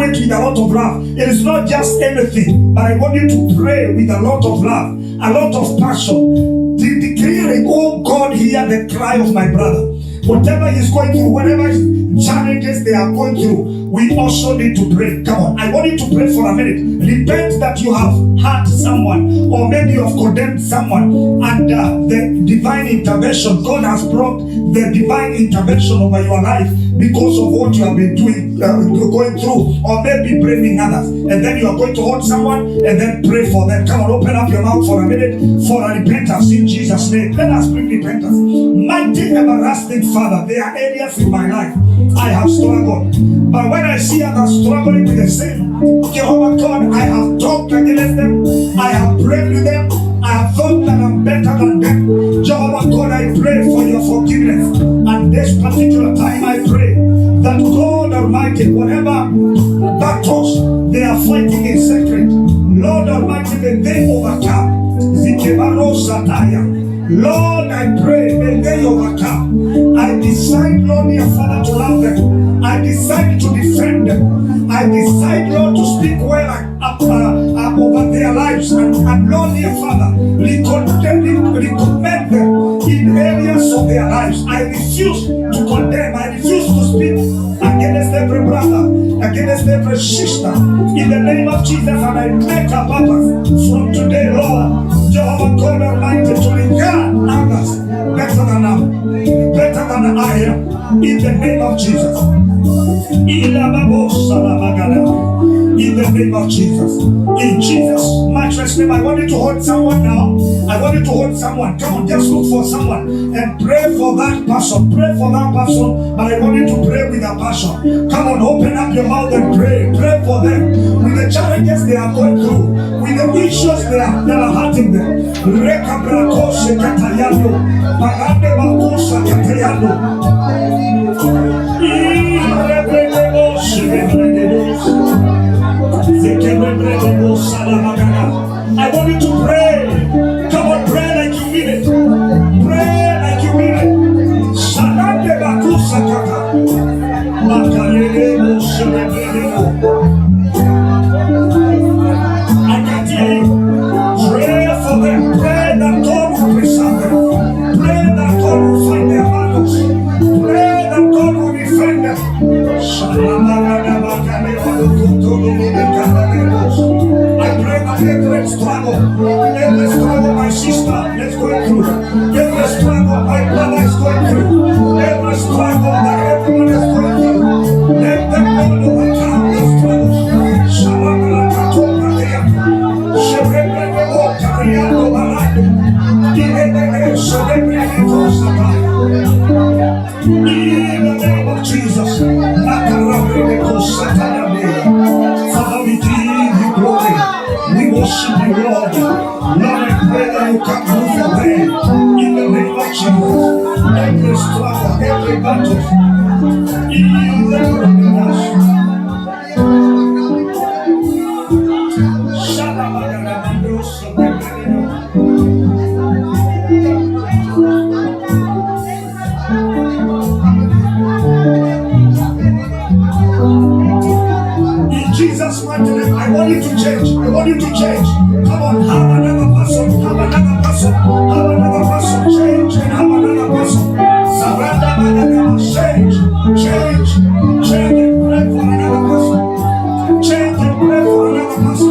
do it with a lot of love. It is not just anything, but I want you to pray with a lot of love, a lot of passion, declaring, oh God, hear the cry of my brother. Whatever he's going through, whatever challenges they are going through, we also need to pray. Come on, I want you to pray for a minute. Repent that you have hurt someone, or maybe you have condemned someone, and the divine intervention, God has brought the divine intervention over your life because of what you have been doing, going through, or maybe blaming others. And then you are going to hold someone and then pray for them. Come on, open up your mouth for a minute for a repentance in Jesus' name. Let us bring repentance. Mighty everlasting Father, there are areas in my life I have struggled, but when I see others struggling with the same, Jehovah God, I have talked against them, I have prayed with them, I have thought that I'm better than them. Jehovah God, I pray for your forgiveness. And this particular time I pray that God Almighty, whatever battles they are fighting in secret, Lord Almighty, may they overcome. Lord, I pray, may they overcome. I decide, Lord, dear Father, to love them. I decide to defend them. I decide, Lord, to speak well over their lives. And Lord, dear Father, recommend them in areas of their lives. I refuse to condemn. I refuse to speak against every brother, against every sister, in the name of Jesus. And I make a purpose from today, Lord, Jehovah God Almighty, to regard others better than I am, in the name of Jesus. In the name of Jesus. In Jesus' matchless name, I want you to hold someone now. I want you to hold someone. Come on, just look for someone and pray for that person. Pray for that person, but I want you to pray with a passion. Come on, open up your mouth and pray. Pray for them with the challenges they are going through, with the issues that are hurting them. Rekabrakoshe katayano, parade bakusa katayano. I want you to pray. Come on, pray like you mean it. Pray like you mean it. Shalande bakusa kata. Makarele mo. I can hear you. Pray for them. Pray that God will preserve them. Pray that God will find their battles. Pray that God will defend them. I pray that every struggle my sister is going through, every struggle my brother is going through, every struggle that everyone is going through, let them all overcome the struggles. In the name of Jesus, Father, we give you glory. We worship you, Lord. Lord, I pray that you come move your way. In the name of Jesus, every struggle, every battle, in the name of Jesus. Jesus' mighty name, I want you to change. I want you to change. Come on, have another person. Have another person. Have another person. Change and have another person. Surrender, change. Change. Change and pray for another person. Change and pray for another person.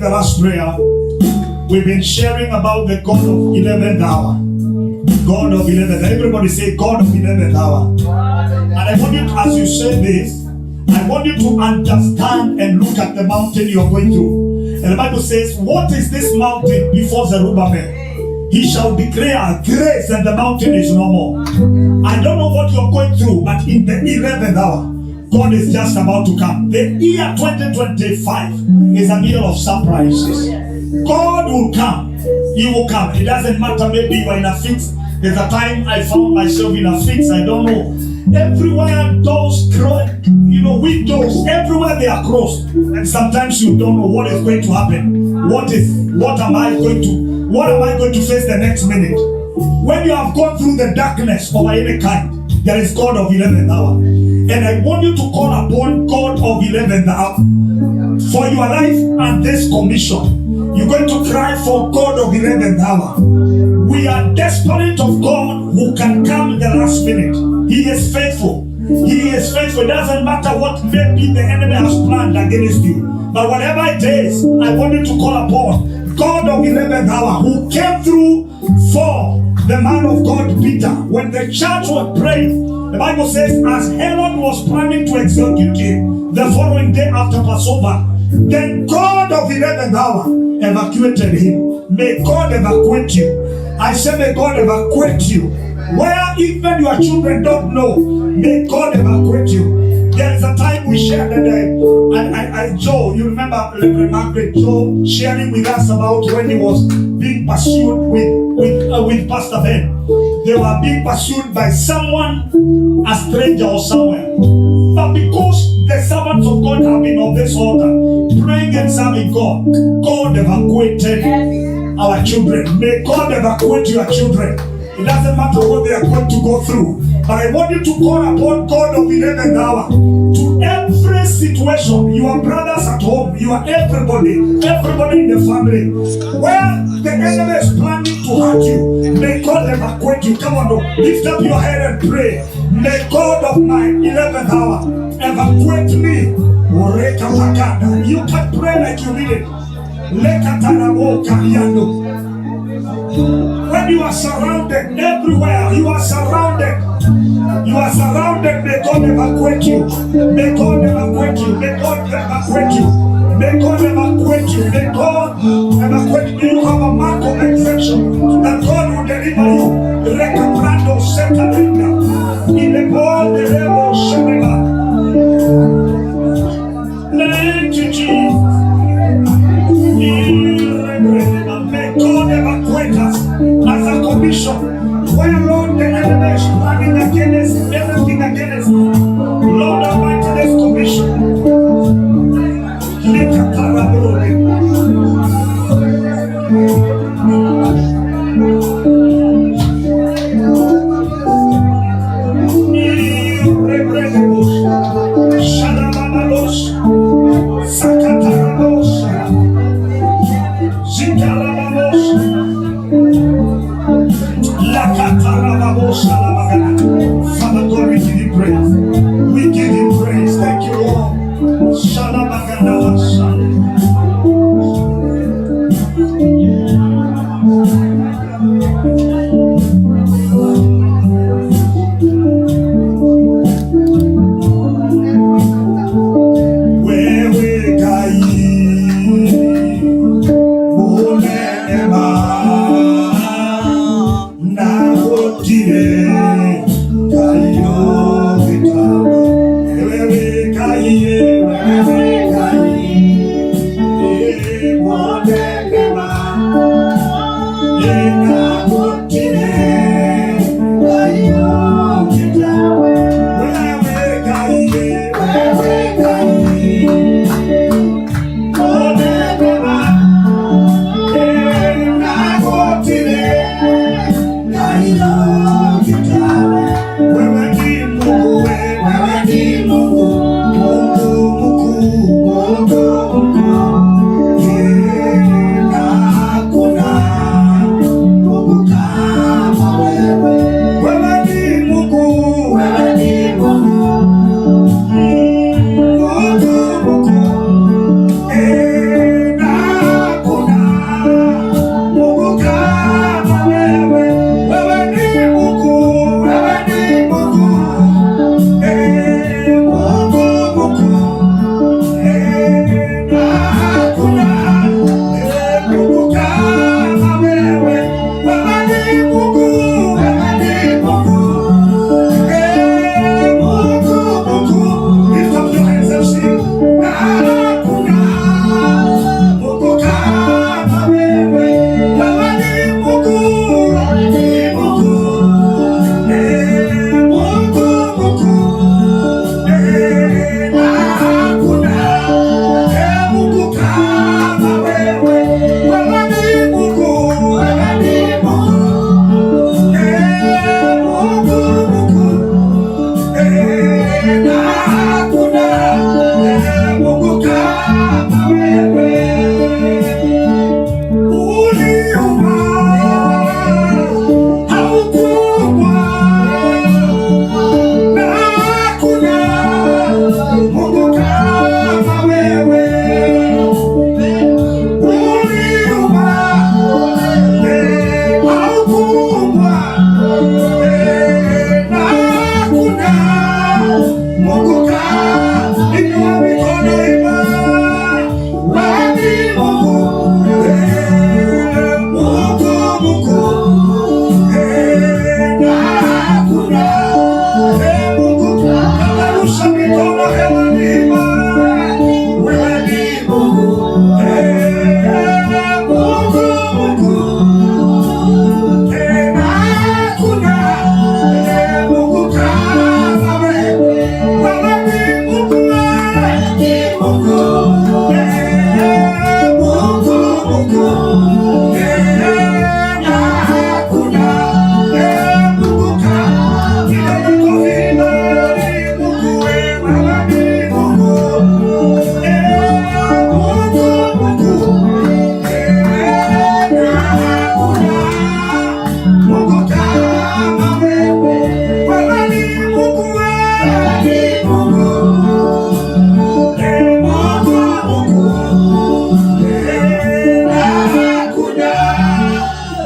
take the last prayer. We've been sharing about the God of 11th hour. God of 11th. Everybody say God of 11th hour. And I want you to, as you say this, I want you to understand and look at the mountain you're going through. And the Bible says, what is this mountain before Zerubbabel? He shall declare grace and the mountain is no more. I don't know what you're going through, but in the 11th hour, God is just about to come. The year 2025 is a year of surprises. God will come. He will come. It doesn't matter, maybe you are in a fix. There's a time I found myself in a fix. I don't know. Everywhere doors closed, windows, everywhere they are closed. And sometimes you don't know what is going to happen. What am I going to face the next minute? When you have gone through the darkness of any kind, there is God of 11th hour. And I want you to call upon God of 11th hour for your life and this commission. You're going to cry for God of 11th hour. We are desperate of God who can come in the last minute. He is faithful. He is faithful. It doesn't matter what maybe the enemy has planned against you. But whatever it is, I want you to call upon God of 11th hour who came through for the man of God Peter. When the church was praying, the Bible says as Herod was planning to execute him the following day after Passover, then God of 11th hour evacuated him. May God evacuate you. I say may God evacuate you. Where even your children don't know, may God evacuate you. There is a time we shared that Joe, you remember Reverend Margaret Joe sharing with us about when he was being pursued with Pastor Ben. They were being pursued by someone, a stranger or somewhere. But because the servants of God have been on this altar, praying and serving God, God evacuated our children. May God evacuate your children. It doesn't matter what they are going to go through. But I want you to call upon God of 11th hour to every situation. Your brothers at home, your everybody in the family. Where the enemy is planning to hurt you, may God evacuate you. Come on, lift up your head and pray. May God of my 11th hour evacuate me. You can pray like you mean it. When you are surrounded everywhere, you are surrounded. May God evacuate you. May God evacuate you. May God evacuate you. May God evacuate you. May God evacuate you. You have a mark of infection that God will deliver you. Rekaprando sekalinda. In the ball, the rebel shemeba. Thank you, Jesus. May God evacuate us as a commission. Where, Lord, the enemy is planning against everything against us. Lord Almighty, this commission. Father God, we give you praise. We give you praise. Thank you, Lord. Yeah.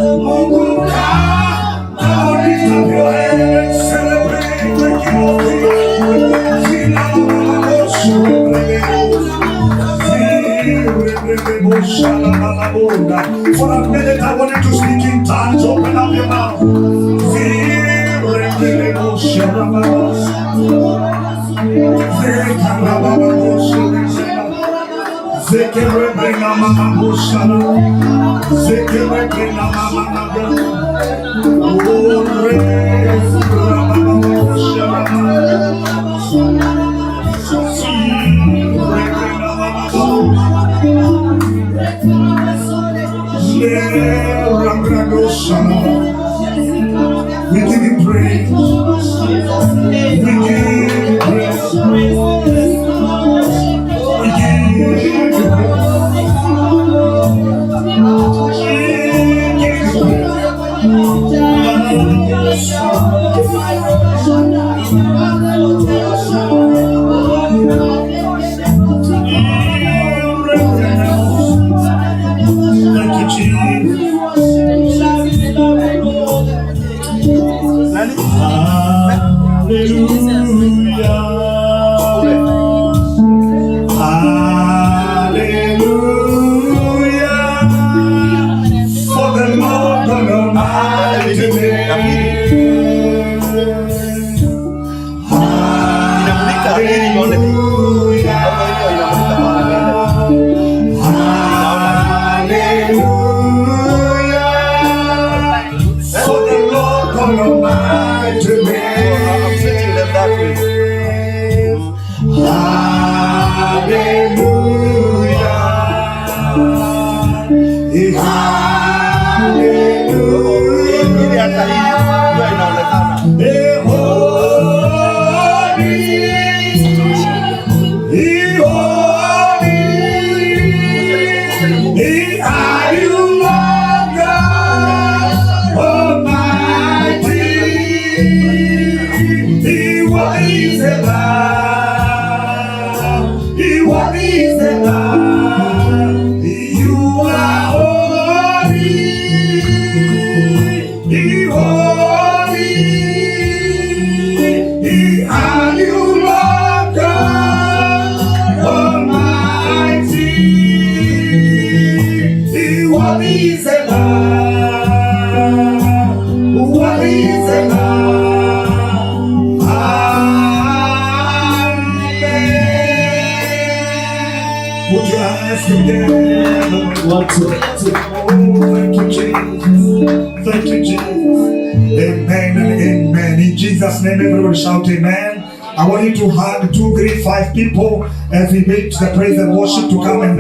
Mungu kama lift up your hands, celebrate the King of Kings. For a minute, I want you to speak in tongues. Open up your mouth. We give you praise. We give you praise. We give you thank you, Jesus. Thank you, Jesus. Thank you, Jesus. Amen and amen. In Jesus' name, everyone shout amen. I want you to hug 2, 3, 5 people as we make the praise and worship to come and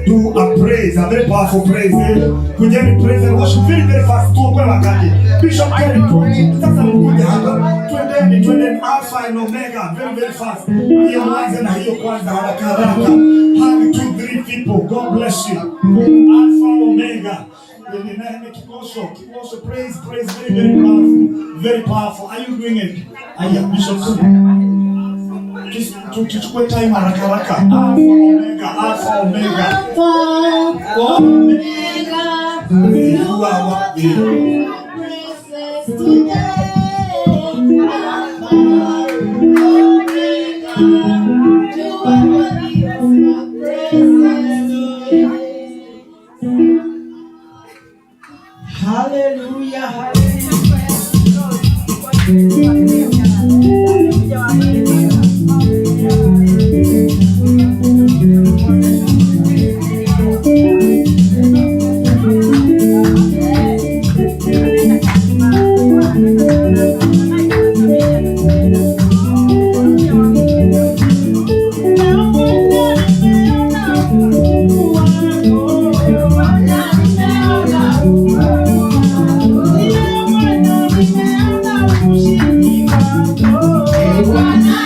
do a praise, a very powerful praise. Kujeni praise and worship very, very fast. Tuokwe wakati. Bishop Terry, sasa mkuja hapa. Twendeni Alpha and Omega very, very fast. Hiyo mwanzo na hiyo kwanza haraka haraka. Hug 2, 3 people. God bless you. Alpha, Omega. Keep also praise, very, very powerful. Very powerful. Are you doing it? Bishop. Tuchukue time haraka haraka. Alpha, Omega. You are worthy. Hallelujah. Bwana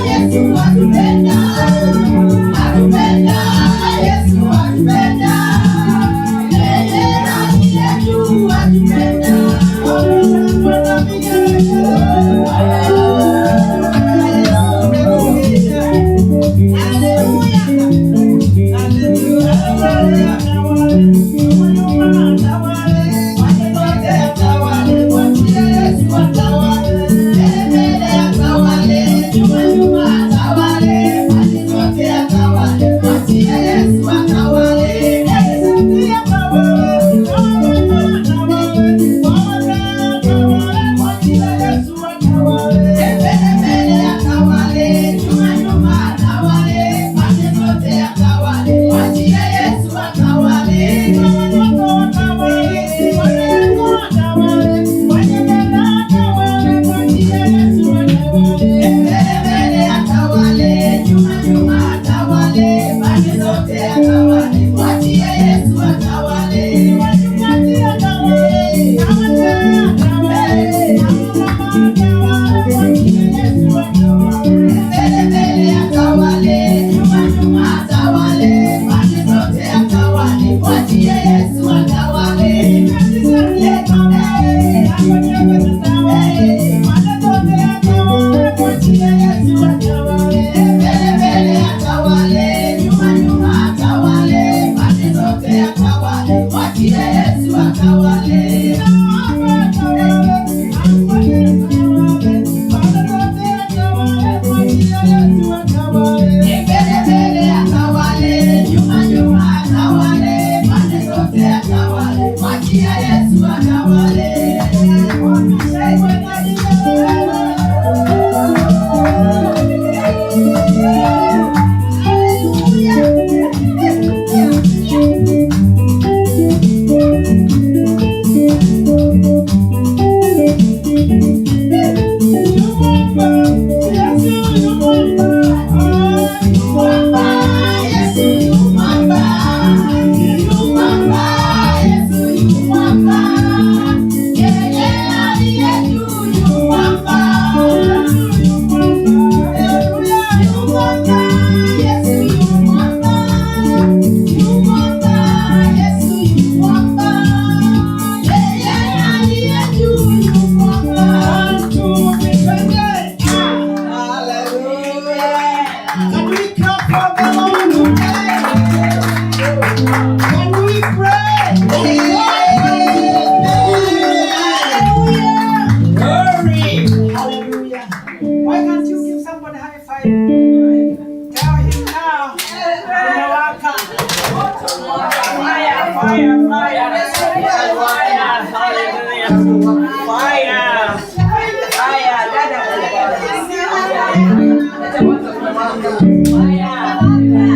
Yesu atupenda Fire!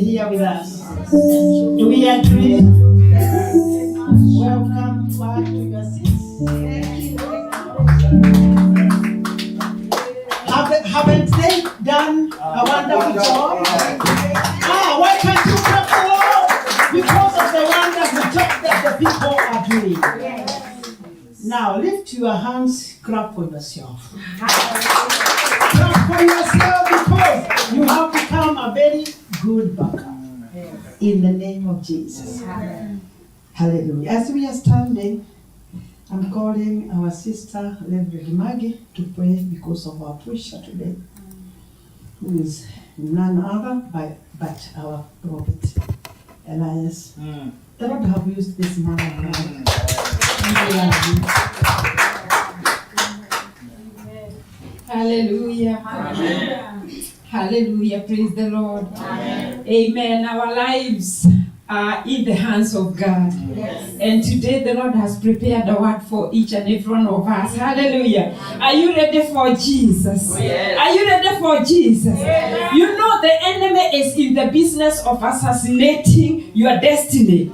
here with us. Do we agree? Welcome back to your seats. Haven't they done a wonderful job? Why can't you clap for all? Because of the wonderful job that the people are doing. Now lift your hands, clap for yourself. Clap for yourself because you have become a very good backup. In the name of Jesus. Hallelujah. As we are standing, I'm calling our sister, Reverend Maggie, to pray because of our preacher today, who is none other but our prophet, Elias. The Lord have used this man of God. Hallelujah. Amen. Hallelujah. Praise the Lord. Amen. Amen. Our lives are in the hands of God. Yes. And today the Lord has prepared a word for each and every one of us. Hallelujah. Are you ready for Jesus? Yes. Are you ready for Jesus? Yes. You know the enemy is in the business of assassinating your destiny.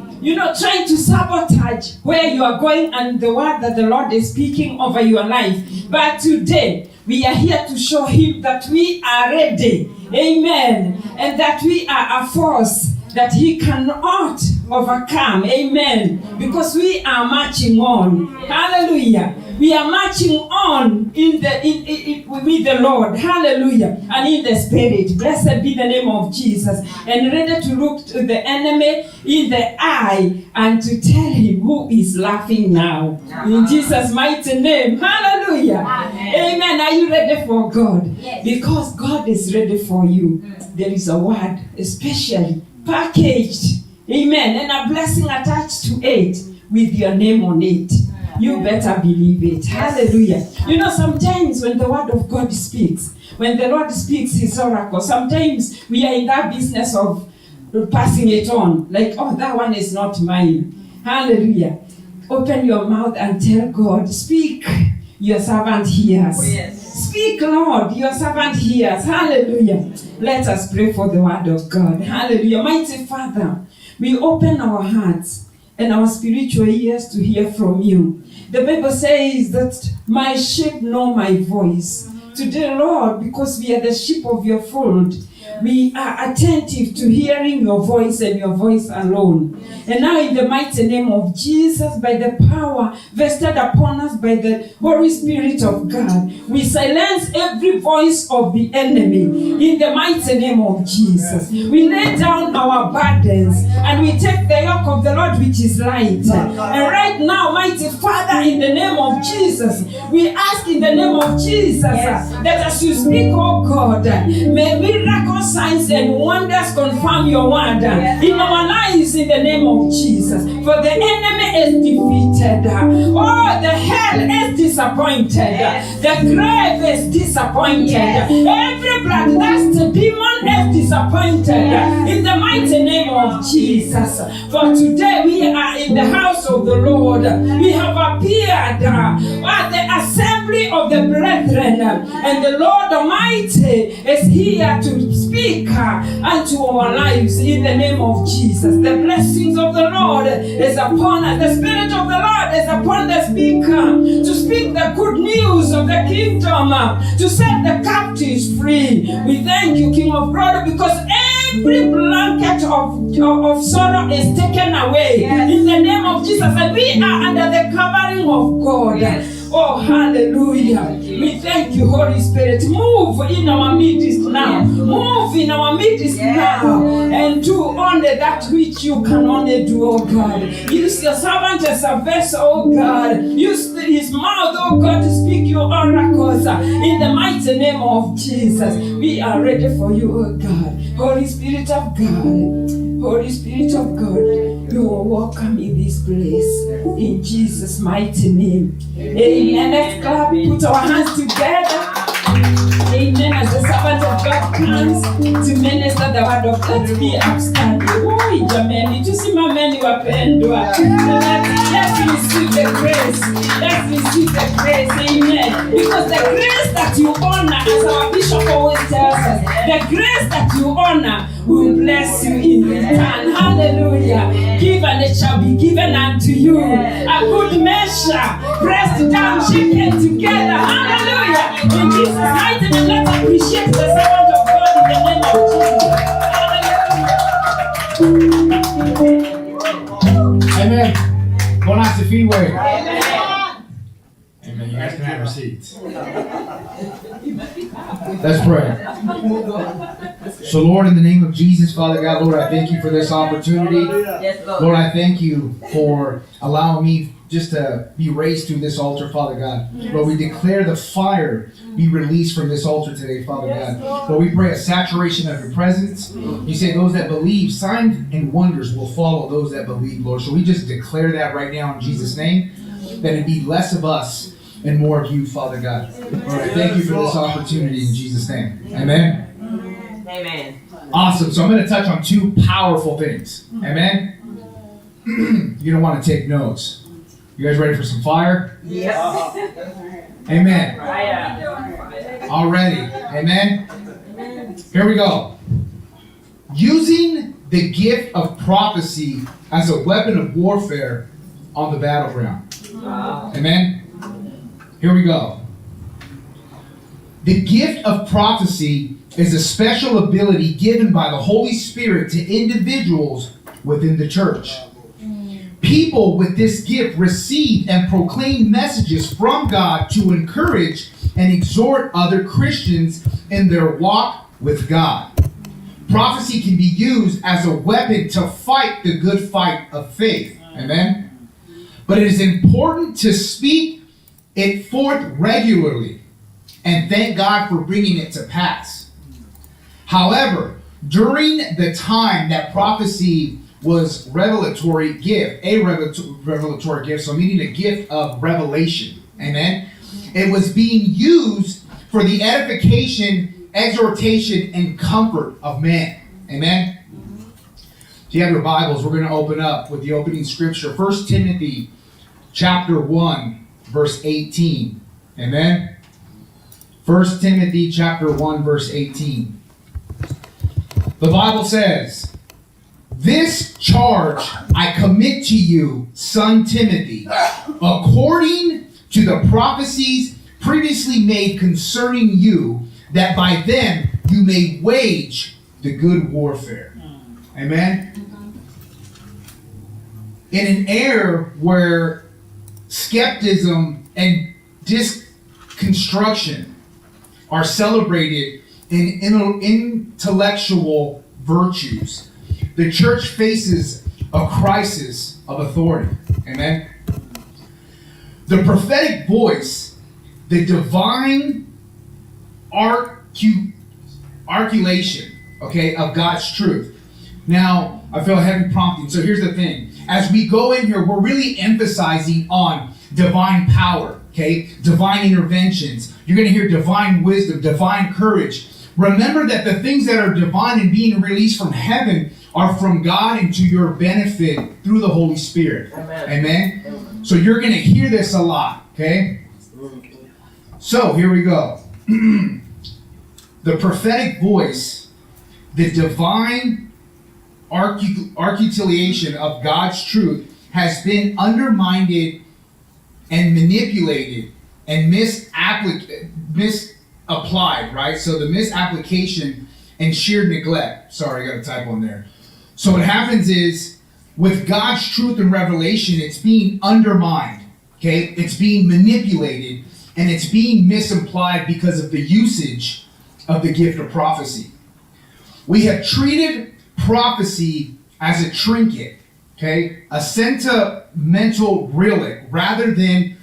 Trying to sabotage where you are going and the word that the Lord is speaking over your life. But today, we are here to show him that we are ready. Amen. And that we are a force that he cannot overcome. Amen. Because we are marching on. Hallelujah. We are marching on with the Lord. Hallelujah. And in the Spirit. Blessed be the name of Jesus. And ready to look to the enemy in the eye and to tell him who is laughing now. In Jesus' mighty name. Hallelujah. Amen. Are you ready for God? Yes. Because God is ready for you. There is a word especially packaged. Amen. And a blessing attached to it with your name on it. You better believe it. Hallelujah. Sometimes when the word of God speaks, when the Lord speaks his oracle, sometimes we are in that business of passing it on. Like, that one is not mine. Hallelujah. Open your mouth and tell God, speak, your servant hears. Yes. Speak, Lord, your servant hears. Hallelujah. Let us pray for the word of God. Hallelujah. Mighty Father, we open our hearts and our spiritual ears to hear from you. The Bible says that my sheep know my voice. Today, Lord, because we are the sheep of your fold, we are attentive to hearing your voice and your voice alone. And now in the mighty name of Jesus, by the power vested upon us by the Holy Spirit of God, we silence every voice of the enemy in the mighty name of Jesus. We lay down our burdens and we take the yoke of the Lord which is light. And right now, mighty Father, in the name of Jesus, we ask in the name of Jesus that as you speak, oh God, may miracles, signs and wonders confirm your word in our lives in the name of Jesus. For the enemy is defeated. The hell is disappointed. The grave is disappointed. Every bloodthirst demon is disappointed in the mighty name of Jesus. For today we are in the house of the Lord. We have appeared at the assembly of the brethren, and the Lord Almighty is here to speak unto our lives in the name of Jesus. The blessings of the Lord is upon us. The Spirit of the Lord is upon the speaker to speak the good news of the kingdom, to set the captives free. We thank you, King of Glory, because every blanket of sorrow is taken away in the name of Jesus, and we are under the covering of God. Oh, hallelujah. We thank you, Holy Spirit. Move in our midst now. Move in our midst now. And do only that which you can only do, oh God. Use your servant as a vessel, oh God. Use his mouth, oh God, to speak your oracles. In the mighty name of Jesus, we are ready for you, oh God. Holy Spirit of God. Holy Spirit of God, you are welcome in this place. In Jesus' mighty name. Amen. Let's clap, put our hands together. Amen. As the servant of God comes to minister the word of God, let's be upstanding. Oh, jamani, tusimameni wapendwa. Let's receive the grace. Let's receive the grace. Amen. Because the grace that you honor, as our bishop always tells us, the grace that you honor will bless you in return. Hallelujah. Give and it shall be given unto you. A good measure, pressed down, shaken together. Hallelujah. In Jesus' mighty name, let's appreciate the servant of God in the name of Jesus. Amen. Bon Way. Amen. You guys can have your seats. Let's pray. So, Lord, in the name of Jesus, Father God, Lord, I thank you for this opportunity. Lord, I thank you for allowing me just to be raised through this altar, Father God. Lord, we declare the fire be released from this altar today, Father God. Lord, we pray a saturation of your presence. You say those that believe, signs and wonders will follow those that believe, Lord. So we just declare that right now in Jesus' name, that it be less of us and more of you, Father God. Lord, I thank you for this opportunity in Jesus' name. Amen. Amen. Awesome. So I'm going to touch on two powerful things. Amen. You don't want to take notes. You guys ready for some fire? Yes. Amen. Fire. Already. Amen. Here we go. Using the gift of prophecy as a weapon of warfare on the battleground. Wow. Amen. Here we go. The gift of prophecy is a special ability given by the Holy Spirit to individuals within the church. People with this gift receive and proclaim messages from God to encourage and exhort other Christians in their walk with God. Prophecy can be used as a weapon to fight the good fight of faith. Amen. But it is important to speak it forth regularly and thank God for bringing it to pass. However, during the time that prophecy was revelatory gift, a revelatory gift, so meaning a gift of revelation, amen, it was being used for the edification, exhortation, and comfort of man, amen. If you have your Bibles, we're going to open up with the opening scripture, 1 Timothy chapter 1, verse 18, amen. 1 Timothy chapter 1, verse 18. The Bible says, "This charge I commit to you, son Timothy, according to the prophecies previously made concerning you, that by them you may wage the good warfare." Amen? In an era where skepticism and disconstruction are celebrated in intellectual virtues, the church faces a crisis of authority. Amen? The prophetic voice, the divine articulation, of God's truth. Now, I feel a heavy prompting. So here's the thing. As we go in here, we're really emphasizing on divine power, divine interventions. You're going to hear divine wisdom, divine courage. Remember that the things that are divine and being released from heaven are from God and to your benefit through the Holy Spirit. Amen? So you're going to hear this a lot, okay? So here we go. The prophetic voice, the divine articulation of God's truth has been undermined and manipulated and misapplied, right? So the misapplication and sheer neglect. Sorry, I got a typo in there. So what happens is, with God's truth and revelation, it's being undermined, It's being manipulated, and it's being misapplied because of the usage of the gift of prophecy. We have treated prophecy as a trinket, a sentimental relic, rather than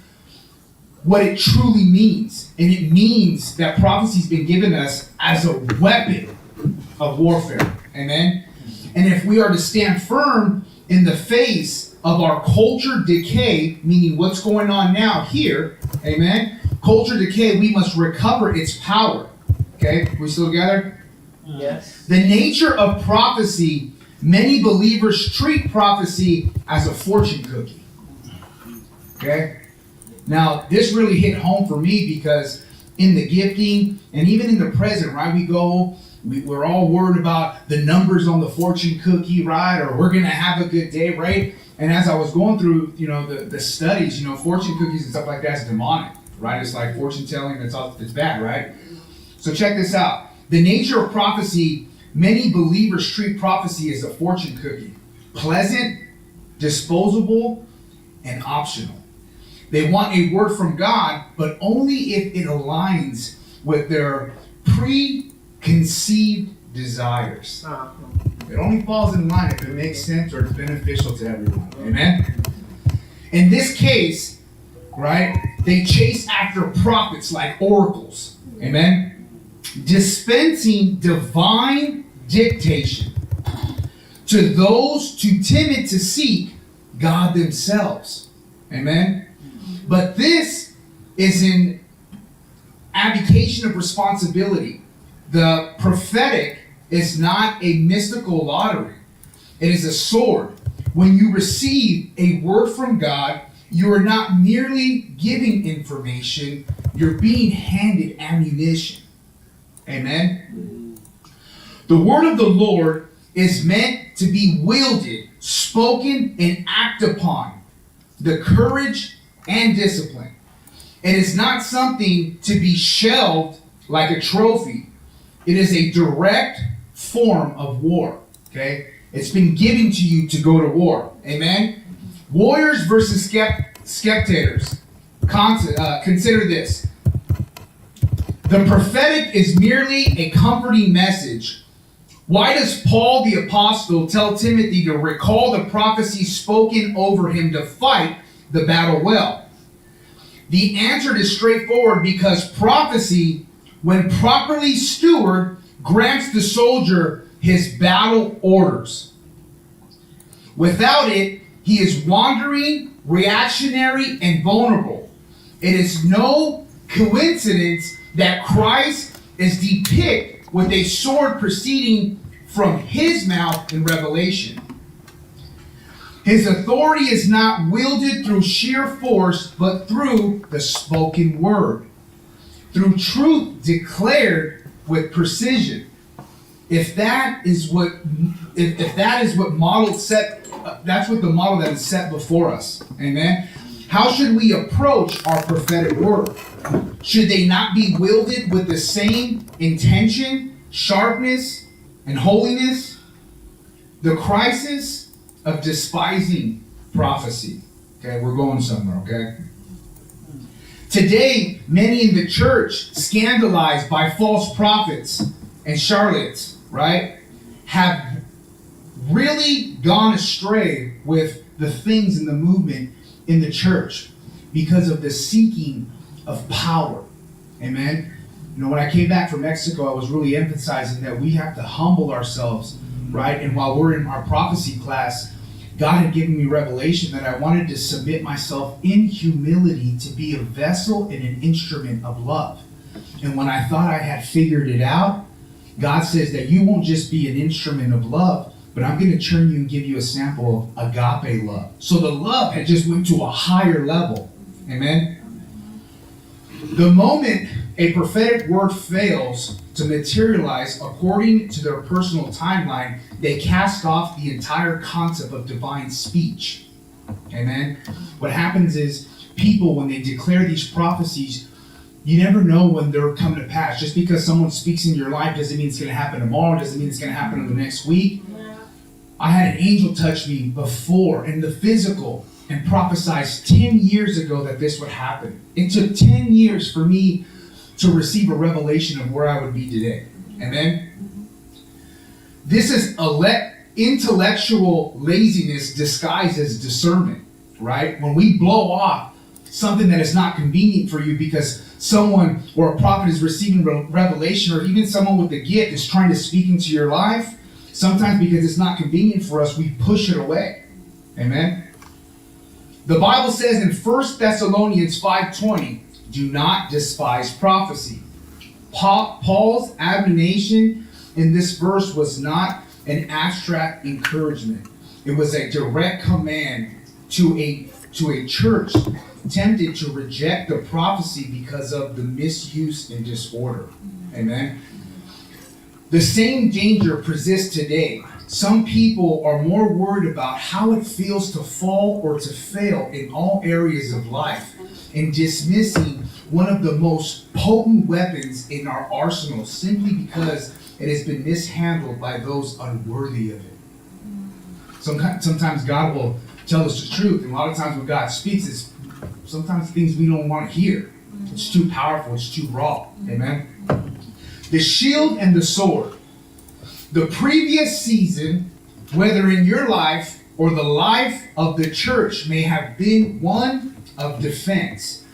what it truly means. And it means that prophecy's been given us as a weapon of warfare. Amen? And if we are to stand firm in the face of our culture decay, meaning what's going on now here, amen, culture decay, we must recover its power. Okay, we still together? Yes. The nature of prophecy, many believers treat prophecy as a fortune cookie. Okay? Now, this really hit home for me because in the gifting and even in the present, right, we're all worried about the numbers on the fortune cookie, right? Or we're going to have a good day, right? And as I was going through, the studies, fortune cookies and stuff like that is demonic, right? It's like fortune telling, it's bad, right? So check this out. The nature of prophecy, many believers treat prophecy as a fortune cookie. Pleasant, disposable, and optional. They want a word from God, but only if it aligns with their preconceived desires. It only falls in line if it makes sense or it's beneficial to everyone. Amen? In this case, right, they chase after prophets like oracles. Amen? Dispensing divine dictation to those too timid to seek God themselves. Amen? But this is an abdication of responsibility. The prophetic is not a mystical lottery. It is a sword. When you receive a word from God, you are not merely giving information, you're being handed ammunition. Amen? The word of the Lord is meant to be wielded, spoken, and acted upon. The courage and discipline. It is not something to be shelved like a trophy. It is a direct form of war. Okay? It's been given to you to go to war. Amen? Warriors versus spectators. Consider this. The prophetic is merely a comforting message. Why does Paul the apostle tell Timothy to recall the prophecy spoken over him to fight the battle well? The answer is straightforward, because prophecy, when properly stewarded, grants the soldier his battle orders. Without it, he is wandering, reactionary, and vulnerable. It is no coincidence that Christ is depicted with a sword proceeding from his mouth in Revelation. His authority is not wielded through sheer force, but through the spoken word, through truth declared with precision. If that is what model set, that's what the model that is set before us. Amen. How should we approach our prophetic word? Should they not be wielded with the same intention, sharpness, and holiness? The crisis of despising prophecy. Okay, we're going somewhere, okay? Today, many in the church, scandalized by false prophets and charlatans, right, have really gone astray with the things in the movement in the church because of the seeking of power. Amen? When I came back from Mexico, I was really emphasizing that we have to humble ourselves, right? And while we're in our prophecy class, God had given me revelation that I wanted to submit myself in humility to be a vessel and an instrument of love. And when I thought I had figured it out, God says that you won't just be an instrument of love, but I'm going to turn you and give you a sample of agape love. So the love had just went to a higher level. Amen? The moment a prophetic word fails to materialize according to their personal timeline, they cast off the entire concept of divine speech. Amen? What happens is people, when they declare these prophecies, you never know when they're coming to pass. Just because someone speaks in your life doesn't mean it's going to happen tomorrow, doesn't mean it's going to happen in the next week. I had an angel touch me before in the physical and prophesied 10 years ago that this would happen. It took 10 years for me to receive a revelation of where I would be today. Amen? This is intellectual laziness disguised as discernment, right? When we blow off something that is not convenient for you because someone or a prophet is receiving revelation, or even someone with a gift is trying to speak into your life, sometimes because it's not convenient for us, we push it away. Amen? The Bible says in 1 Thessalonians 5:20, do not despise prophecy. Paul's admonition in this verse was not an abstract encouragement. It was a direct command to a church tempted to reject the prophecy because of the misuse and disorder. Amen. The same danger persists today. Some people are more worried about how it feels to fall or to fail in all areas of life and dismissing one of the most potent weapons in our arsenal simply because it has been mishandled by those unworthy of it. Sometimes God will tell us the truth, and a lot of times when God speaks, it's sometimes things we don't want to hear. It's too powerful, it's too raw. Amen. The shield and the sword. The previous season, whether in your life or the life of the church, may have been one of defense.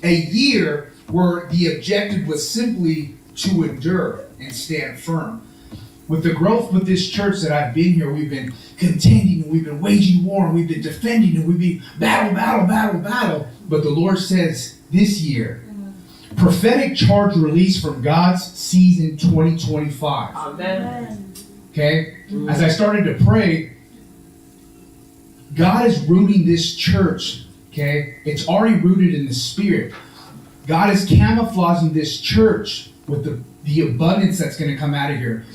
A year where the objective was simply to endure and stand firm. With the growth with this church that I've been here, we've been contending and we've been waging war and we've been defending and we've been battle. But the Lord says this year, prophetic charge released from God's season 2025. Amen. Okay? As I started to pray, God is rooting this church. Okay? It's already rooted in the Spirit. God is camouflaging this church with the abundance that's going to come out of here.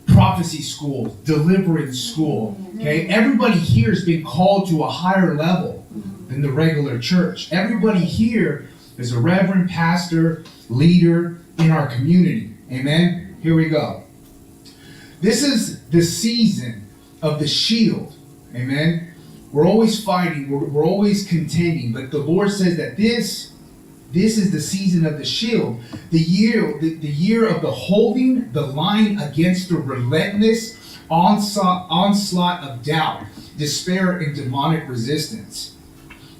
Prophecy school, deliverance school. Okay? Everybody here has been called to a higher level than the regular church. Everybody here is a reverend, pastor, leader in our community. Amen? Here we go. This is the season of the shield. Amen? We're always fighting. We're always contending. But the Lord says that this is the season of the shield. The year of the holding the line against the relentless onslaught of doubt, despair, and demonic resistance.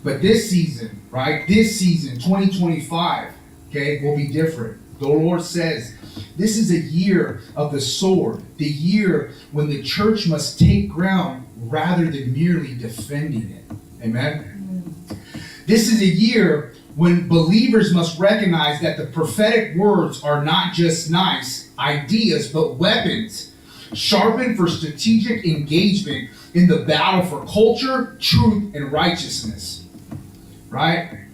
But this season, right? This season, 2025, okay, will be different. The Lord says, this is a year of the sword, the year when the church must take ground rather than merely defending it. Amen? This is a year when believers must recognize that the prophetic words are not just nice ideas, but weapons sharpened for strategic engagement in the battle for culture, truth, and righteousness. Right?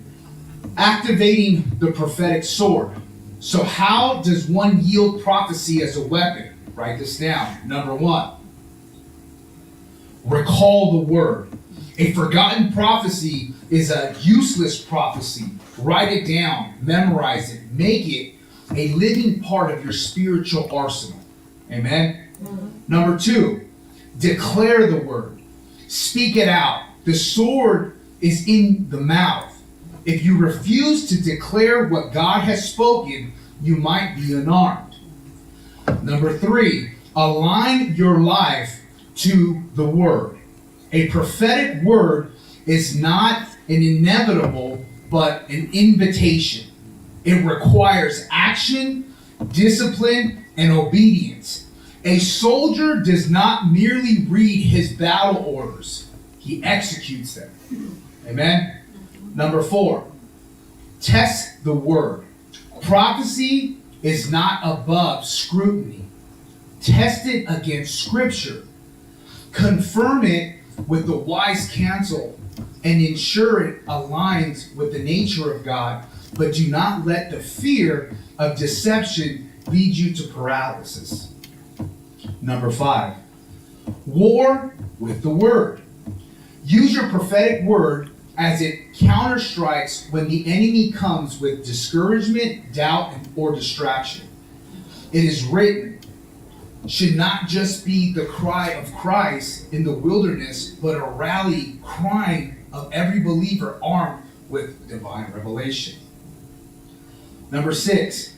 Activating the prophetic sword. So how does one yield prophecy as a weapon? Write this down. Number 1, recall the word. A forgotten prophecy is a useless prophecy. Write it down, memorize it, make it a living part of your spiritual arsenal. Amen? Number 2, declare the word. Speak it out. The sword is in the mouth. If you refuse to declare what God has spoken, you might be unarmed. Number 3, align your life to the word. A prophetic word is not an inevitable, but an invitation. It requires action, discipline, and obedience. A soldier does not merely read his battle orders. He executes them. Amen? Number 4, test the word. Prophecy is not above scrutiny. Test it against Scripture. Confirm it with the wise counsel and ensure it aligns with the nature of God, but do not let the fear of deception lead you to paralysis. Number 5, war with the word. Use your prophetic word as it counterstrikes when the enemy comes with discouragement, doubt, or distraction. It is written, should not just be the cry of Christ in the wilderness, but a rally crying of every believer armed with divine revelation. Number 6,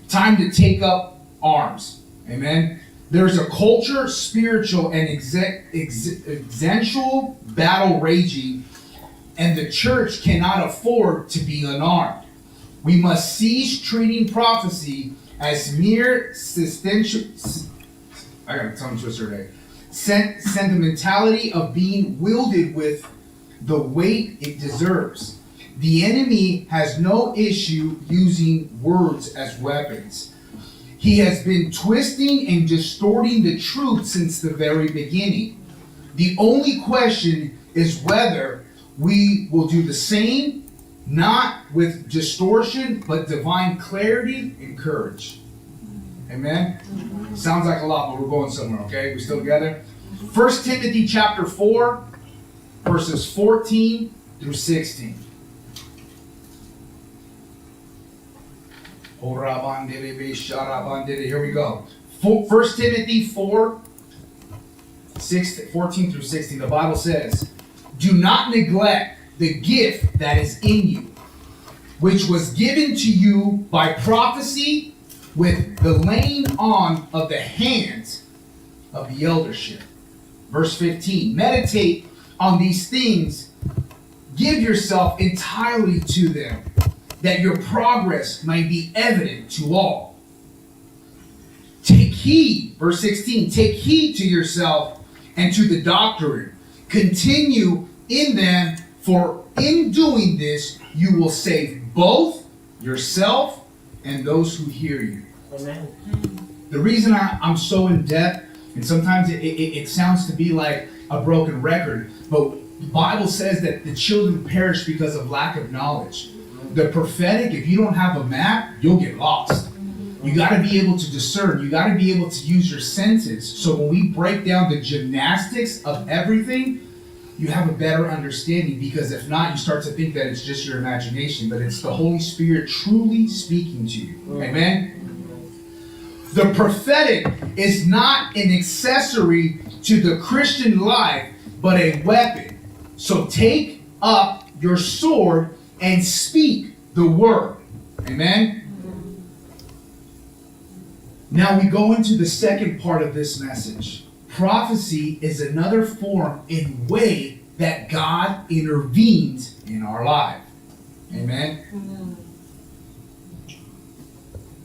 time to take up arms. Amen. There's a culture, spiritual, and existential battle raging, and the church cannot afford to be unarmed. We must cease treating prophecy as mere sentimentality of being wielded with the weight it deserves. The enemy has no issue using words as weapons, He has been twisting and distorting the truth since the very beginning. The only question is whether we will do the same, not with distortion, but divine clarity and courage. Amen? Sounds like a lot, but we're going somewhere, okay? We still together? 1 Timothy chapter 4, verses 14 through 16. Here we go. 1 Timothy 4, 14 through 16. The Bible says, "Do not neglect the gift that is in you, which was given to you by prophecy with the laying on of the hands of the eldership." Verse 15, "Meditate on these things, give yourself entirely to them, that your progress may be evident to all. Take heed," verse 16, "take heed to yourself and to the doctrine. Continue in them, for in doing this you will save both yourself and those who hear you." Amen. The reason I'm so in depth, and sometimes it sounds to be like a broken record, but the Bible says that the children perish because of lack of knowledge. The prophetic, if you don't have a map, you'll get lost. You got to be able to discern. You got to be able to use your senses. So when we break down the gymnastics of everything, you have a better understanding. Because if not, you start to think that it's just your imagination, but it's the Holy Spirit truly speaking to you. Amen? The prophetic is not an accessory to the Christian life, but a weapon. So take up your sword and speak the word. Amen? Now we go into the second part of this message. Prophecy is another form and way that God intervenes in our life. Amen?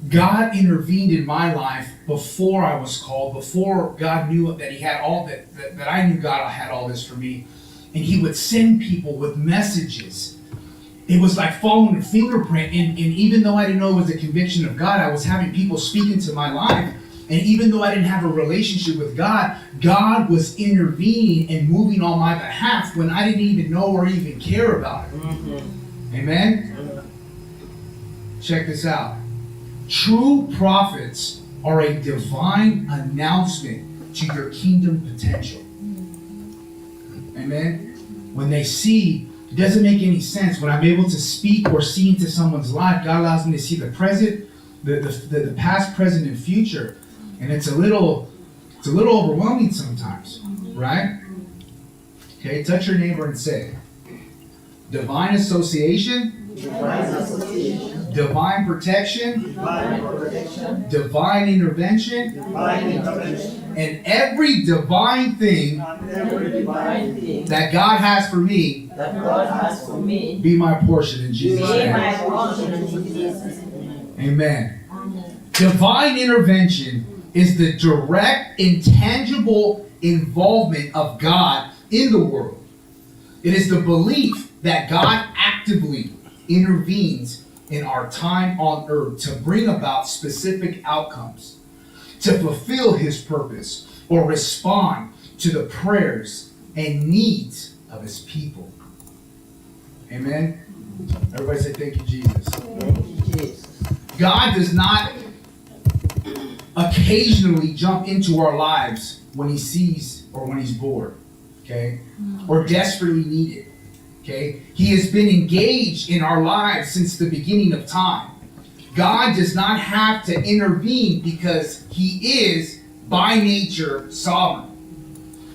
God intervened in my life before I was called, before God knew that He had all that I knew God had all this for me. And He would send people with messages. It was like following a fingerprint, and even though I didn't know it was a conviction of God, I was having people speak into my life. And even though I didn't have a relationship with God, God was intervening and moving on my behalf when I didn't even know or even care about it. Amen? Check this out. True prophets are a divine announcement to your kingdom potential. Amen? When they see, it doesn't make any sense. When I'm able to speak or see into someone's life, God allows me to see the present, the past, present, and future. And it's a little overwhelming sometimes, right? Okay, touch your neighbor and say, divine association, divine protection, divine intervention, and every divine thing that God has for me, be my portion in Jesus' name. Amen. Divine intervention is the direct, intangible involvement of God in the world. It is the belief that God actively intervenes in our time on earth to bring about specific outcomes, to fulfill His purpose, or respond to the prayers and needs of His people. Amen? Everybody say, thank you, Jesus. Thank you, Jesus. God does not occasionally jump into our lives when He sees or when He's bored, okay? Or desperately needed, okay? He has been engaged in our lives since the beginning of time. God does not have to intervene because He is, by nature, sovereign,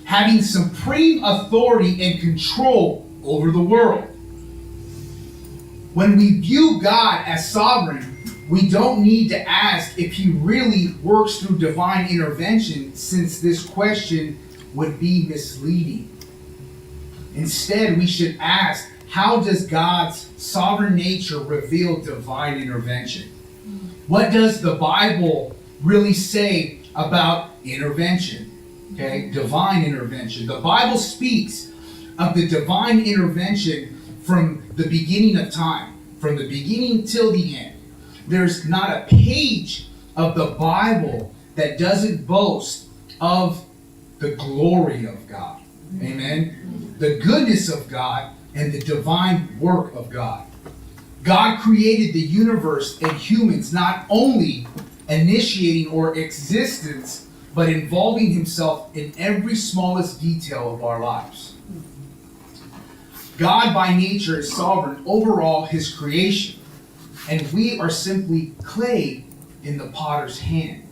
having supreme authority and control over the world. When we view God as sovereign, we don't need to ask if He really works through divine intervention, since this question would be misleading. Instead, we should ask, how does God's sovereign nature reveal divine intervention? What does the Bible really say about intervention? Okay, divine intervention. The Bible speaks of the divine intervention from the beginning of time, from the beginning till the end. There's not a page of the Bible that doesn't boast of the glory of God. Amen. The goodness of God and the divine work of God. God created the universe and humans not only initiating our existence, but involving himself in every smallest detail of our lives. God by nature is sovereign over all his creation, and we are simply clay in the potter's hand.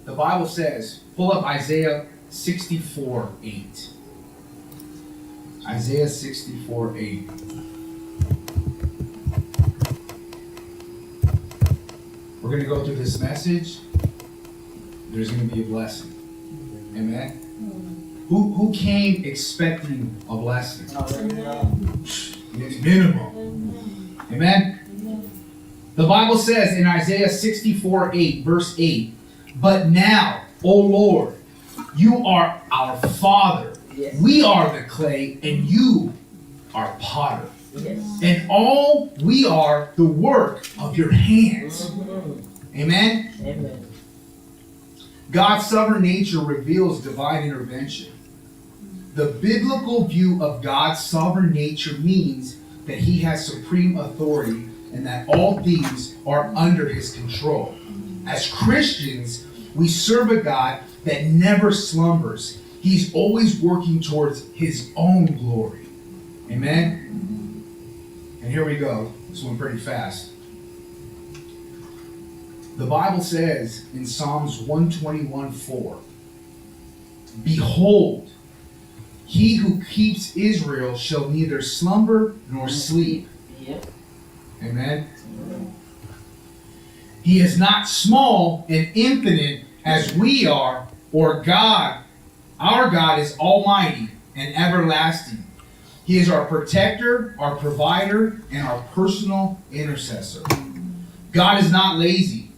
The Bible says, pull up Isaiah 64:8. Isaiah 64:8. We're going to go through this message. There's going to be a blessing. Amen. Who came expecting a blessing? Minimum. Amen. The Bible says in Isaiah 64:8, verse 8, but now, O Lord, you are our Father. Yes. We are the clay, and you are potter. Yes. And all we are the work of your hands. Amen? Amen. God's sovereign nature reveals divine intervention. The biblical view of God's sovereign nature means that he has supreme authority and that all things are under his control. As Christians, we serve a God that never slumbers. He's always working towards his own glory. Amen? And here we go. This one pretty fast. The Bible says in Psalms 121:4, behold, he who keeps Israel shall neither slumber nor sleep. Yep. Amen. He is not small and infinite as we are, or God. Our God is almighty and everlasting. He is our protector, our provider, and our personal intercessor. God is not lazy,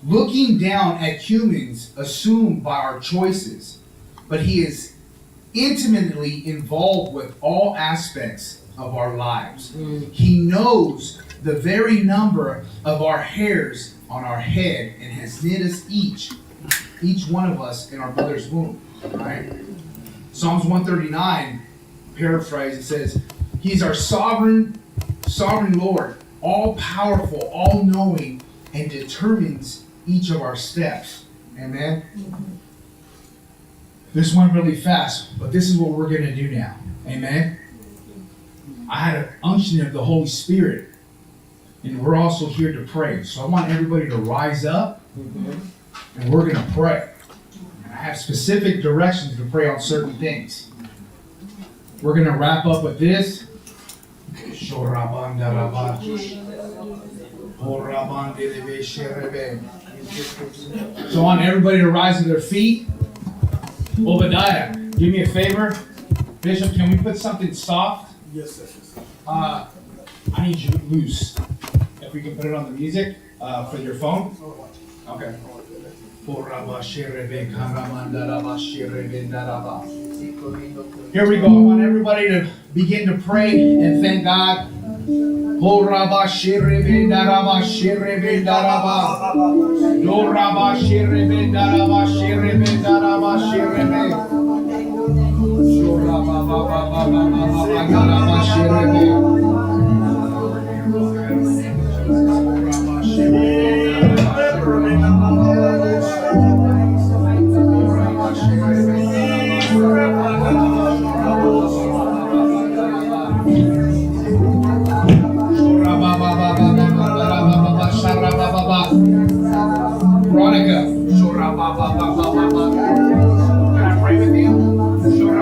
looking down at humans assumed by our choices, but he is intimately involved with all aspects of our lives. He knows the very number of our hairs on our head and has knit us each one of us in our mother's womb. Right? Psalms 139, paraphrase, it says, he's our sovereign Lord, all powerful, all knowing, and determines each of our steps. Amen. This went really fast, but this is what we're going to do now. Amen. I had an unction of the Holy Spirit, and we're also here to pray. So I want everybody to rise up, and we're going to pray. And I have specific directions to pray on certain things. We're going to wrap up with this. So I want everybody to rise to their feet. Obadiah, do me a favor. Bishop, can we put something soft? Yes. I need you loose. If we can put it on the music for your phone. Okay. Here we go. I want everybody to begin to pray and thank God. Veronica, can I pray with you?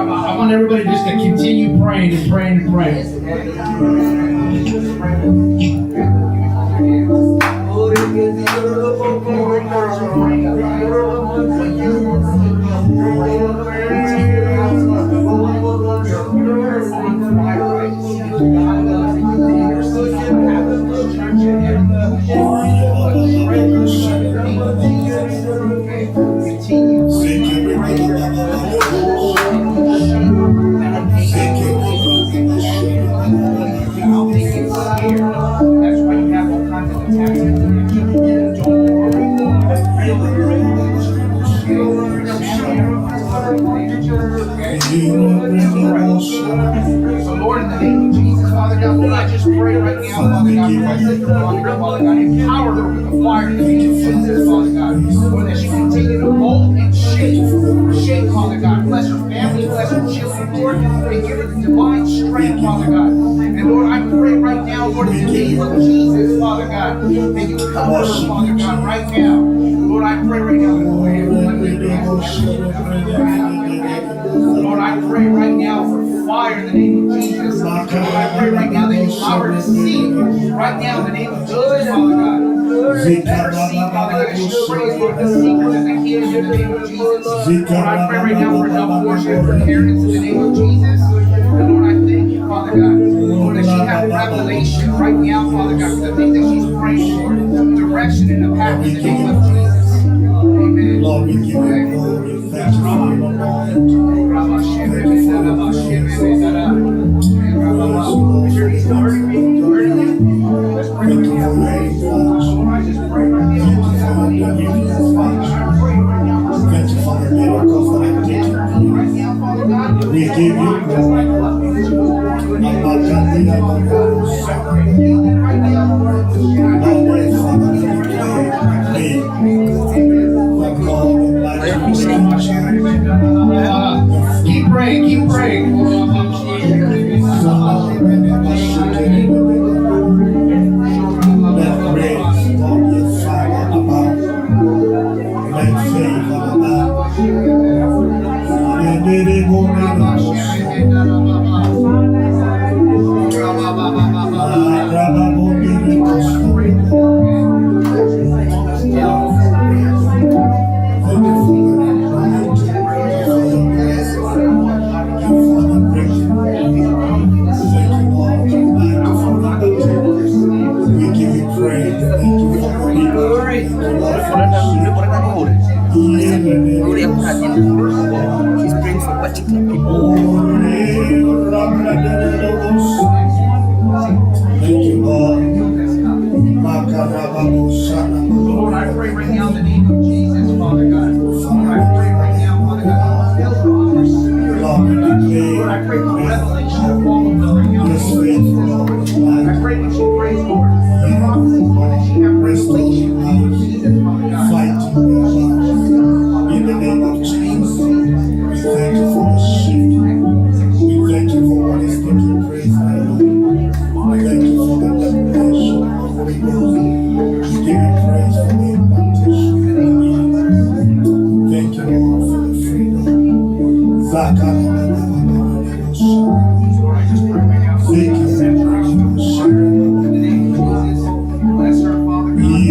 I want everybody just to continue praying and praying and praying. Continue. Lord, in the name of Jesus, Father God, Lord, I just pray right now, Father God, for my sister, Father God, empower her with the fire in the name of Jesus, Father God. Lord, that she continue to mold and shape, Father God. Bless her family, bless her children, Lord, and give her the divine strength, Father God. And Lord, I pray right now, Lord, in the name of Jesus, Father God, that you cover her, Father God, right now. Lord, I pray right now that Lord, I pray right now for fire in the name of Jesus. Lord, I pray right now that you allow her to see right now in the name of Jesus, Father God. Let her see, Father God, she prays, Lord, the secret and the hidden in the name of Jesus. Lord, I pray right now for double portion for parents in the name of Jesus. And Lord, I thank you, Father God. Lord, that she has revelation right now, Father God, for the things that she's praying for, direction in the path in the name of Jesus. Amen. Lord, we give you glory. Thank you for your anointing. Thank you for the miracles that are taking place. We give you glory. Keep praying, keep praying. Let grace of your Father abound. Let favor abound. He's praying for particular people. Thank you, Lord. Lord, I pray right now in the name of Jesus, Father God. Lord, I pray right now, Father God, fill her with your spirit. Lord, I pray for revelation of all of them right now. I pray when she prays, Lord, the prophecy, Lord, that she have revelation of Jesus, Father God. In the name of Jesus, we thank you for the shift. We thank you for what is taking place right now. We thank you for the declaration of the Holy Ghost. We give you praise for the impartation. Thank you, Lord, for the freedom. Thank you, In the name of Jesus, bless her, Father God.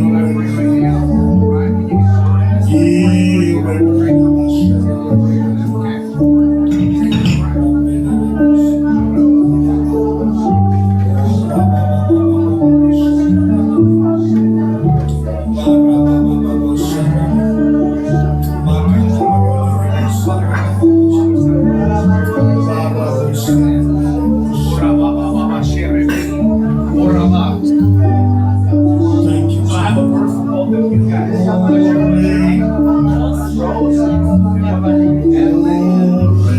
Lord, I pray right now, right, when you get Thank you. So I have a word for both of you guys.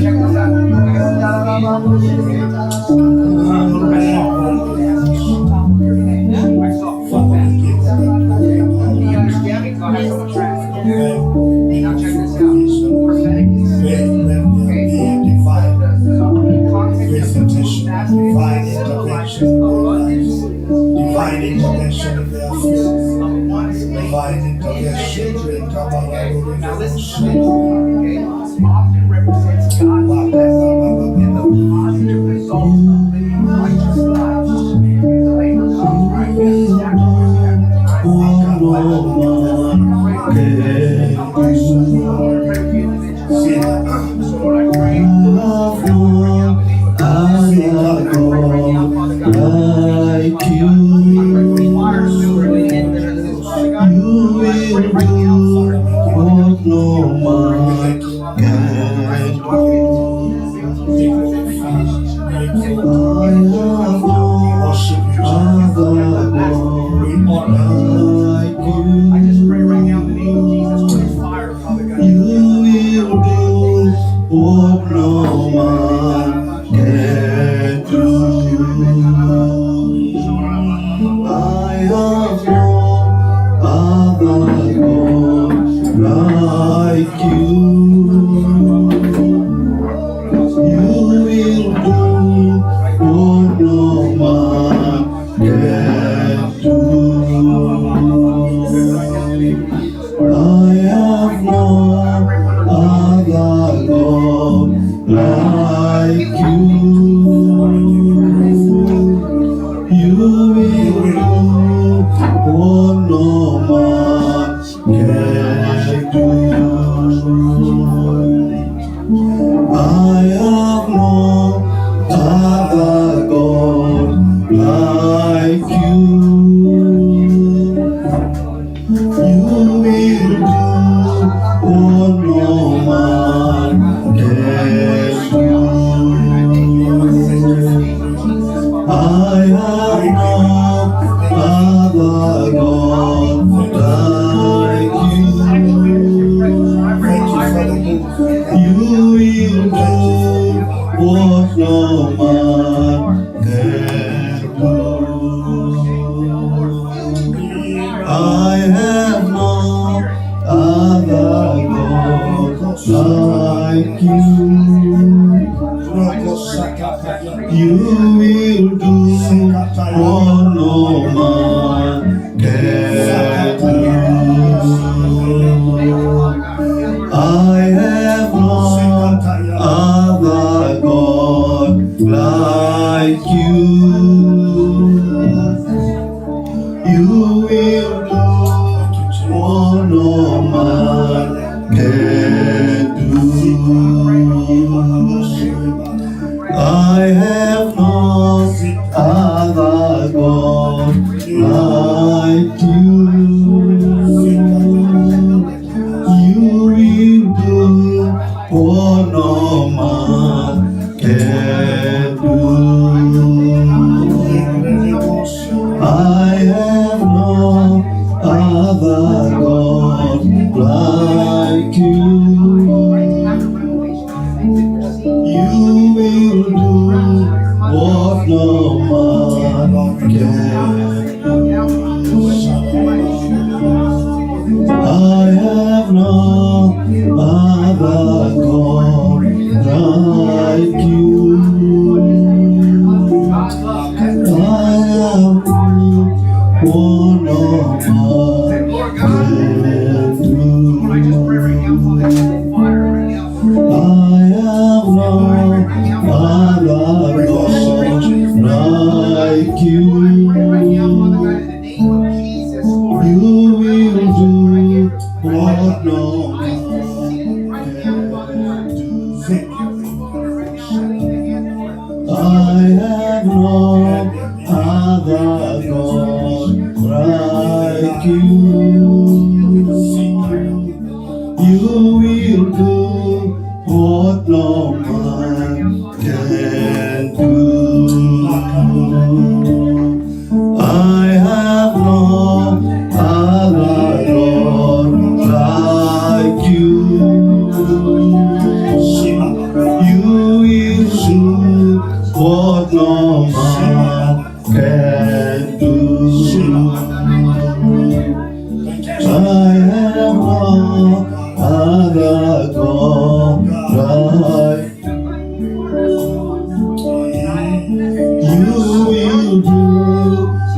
Check this out. You guys see it? I saw that. You understand me? So I have someone translate. Now check this out. Prophetically speaking, Divine intervention in their affairs. Divine intervention. now listen to this, okay? Often represents God's blessing and the positive results of living righteous lives. The labor comes, right? We have the sacrifice, we have the time, we have the so Lord, I pray right now in the name of Jesus. I pray right now, Father God, I pray for fire to fill her in Jesus, Father God. Lord, I pray right now, Father God. have no other God like you. You will do what no man can do. I have no other God like you. You will do what no man can do. I have no other God like you. You will do what no man can do. I have no other God like you. You will do what no man can do. I have no other God like you. You will do what no man can do. I have no other God like you. I have what no man can do. I have no other God like you. You will do what no man can do. I have no other God like you. You will do what no man can do. I have no other God like you. You will do what no man can do. I have no other God like you. Will do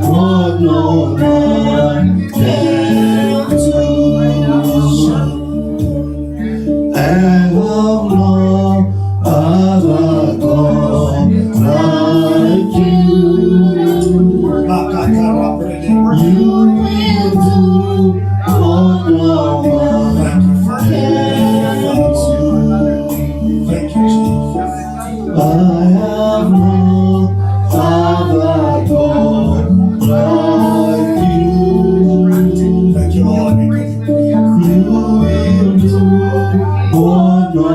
what no man can do. I have no other God like you. You will do what no man can do. I have no other God like you. You will do what no man can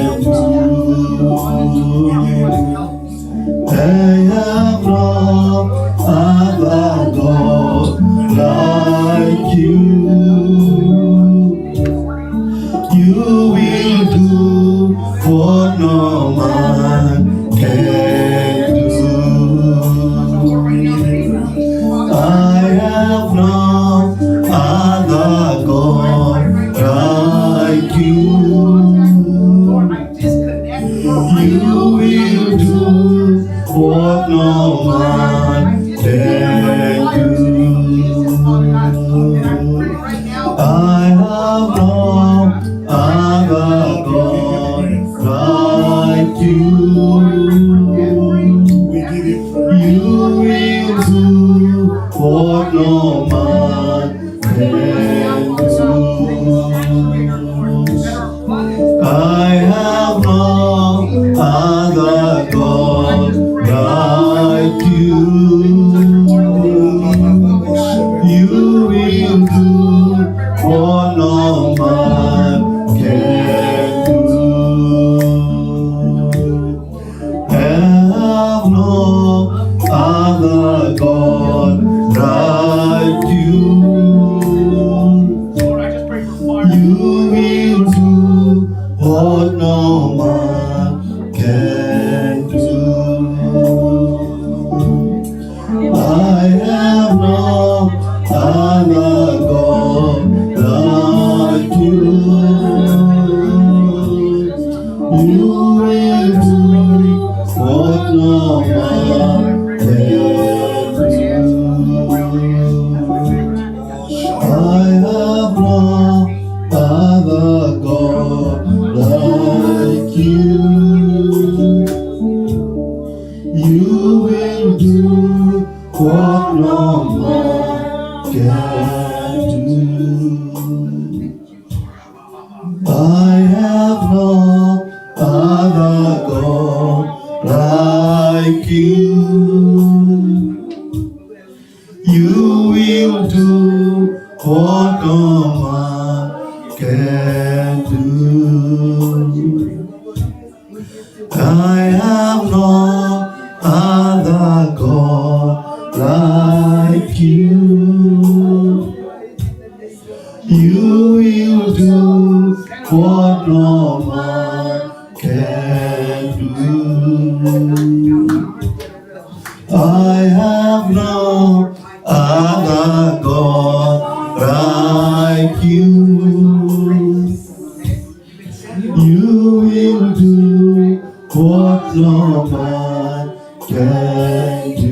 do. I have no other God like you. You will do what no man can do. I have no other God like you. You will do what no man can do. I have no other God like you. You will do what no man can do. I have no other God like you. You will do what no man can do. no other God like you. Lord, I just pray for fire. You will do what no man can do. I have no other God like you. You will do what no man can do. I have no other God like you. You will do what no man can do. I have no other God like you. You will do what no man can do. I have no other God like you. You will do what no man can do. I have no other God like you. You will do what no man can do.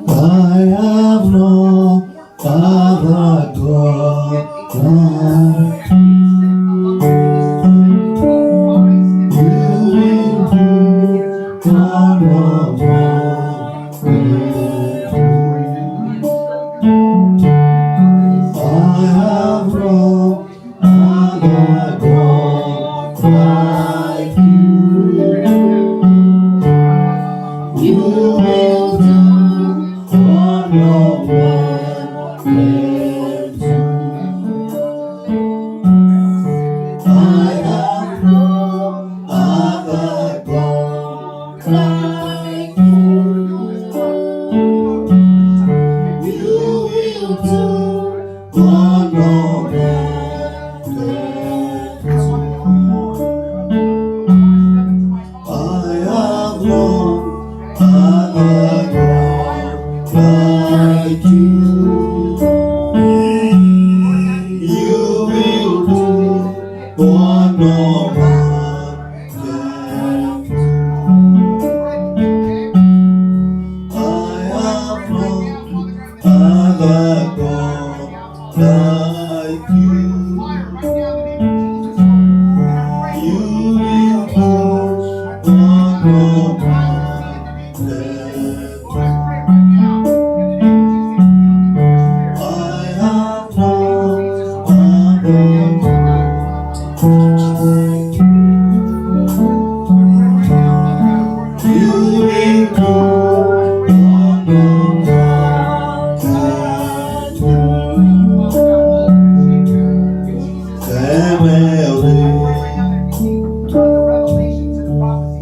I have no other God like you. You will do what no man can do. I have no other God like you. You will do what no man can do. I have no other God like you. You will do what no man can do. I have no other God like you. You will do what no man can do. I have no other God like you. You will do what no man can do. I have no other God. You will do what no man can do.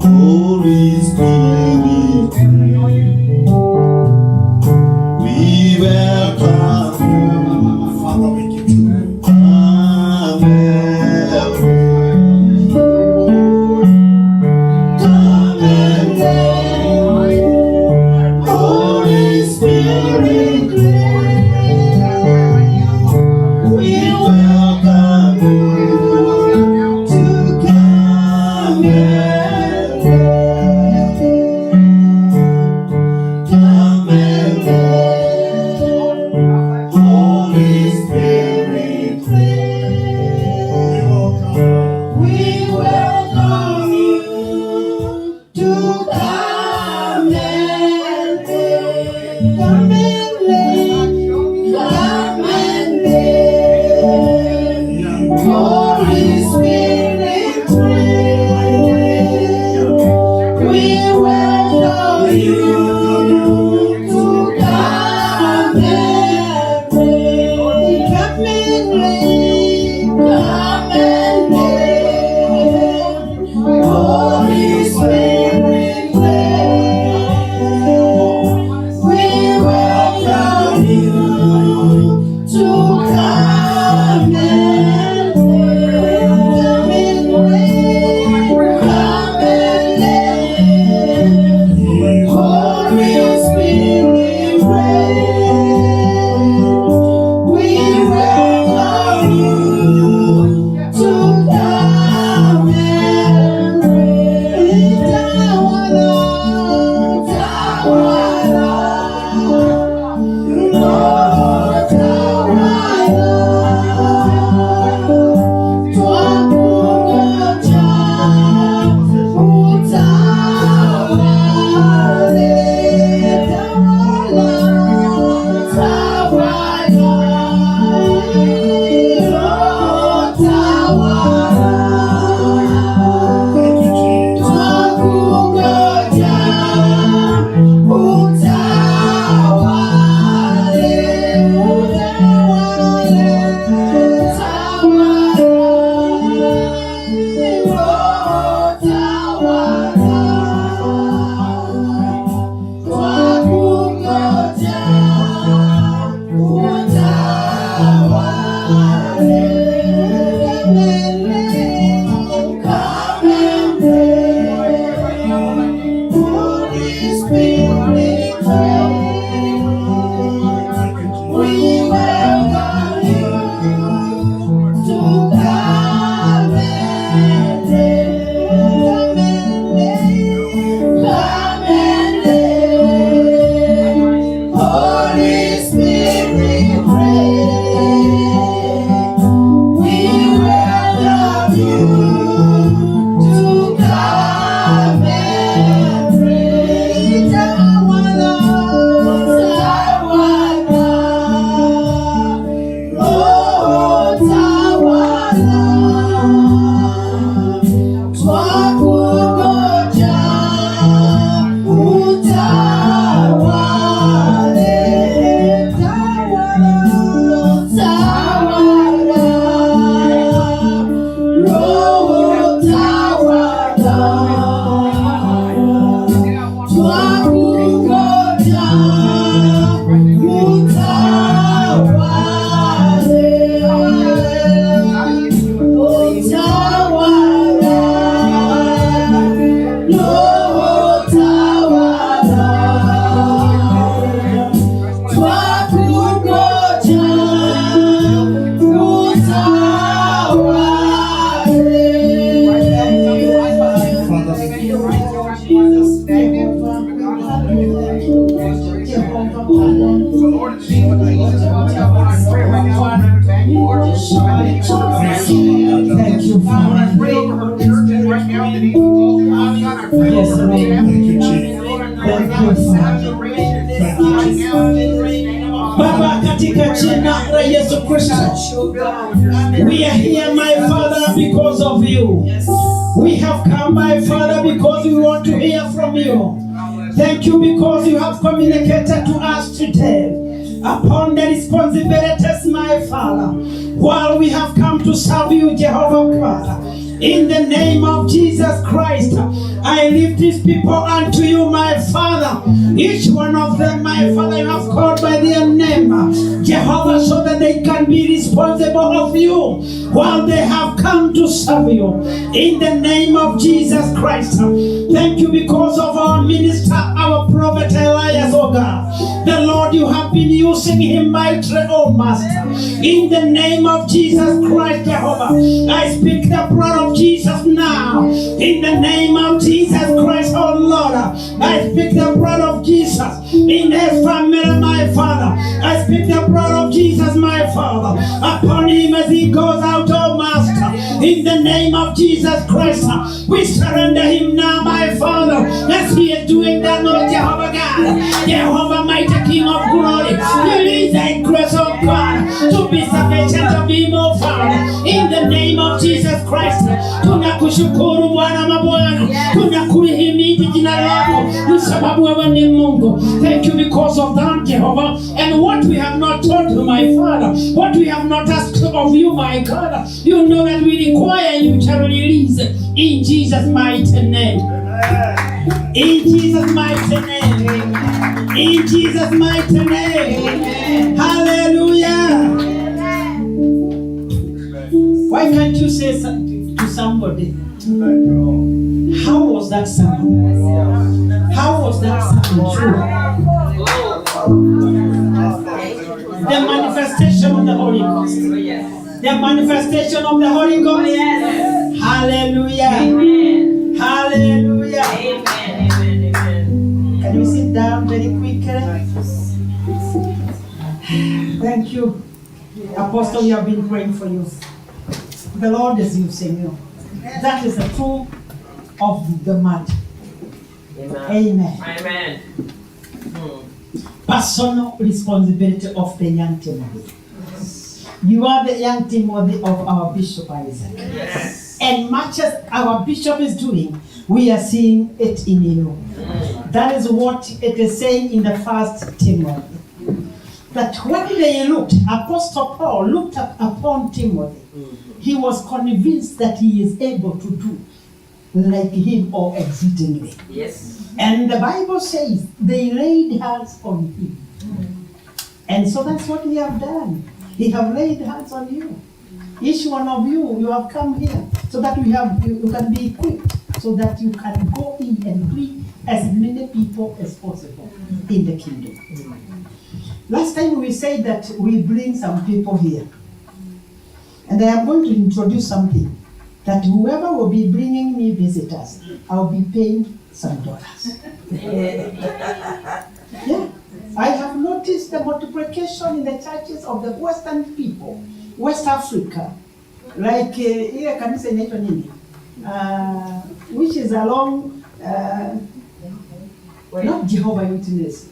Holy Spirit, we welcome you. Father, we give you Holy Spirit, we welcome you to come and come and Holy Spirit, we welcome you to come and come and Holy Spirit, name of Jesus, Father God, I pray Yes, for Lord. the Thank you, Jesus. Lord, I pray Thank for you, the Father. saturation in this Thank you, right Jesus. now, in the name of Baba, katika jina la Yesu Kristo, we are here, my Father, because of you. We have come, my Father, because we want to hear from you. Thank you because you have communicated to us today upon the responsibilities, my Father, while we have come to serve you, Jehovah God. In the name of Jesus Christ, I lift these people unto you, my Father. Each one of them, my Father, you have called by their name, Jehovah, so that they can be responsible of you while they have come to serve you. In the name of Jesus Christ, thank you because of our minister, our prophet Elias, oh God. The Lord, you have been using him mightily, oh Master. In the name of Jesus Christ, Jehovah, I speak the blood of Jesus now. In the name of Jesus Christ, oh Lord, I speak the blood of Jesus in his family, my Father. I speak the blood of Jesus, my Father, upon him as he goes out, oh Master. In the name of Jesus Christ, we surrender him now, my Father, as he is doing that, Lord Jehovah God. Jehovah, mighty King of glory, release thy grace, oh God, to be sufficient of him, oh Father. In the name of Jesus Christ, tunakushukuru Bwana mabwana, tunakulihimidi jina lako, ni sababu wewe ni Mungu. Thank you because of that, Jehovah, and what we have not told you, my Father, what we have not asked of you, my God, you know that we require, you shall release in Jesus' mighty name. In Jesus' mighty name. In Jesus' mighty name. Hallelujah. Why can't you say something to somebody? How was that sound? How was that sound true? The manifestation of the Holy Ghost. The manifestation of the Holy Ghost. Hallelujah. Hallelujah. Can you sit down very quickly? Thank you. Apostle, we have been praying for you. The Lord is using you. That is the truth of the matter. Amen. Amen. Personal responsibility of the young Timothy. You are the young Timothy of our Bishop Isaac. Yes. And much as our bishop is doing, we are seeing it in you. That is what it is saying in the first Timothy. That when they looked, Apostle Paul looked upon Timothy, he was convinced that he is able to do like him or exceedingly. Yes. And the Bible says they laid hands on him. And so that's what we have done. We have laid hands on you. Each one of you, you have come here so that you can be equipped, so that you can go in and bring as many people as possible in the kingdom. Last time we said that we bring some people here. And I am going to introduce something, that whoever will be bringing me visitors, I'll be paying some dollars. Yeah. I have noticed the multiplication in the churches of the Western people, West Africa, like ile kanisa inaitwa nini? Which is along, not Jehovah Witness.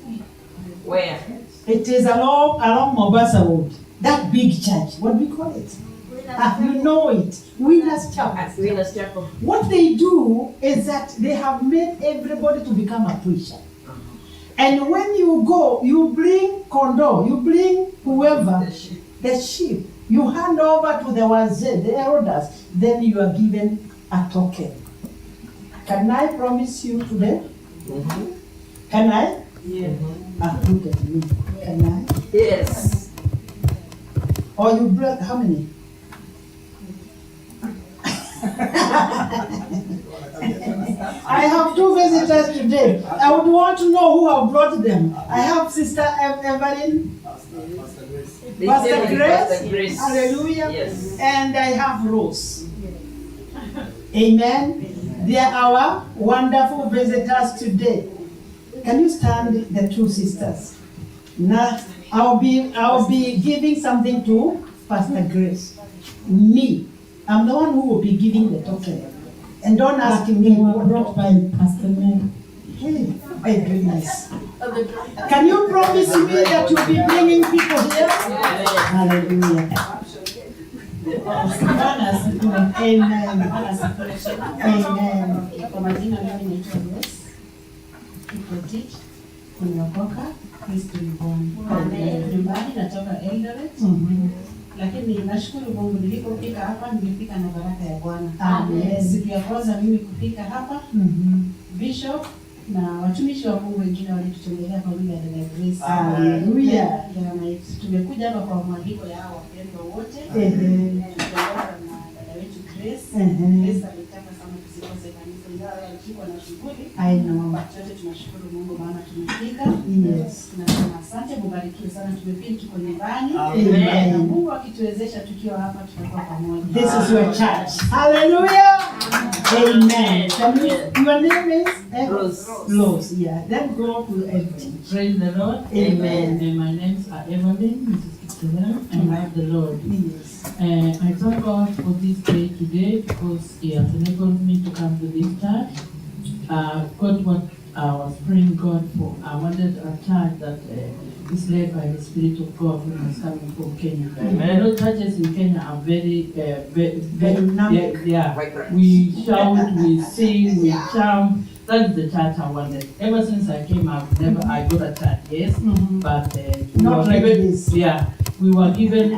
Where? It is along Mombasa Road. That big church, what do we call it? You know it, Winners Chapel. Winners Chapel. What they do is that they have made everybody to become a preacher. And when you go, you bring condor, you bring whoever, the sheep, you hand over to the wazee, the elders, then you are given a token. Can I promise you today? Can I? Yeah. Look at me. Can I? Yes. Or you brought how many? I have two visitors today. I would want to know who have brought them. I have Sister Evelyn, Pastor Grace, hallelujah, Yes. and I have Rose. Amen. They are our wonderful visitors today. Can you stand, the two sisters? Now, I'll be giving something to Pastor Grace. Me, I'm the one who will be giving the token. And don't ask They me were what. brought by Pastor Mary. Hey, my goodness. Can you promise me that you'll be bringing people here? Hallelujah. Bwana asifiwe. Amen. Bwana asifiwe. Amen. Kwa majina mimi naitwa Grace Kiprotich, nimeokoka, Kristo ni Bwana. Nyumbani natoka Eldoret. Lakini nashukuru Mungu nilipofika hapa nimefika na baraka ya Bwana. Amen. Siku ya kwanza mimi kufika hapa, Bishop na watumishi wa Mungu wengine walitutembelea kwa lugha ya dada Grace. Hallelujah. Tumekuja hapa kwa mwaliko ya hao wapendwa wote. Tukiongozwa na dada wetu Grace. Grace alitaka sana tusikose kanisa ingawa alikuwa na shughuli. I know. Sote tunashukuru Mungu maana tumefika. Yes. Tunasema asante, mubarikiwe sana, tumefika tuko nyumbani. Amen. Na Mungu akituwezesha tukiwa hapa tutakuwa pamoja. This is your church. Hallelujah. Amen. Your name is Rose. Rose. Yeah. Then go to empty. Praise the Lord. Amen. And my names are Evelyn, Mrs. Kitchener, and I love the Lord. Yes. I thank God for this day today because He has enabled me to come to this church. God, what I was praying God for, I wanted a church that is led by the Spirit of God who is coming from Kenya. Amen. Those churches in Kenya are very Dynamic. yeah. Right. We shout, we sing, we jump. That's the church I wanted. Ever since I came out, I got a church, yes, but we Not were like given, this. yeah, we were given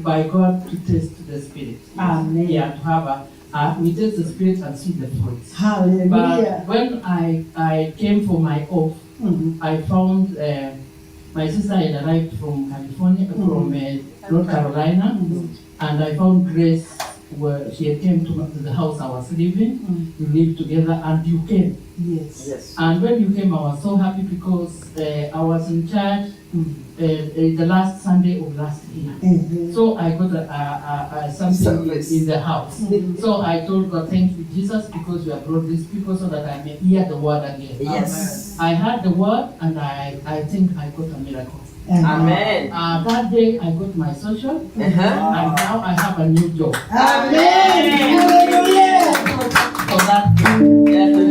by God to test the Spirit. Amen. Yeah, to have we test the Spirit and see the fruits. Hallelujah. But when I came for my oath, I found my sister had arrived from California, from North Carolina, and I found Grace where she had came to the house I was living. We lived together, and you came. Yes. Yes. And when you came, I was so happy because I was in church the last Sunday of last year. So I got something Service. in the house. So I told God, thank you, Jesus, because you have brought these people so that I may hear the word again. Yes. I heard the word, and I think I got a miracle. Amen. That day I got my social, Uh-huh. and now I have a new job. Amen. Hallelujah. So that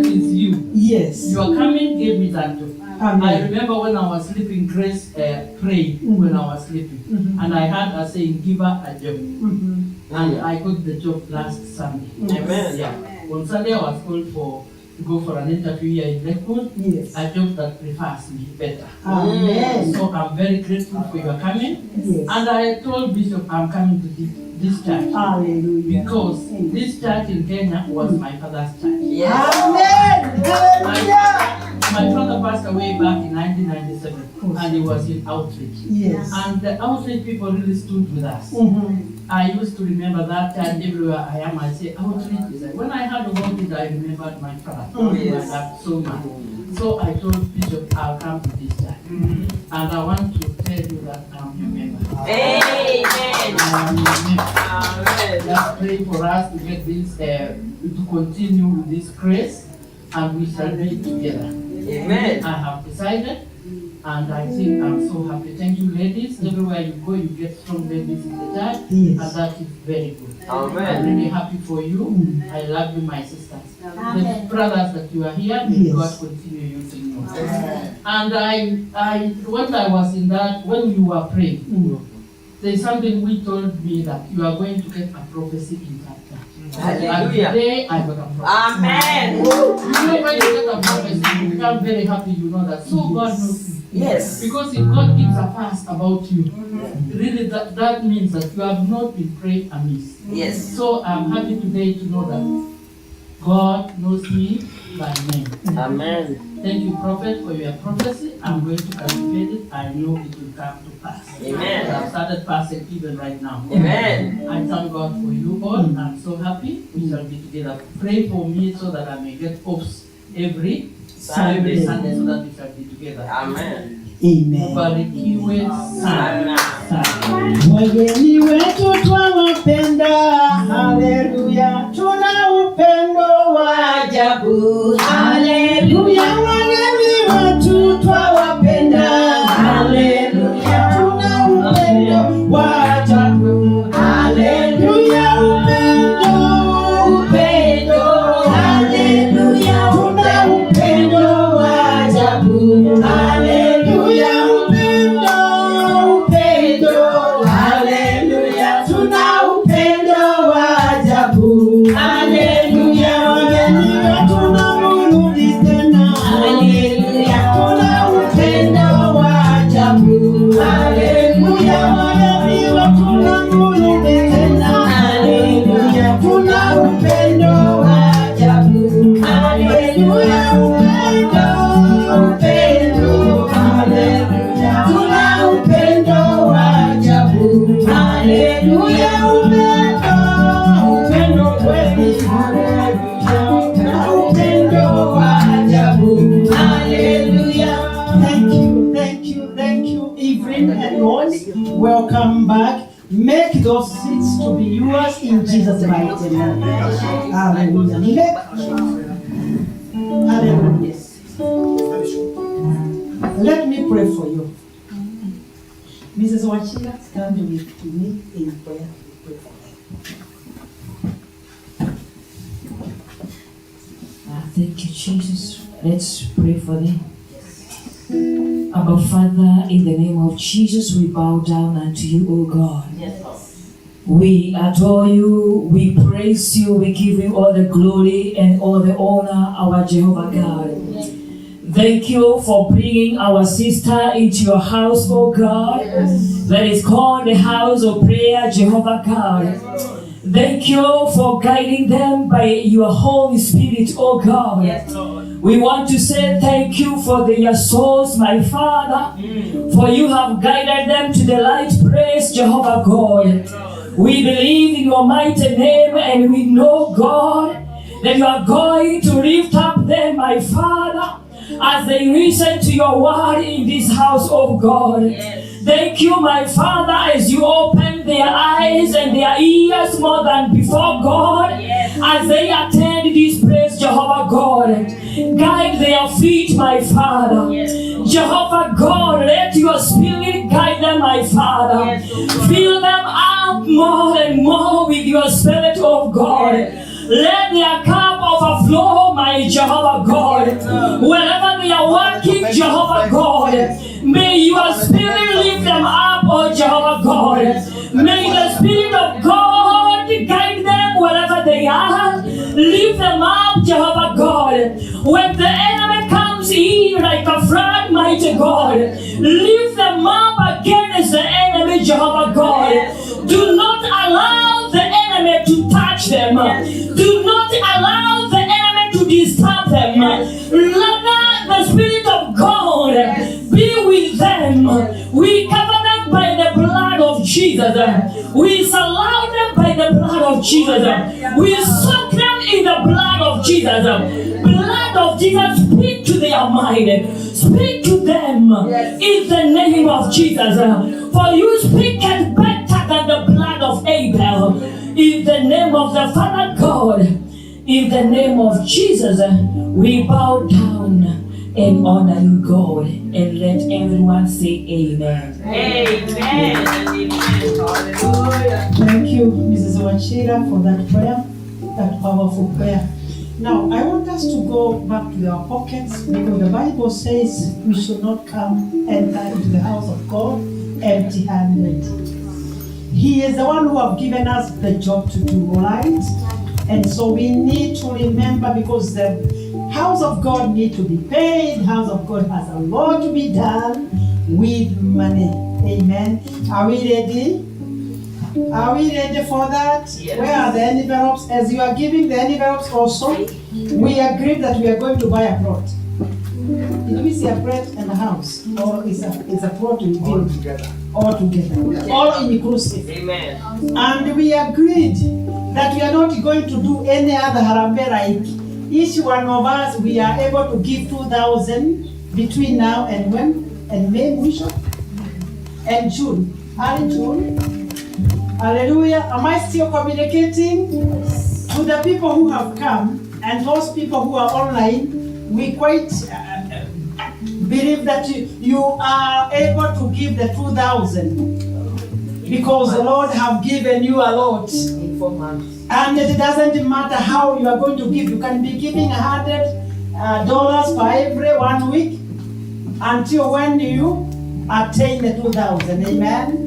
is you. Yes. Your coming gave me that job. I Amen. remember when I was sleeping, Grace prayed when I was sleeping, and I heard her saying, "Give her a job," and I got the job last Sunday. Amen. Yeah. On Sunday I was called to go for an interview here in Lakewood. Yes. A job that prefers me better. Amen. So I'm very grateful for your coming. Yes. And I told Bishop I'm coming to this church Hallelujah. because this church in Kenya was my father's church. Yes. Amen. Hallelujah. My father passed away back in 1997, and he was in outreach. Yes. And the outreach people really stood with us. I used to remember that time everywhere I am, I say outreach is. When I heard about it, I remembered my father. Yes. My dad so much. So I told Bishop, I'll come to this church. And I want to tell you that I'm your member. Amen. I'm your member. Amen. Just pray for us to get this, to continue with this grace, and we shall be together. Amen. I have decided, and I think I'm so happy. Thank you, ladies. Everywhere you go, you get strong ladies in the church, Yes. and that is very good. I'm Amen. really happy for you. I love you, my sisters. The brothers that you are here, may Yes. God continue using you. And when I was in that, when you were praying, there's something we told me that you are going to get a prophecy in that church. And Hallelujah. today I got a prophecy. Amen. You know when you get a prophecy, you become very happy, you know that. So God knows you. Yes. Because if God gives a fast about you, really that means that you have not been praying amiss. Yes. So I'm happy today to know that God knows me by name. Amen. Thank you, Prophet, for your prophecy. I'm going to cultivate it. I know it will come to pass. Amen. I've started passing even right now. Amen. I thank God for you all. I'm so happy. We shall be together. Pray for me so that I may get offs every Sunday so that we shall be together. Amen. Amen. Ubarikiwe sana. Wageni wetu twawapenda, haleluya, tuna upendo wa ajabu, haleluya. Wageni wetu twawapenda, haleluya, tuna upendo wa ajabu, haleluya. Upendo, upendo, come back, make those seats to be yours in Jesus' mighty name. Hallelujah. Hallelujah. Let me pray for you. Mrs. Wachira, stand with me in prayer. Pray for Thank you, Jesus. Let's pray for them. Our Father, in the name of Jesus, we bow down unto you, O God. Yes, Lord. We adore you, we praise you, we give you all the glory and all the honor, our Jehovah God. Thank you for bringing our sister into your house, O God. That is called the house of prayer, Jehovah God. Thank you for guiding them by your Holy Spirit, oh God. Yes, Lord. We want to say thank you for their souls, my Father, for you have guided them to the light. Praise Jehovah God. We believe in your mighty name and we know, God, that you are going to lift up them, my Father, as they listen to your word in this house, oh God. Yes. Thank you, my Father, as you open their eyes and their ears more than before, God, Yes. as they attend this place, Jehovah God. Guide their feet, my Father. Yes. Jehovah God, let your spirit guide them, my Father. Yes. Fill them up more and more with your spirit, of God. Let their cup overflow, my Jehovah God. Wherever they are working, Jehovah God, may your spirit lift them up, oh Jehovah God. May the Spirit of God guide them wherever they are. Lift them up, Jehovah God. When the enemy comes in like a flood, mighty God, lift them up against the enemy, Jehovah God. Do not allow the enemy to touch them. Do not allow the enemy to disturb them. Let the Spirit of God be with them. We cover them by the blood of Jesus. We surround them by the blood of Jesus. We soak them in the blood of Jesus. Blood of Jesus, speak to their mind. Speak to them in the name of Jesus. For you speak it better than the blood of Abel. In the name of the Father God, in the name of Jesus, we bow down and honor you, God, and let everyone say amen. Amen. Amen. Hallelujah. Thank you, Mrs. Wachira, for that prayer, that powerful prayer. Now, I want us to go back to our pockets because the Bible says we should not enter into the house of God empty-handed. He is the one who have given us the job to do, right? And so we need to remember, because the house of God need to be paid. House of God has a lot to be done with money. Amen. Are we ready? Are we ready for that? Yes. Where are the envelopes? As you are giving the envelopes also, we agreed that we are going to buy a plot. Did we see a plot and a house? Or is a plot we build together? All together. All inclusive. Amen. And we agreed that we are not going to do any other harambe like each one of us. We are able to give 2,000 between now and when? And May, Bishop? And June. Early June. Hallelujah. Am I still communicating? To the people who have come and those people who are online, we quite believe that you are able to give the 2,000 because the Lord have given you a lot. In 4 months. And it doesn't matter how you are going to give. You can be giving $100 for every 1 week until when you attain the 2,000. Amen.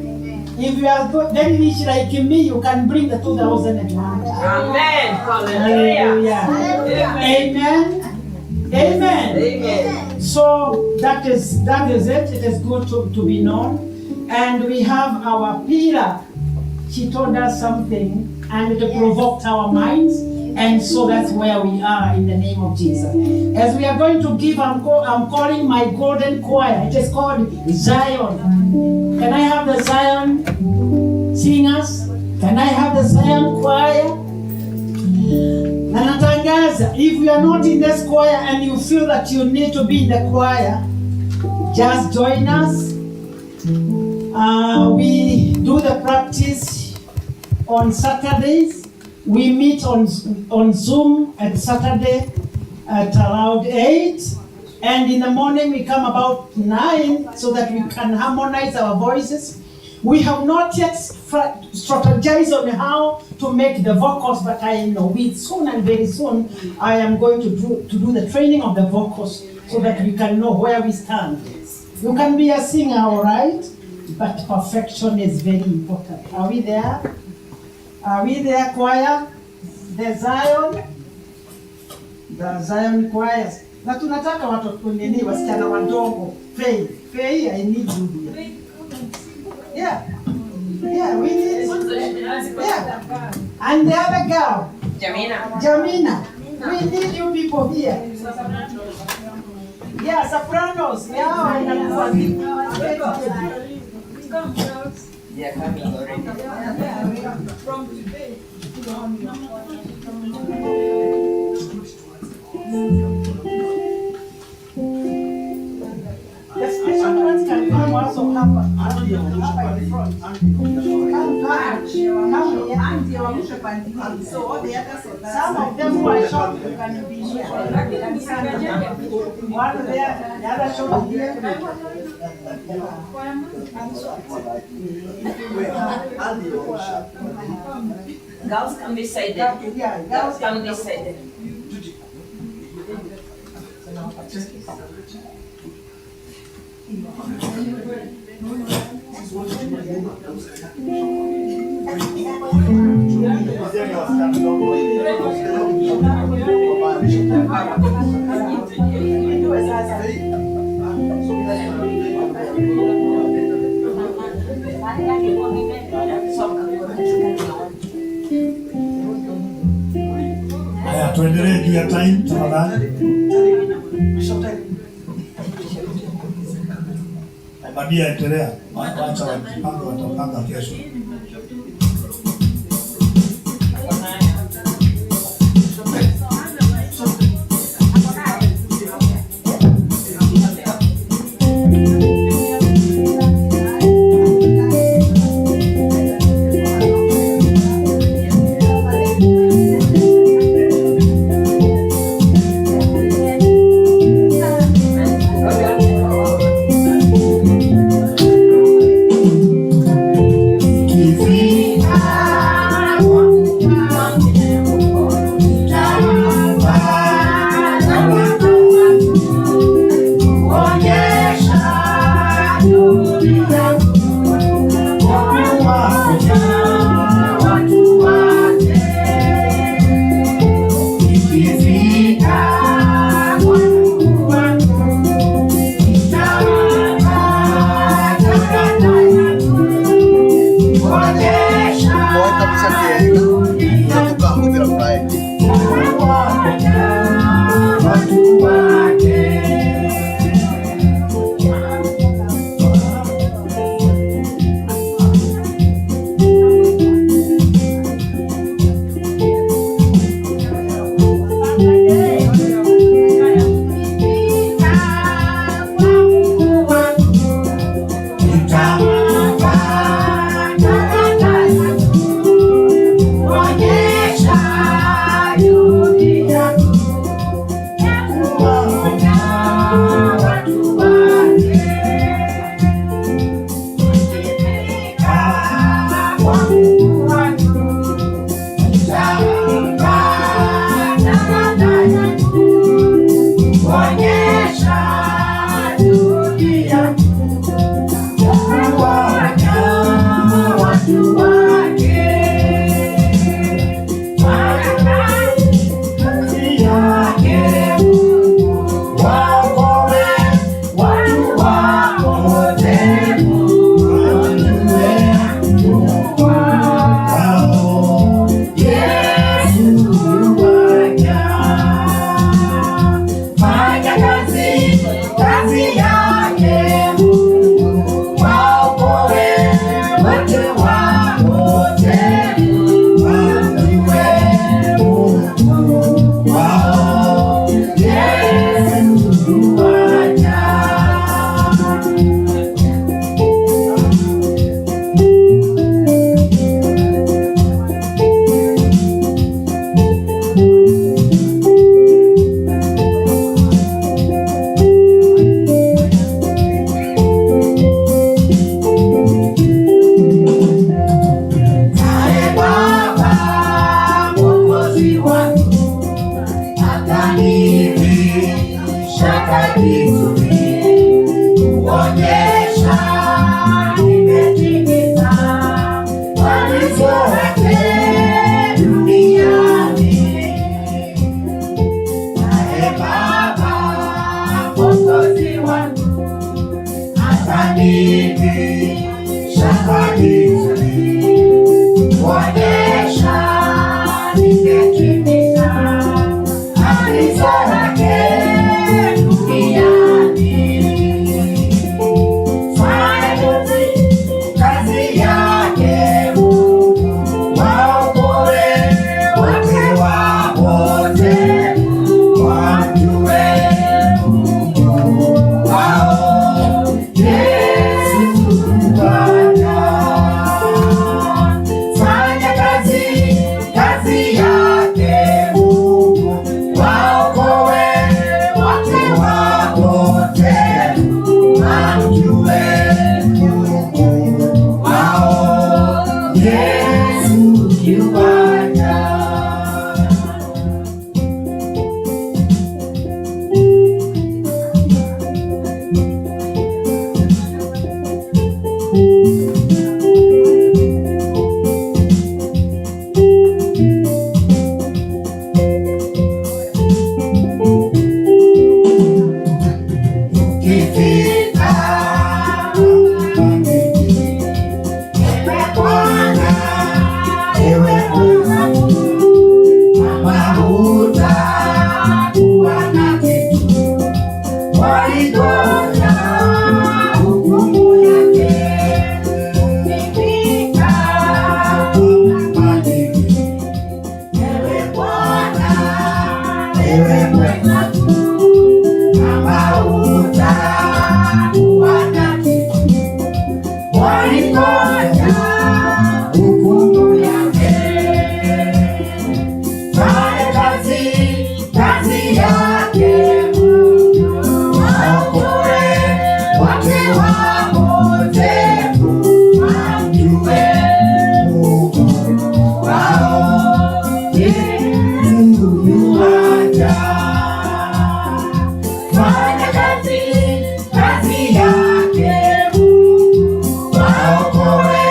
If you are very rich like me, you can bring the 2,000 at one time. Amen. Hallelujah. Hallelujah. Amen. Amen. Amen. So that is it. It is good to be known. And we have our Peter. She told us something and it provoked our minds. And so that's where we are in the name of Jesus. As we are going to give, I'm calling my golden choir. It is called Zion. Can I have the Zion singers? Can I have the Zion choir? Na natangaza, if you are not in this choir and you feel that you need to be in the choir, just join us. We do the practice on Saturdays. We meet on Zoom at Saturday at around 8. And in the morning we come about 9 so that we can harmonize our voices. We have not yet strategized on how to make the vocals, but I know soon and very soon I am going to do the training of the vocals so that we can know where we stand. You can be a singer, all right, but perfection is very important. Are we there? Are we there, choir? The Zion choirs. Na tunataka watoto nini wasichana wadogo. Faye, I need you here. Yeah, we need. Yeah. And the other girl, Jamina. We need you people here. Yeah, sopranos. Yeah, coming already. From today. the special ones can come also hapa in front. Come here. So all the others are Some of them who are short can be here. One there, the other short here. Girls come this side. Yeah, Girls come this side. Haya, tuendelee juu ya time tafadhali. Badia endelea. Wacha watapanga kesho. shaka vizuri, kuonyesha nimetimiza malipo yake duniani. Naye Baba Mwokozi wangu atanivisha vizuri, kuonyesha nimetimiza malipo yake duniani. Fanya kazi yake Mungu, waokoe wote wapote, wamjue Mungu wao Yesu Bwana. Fanya kazi yake Mungu, waokoe wote wapote, wamjue Mungu wao Yesu Bwana. Ukifika ewe Bwana, ewe Mungu, kama hutakuwa na kitu, walingoja hukumu yake. Ukifika ewe Bwana, ewe Mungu, kama hutakuwa na kitu, walingoja hukumu yake. Fanya kazi yake Mungu, waokoe wote wapotevu, wamjue Mungu wao Yesu yuaja. Fanya kazi yake Mungu, waokoe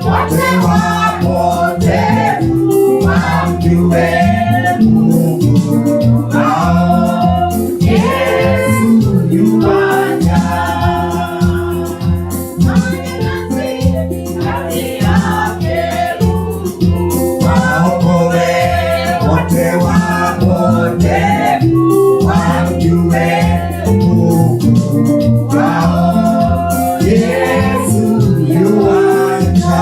wote wapotevu, wamjue Mungu wao Yesu yuaja. Fanya kazi yake Mungu, waokoe wote wapotevu, wamjue Mungu wao Yesu yuaja.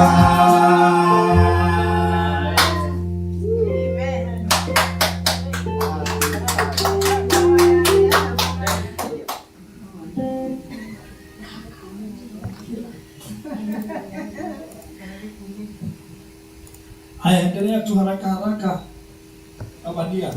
Haya, endelea tu haraka haraka, Abadia.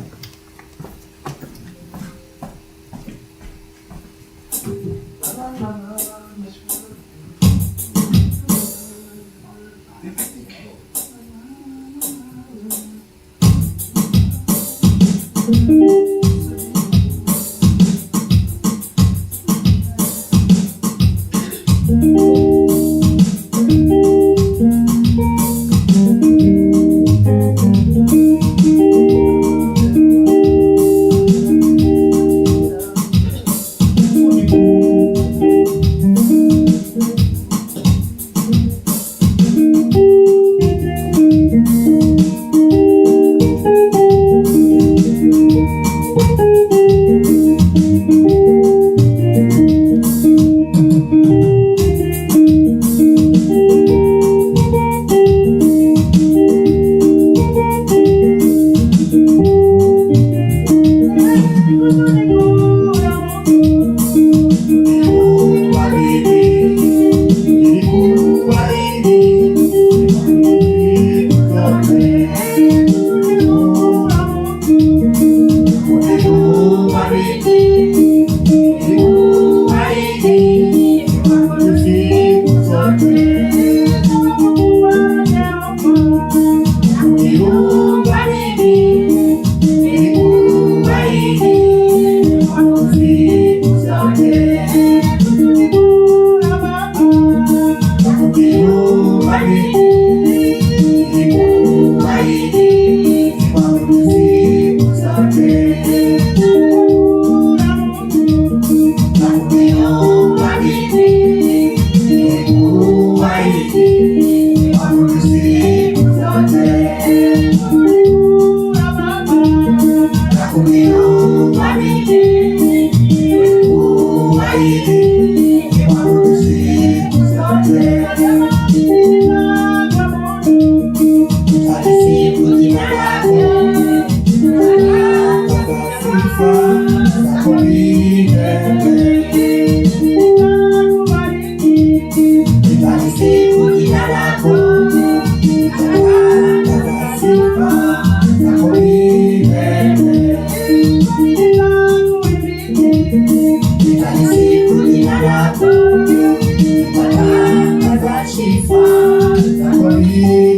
zako milele. Nitalisifu jina lako, nitatangaza sifa zako milele. Nitalisifu jina lako, nitatangaza sifa zako milele.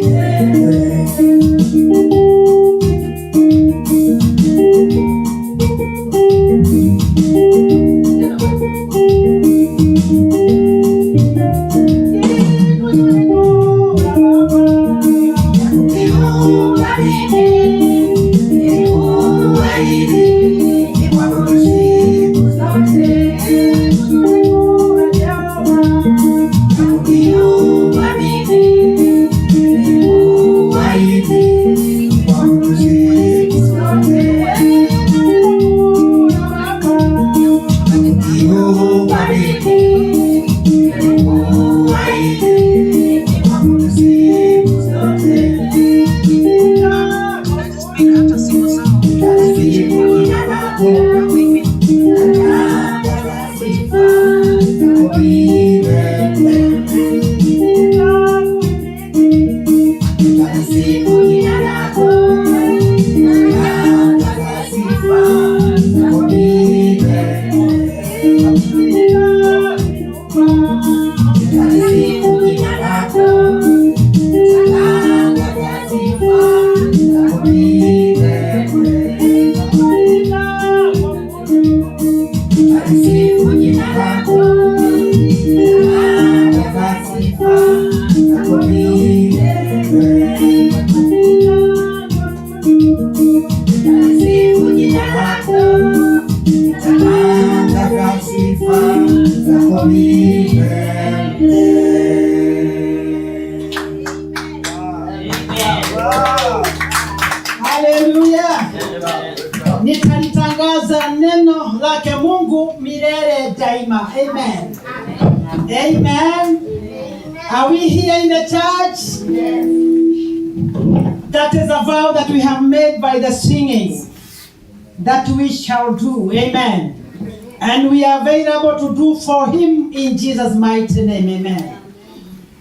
Haleluya. Nitalitangaza neno lake Mungu milele daima. Amen. Amen. Are we here in the church? Yes. That is a vow that we have made by the singing that we shall do. Amen. And we are available to do for him in Jesus' mighty name. Amen.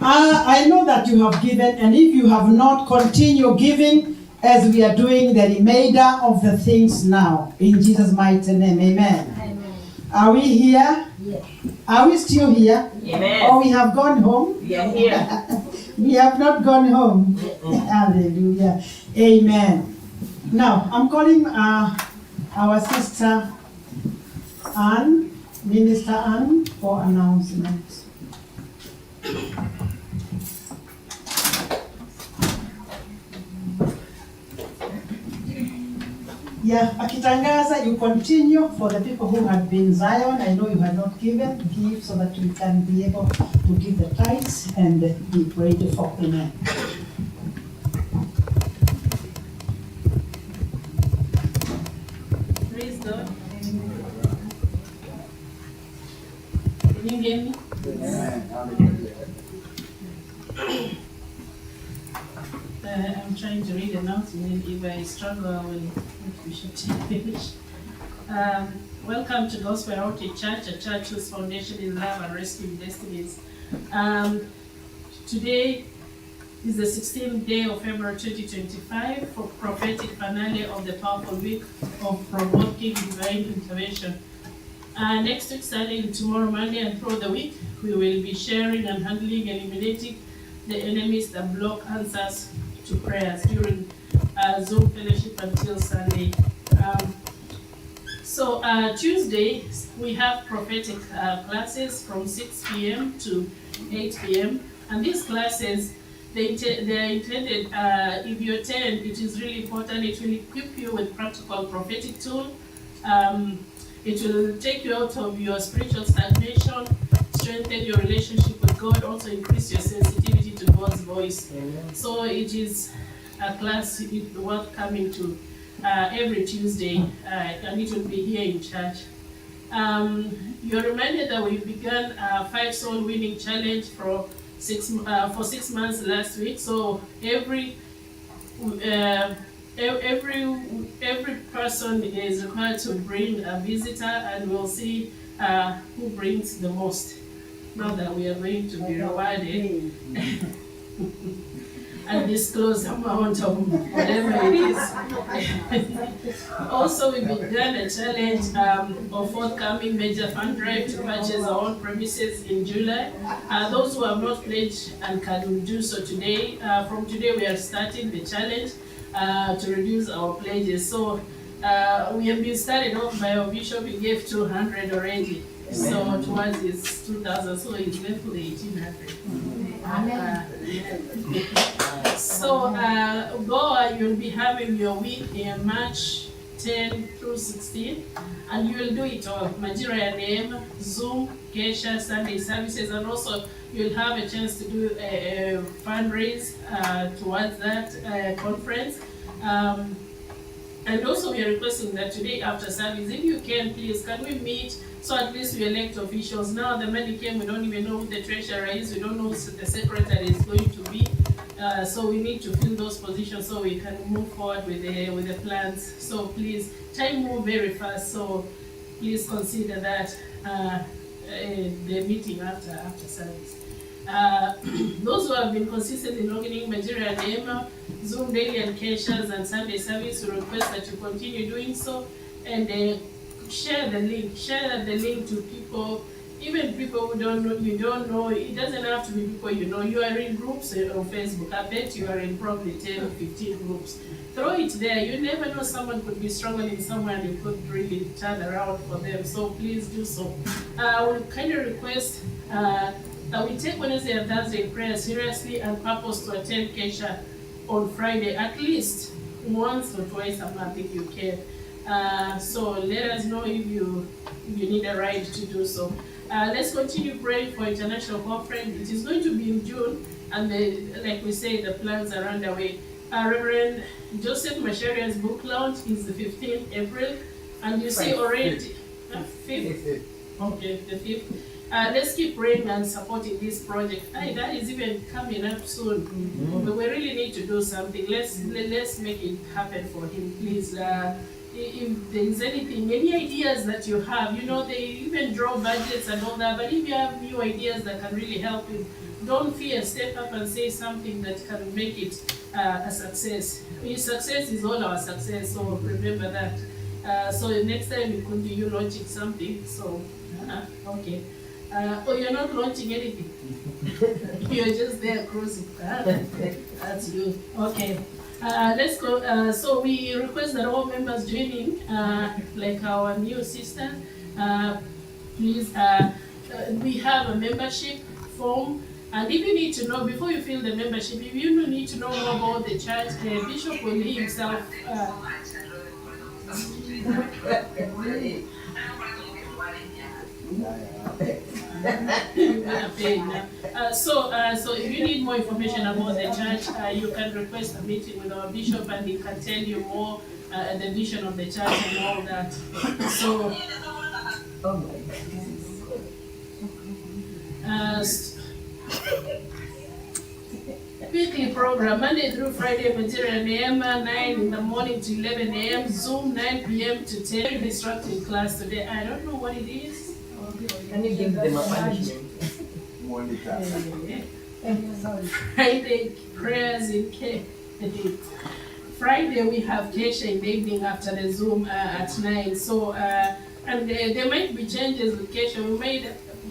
I know that you have given, and if you have not, continue giving as we are doing the remainder of the things now. In Jesus' mighty name. Amen. Amen. Are we here? Yes. Are we still here? Amen. Or we have gone home? We are here. We have not gone home. Hallelujah. Amen. Now, I'm calling our sister Anne, Minister Anne, for announcements. Yeah, akitangaza, you continue for the people who had been Zion. I know you had not given, give so that we can be able to give the tithes and be ready for Amen. Praise God. Can you hear me? I'm trying to read the announcement. If I struggle, I will we should finish. Welcome to Gospel Outreach Church, a church whose foundation is love and rescuing destinies. Today is the 16th day of February 2025 for prophetic finale of the powerful week of provoking divine intervention. Next week, Sunday and tomorrow, Monday, and throughout the week, we will be sharing and handling and eliminating the enemies that block answers to prayers during Zoom fellowship until Sunday. Tuesday, we have prophetic classes from 6 p.m. to 8 p.m. And these classes, they are intended, if you attend, it is really important. It will equip you with practical prophetic tool. It will take you out of your spiritual stagnation, strengthen your relationship with God, also increase your sensitivity to God's voice. So it is a class worth coming to every Tuesday, and it will be here in church. You're reminded that we began a 5 soul winning challenge for 6 months last week. So every every person is required to bring a visitor, and we'll see who brings the most. Not that we are going to be rewarded and disclose amount of whatever it is. Also, we began a challenge of forthcoming major fund drive to purchase our own premises in July. Those who have not pledged and can do so today, from today we are starting the challenge to reduce our pledges. So we have been started off by our bishop. He gave 200 already. So towards his 2,000, so he's left with 1,800. So Goa, you'll be having your week in March 10 through 16, and you will do it all. Nigeria name, Zoom, Kesha, Sunday services, and also you'll have a chance to do a fundraise towards that conference. And also we are requesting that today after service, if you can, please, can we meet so at least we elect officials. Now the money came, we don't even know who the treasurer is, we don't know who the secretary is going to be. So we need to fill those positions so we can move forward with the plans. So please, time move very fast, so please consider that the meeting after service. Those who have been consistently logging in Nigeria name, Zoom daily and Keshas and Sunday service, we request that you continue doing so, and share the link to people, even people who don't know, you don't know. It doesn't have to be people you know. You are in groups on Facebook. I bet you are in probably 10 or 15 groups. Throw it there. You never know, someone could be struggling somewhere and you could really turn around for them. So please do so. We kind of request that we take Wednesday and Thursday prayer seriously and purpose to attend Kesha on Friday at least once or twice a month if you can. So let us know if you need a ride to do so. Let's continue praying for international conference. It is going to be in June, and like we say, the plans are underway. Reverend Joseph Masharia's book launch is the 15th April, and you see already 5th. Okay, the 5th. Let's keep praying and supporting this project. That is even coming up soon. But we really need to do something. Let's make it happen for him, please. If there is anything, any ideas that you have, they even draw budgets and all that, but if you have new ideas that can really help you, don't fear, step up and say something that can make it a success. Your success is all our success, so remember that. So next time it could be you launching something, so, okay. Oh, you're not launching anything. You're just there cruising. That's you. Okay. Let's go. So we request that all members join in, like our new sister. Please, we have a membership form. And if you need to know, before you fill the membership, if you need to know more about the church, Bishop will himself. So if you need more information about the church, you can request a meeting with our bishop, and he can tell you more the vision of the church and all that. So, weekly program, Monday through Friday, Material AM, 9 in the morning to 11 a.m., Zoom 9 p.m. to 10. Very instructive class today. I don't know what it is. Can you give them a punishment? Friday prayers in K. Friday we have Kesha in the evening after the Zoom at 9. So and there might be changes with Kesha.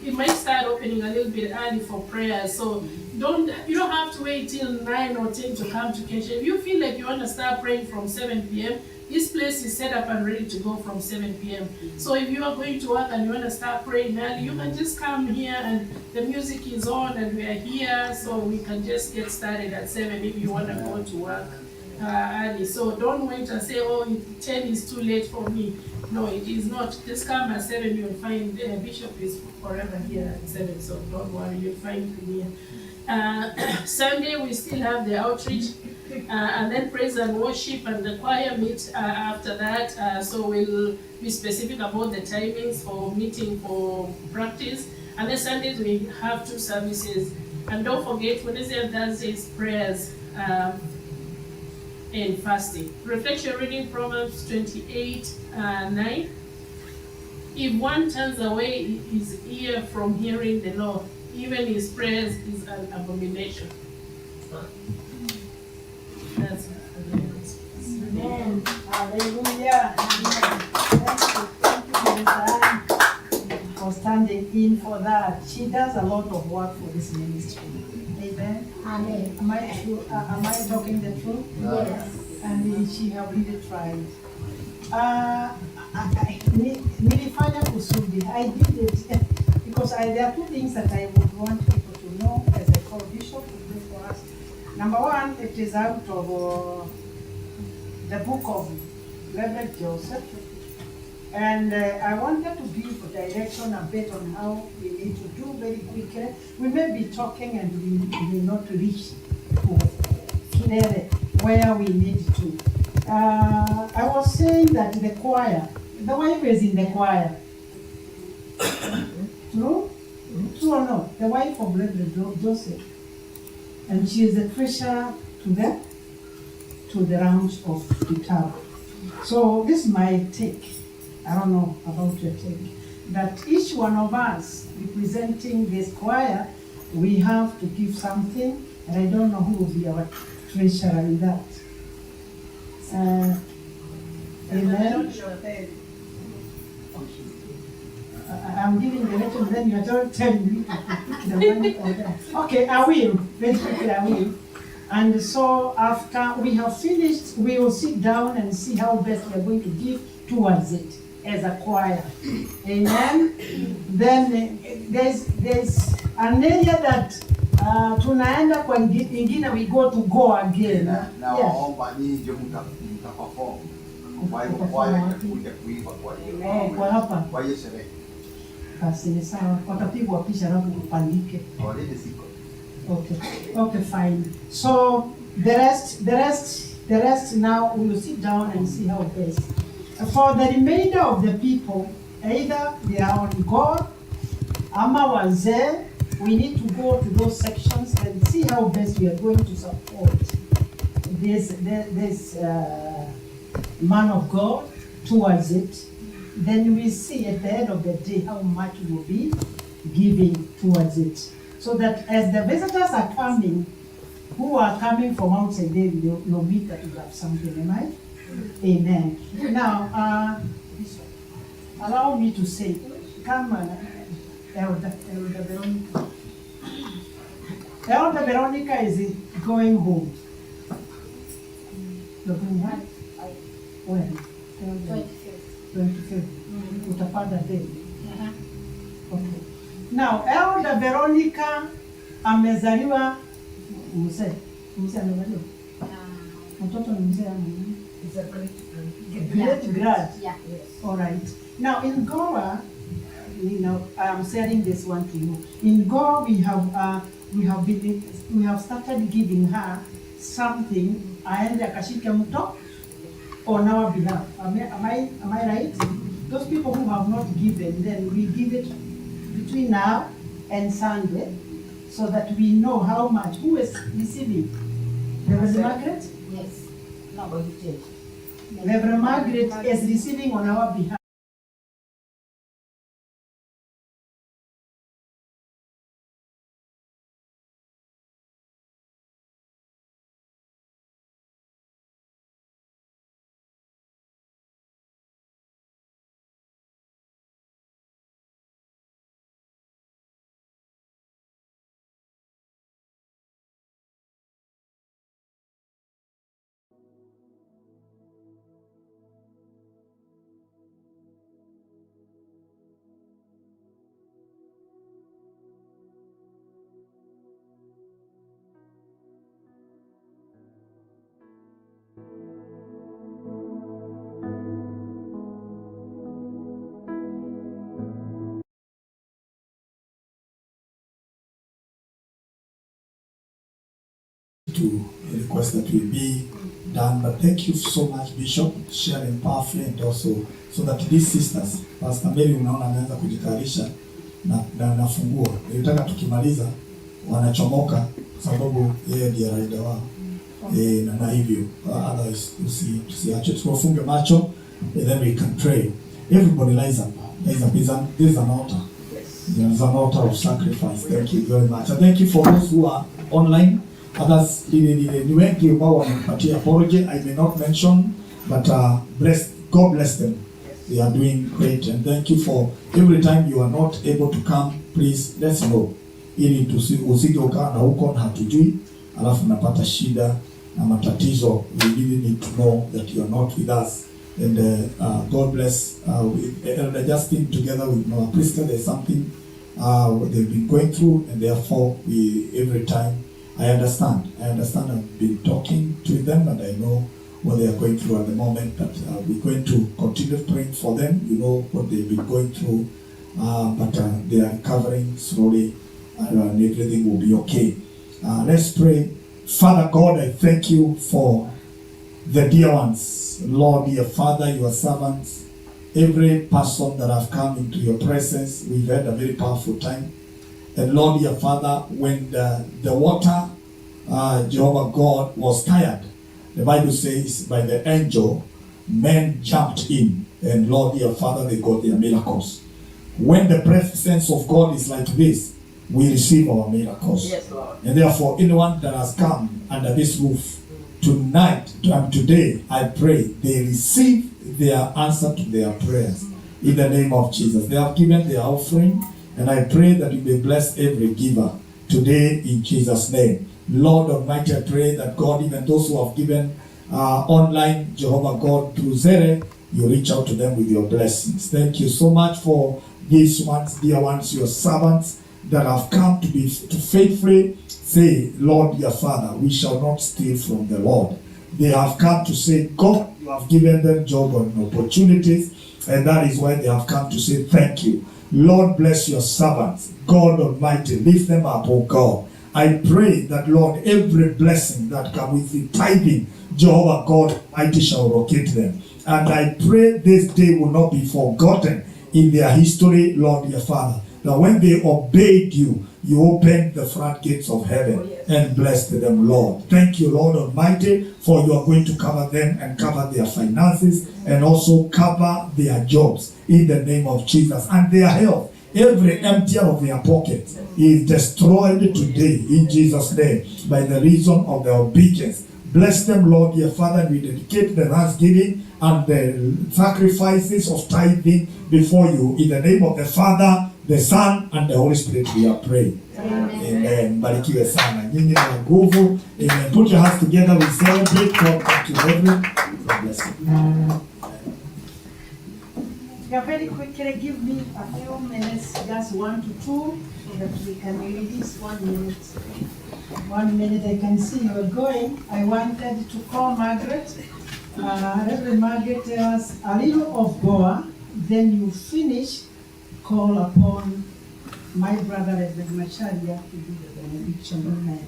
It might start opening a little bit early for prayers. So you don't have to wait till 9 or 10 to come to Kesha. If you feel like you want to start praying from 7 p.m., this place is set up and ready to go from 7 p.m. So if you are going to work and you want to start praying early, you can just come here and the music is on and we are here, so we can just get started at 7 if you want to go to work early. So don't wait and say, oh, 10 is too late for me. No, it is not. Just come at 7, you'll find Bishop is forever here at 7, so don't worry, you'll find him here. Sunday we still have the outreach. And then praise and worship and the choir meet after that. So we'll be specific about the timings for meeting for practice. And then Sundays we have 2 services. And don't forget, Wednesday and Thursdays prayers. and fasting. Reflection reading Proverbs 28:9. If one turns away his ear from hearing the Lord, even his prayers is an abomination. That's Amen. Hallelujah. Amen. Thank you for standing in for that. She does a lot of work for this ministry. Amen. Amen. Am I true? Am I talking the truth? Yes. And she have really tried. Nilifanya kusudi. I did it because there are two things that I would want people to know as a co-bishop to do for us. Number one, it is out of the book of Reverend Joseph. And I wanted to give direction a bit on how we need to do very quickly. We may be talking and we may not reach clearly where we need to. I was saying that the choir, the wife is in the choir. True? True or not? The wife of Reverend Joseph. And she is the treasurer to the rounds of the town. So this is my take. I don't know about your take. That each one of us representing this choir, we have to give something, and I don't know who will be our treasurer in that. Amen. I'm giving the letter, then you're telling me to put the money on there. Okay, I will. Very quickly, I will. And so after we have finished, we will sit down and see how best we are going to give towards it as a choir. Amen. Then there's an area that tunaenda kwa ingine, we go to go again. Naomba nije mtaperform. Kwa hiyo kuja kuiva kwa hiyo. Kwa hapa. Kwa hiyo sherehe. Basi ni sawa. Watapigwa picha alafu kupandike. Already siko. Okay, fine. So the rest now we will sit down and see how best. For the remainder of the people, either they are on God, ama wazee, we need to go to those sections and see how best we are going to support this man of God towards it. Then we see at the end of the day how much we will be giving towards it. So that as the visitors are coming, who are coming from outside, they will know that we have something, am I? Amen. Now, allow me to say, come on, Elder Veronica. Elder Veronica is going home. You're going home? When? 25th. Utapanda day. Okay. Now, Elder Veronica amezaliwa mzee amezaliwa. Mtoto ni mzee ama nini? It's a Great grad. Yeah. All right. Now in Goa, I'm sharing this one to you. In Goa, we have started giving her something. Aende akashike mto on our behalf. Am I right? Those people who have not given, then we give it between now and Sunday, so that we know how much. Who is receiving? Reverend Margaret? Yes. No, but you did. Reverend Margaret is receiving on our behalf. To request that we be done, but thank you so much Bishop, sharing powerfully, and also so that these sisters, Pastor Mary unaona ameanza kujitayarisha na nafungua. Nilitaka tukimaliza wanachomoka sababu yeye ndiye raida wao. na hivyo otherwise tusiache tuwafunge macho and then we can pray. Everybody rise up. This is an altar. There's an altar of sacrifice. Thank you very much. And thank you for those who are online. Others, ni wengi ambao wamepatia apology. I may not mention, but God bless them. They are doing great. And thank you for every time you are not able to come, please let's know. Ili usije ukaa na huko na hatujui, alafu napata shida na matatizo. We really need to know that you are not with us. And God bless with Elder Justin together with Noah Priska. There's something they've been going through, and therefore every time I understand. I've been talking to them, and I know what they are going through at the moment. But we're going to continue praying for them. You know what they've been going through, but they are recovering slowly, and everything will be okay. Let's pray. Father God, I thank you for the dear ones. Lord, dear Father, your servants, every person that have come into your presence, we've had a very powerful time. And Lord, dear Father, when the water, Jehovah God, was tired, the Bible says by the angel, men jumped in. And Lord, dear Father, they got their miracles. When the presence of God is like this, we receive our miracles. Yes, Lord. And therefore, anyone that has come under this roof, tonight and today, I pray they receive their answer to their prayers in the name of Jesus. They have given their offering, and I pray that you may bless every giver today in Jesus' name. Lord Almighty, I pray that God, even those who have given online, Jehovah God, through Zere, you reach out to them with your blessings. Thank you so much for these ones, dear ones, your servants that have come to faithfully say, Lord, dear Father, we shall not steal from the Lord. They have come to say, God, you have given them job and opportunities, and that is why they have come to say thank you. Lord, bless your servants. God Almighty, lift them up, oh God. I pray that, Lord, every blessing that comes with the tithing, Jehovah God Almighty shall locate them. And I pray this day will not be forgotten in their history, Lord, dear Father. That when they obeyed you, you opened the front gates of heaven and blessed them, Lord. Thank you, Lord Almighty, for you are going to cover them and cover their finances and also cover their jobs in the name of Jesus and their health. Every empty of their pockets is destroyed today in Jesus' name by the reason of their obedience. Bless them, Lord, dear Father, and we dedicate the thanksgiving and the sacrifices of tithing before you. In the name of the Father, the Son, and the Holy Spirit, we are praying. Amen. Barikiwe sana. Nyinyi na nguvu. Amen. Put your hands together. We celebrate God back to heaven. God bless you. Yeah, very quickly, give me a few minutes, just 1 to 2, so that we can release 1 minute. 1 minute, I can see you are going. I wanted to call Margaret. Reverend Margaret, tell us a little of Goa, then you finish, call upon my brother Reverend Macharia to do the benediction. Amen.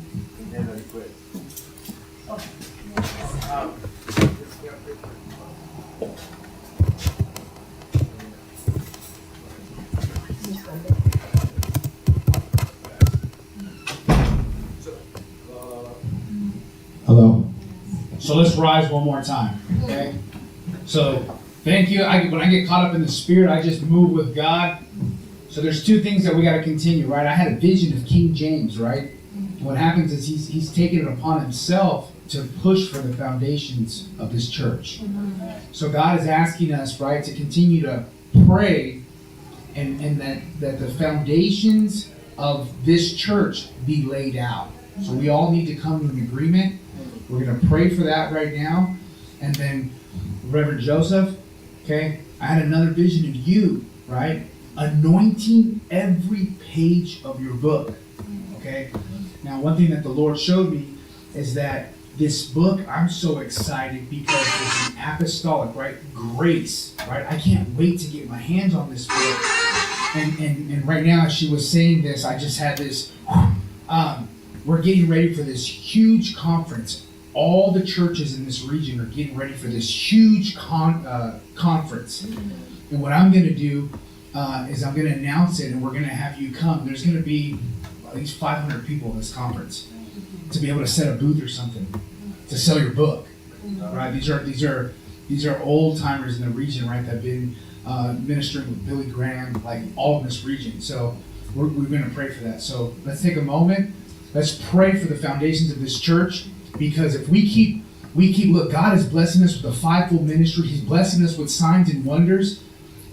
Hello. So let's rise one more time, okay? So thank you. When I get caught up in the Spirit, I just move with God. So there's two things that we got to continue, right? I had a vision of King James, right? What happens is he's taken it upon himself to push for the foundations of this church. So God is asking us, right, to continue to pray and that the foundations of this church be laid out. So we all need to come in agreement. We're going to pray for that right now. And then Reverend Joseph, okay, I had another vision of you, right, anointing every page of your book, okay? Now, one thing that the Lord showed me is that this book, I'm so excited because it's an apostolic, right, grace, right? I can't wait to get my hands on this book. And right now, as she was saying this, I just had this, we're getting ready for this huge conference. All the churches in this region are getting ready for this huge conference. And what I'm going to do is I'm going to announce it, and we're going to have you come. There's going to be at least 500 people in this conference to be able to set a booth or something. to sell your book, right? These are old timers in the region, right? That've been ministering with Billy Graham, like all in this region. So we're going to pray for that. So let's take a moment. Let's pray for the foundations of this church, because if we keep look, God is blessing us with a fivefold ministry. He's blessing us with signs and wonders.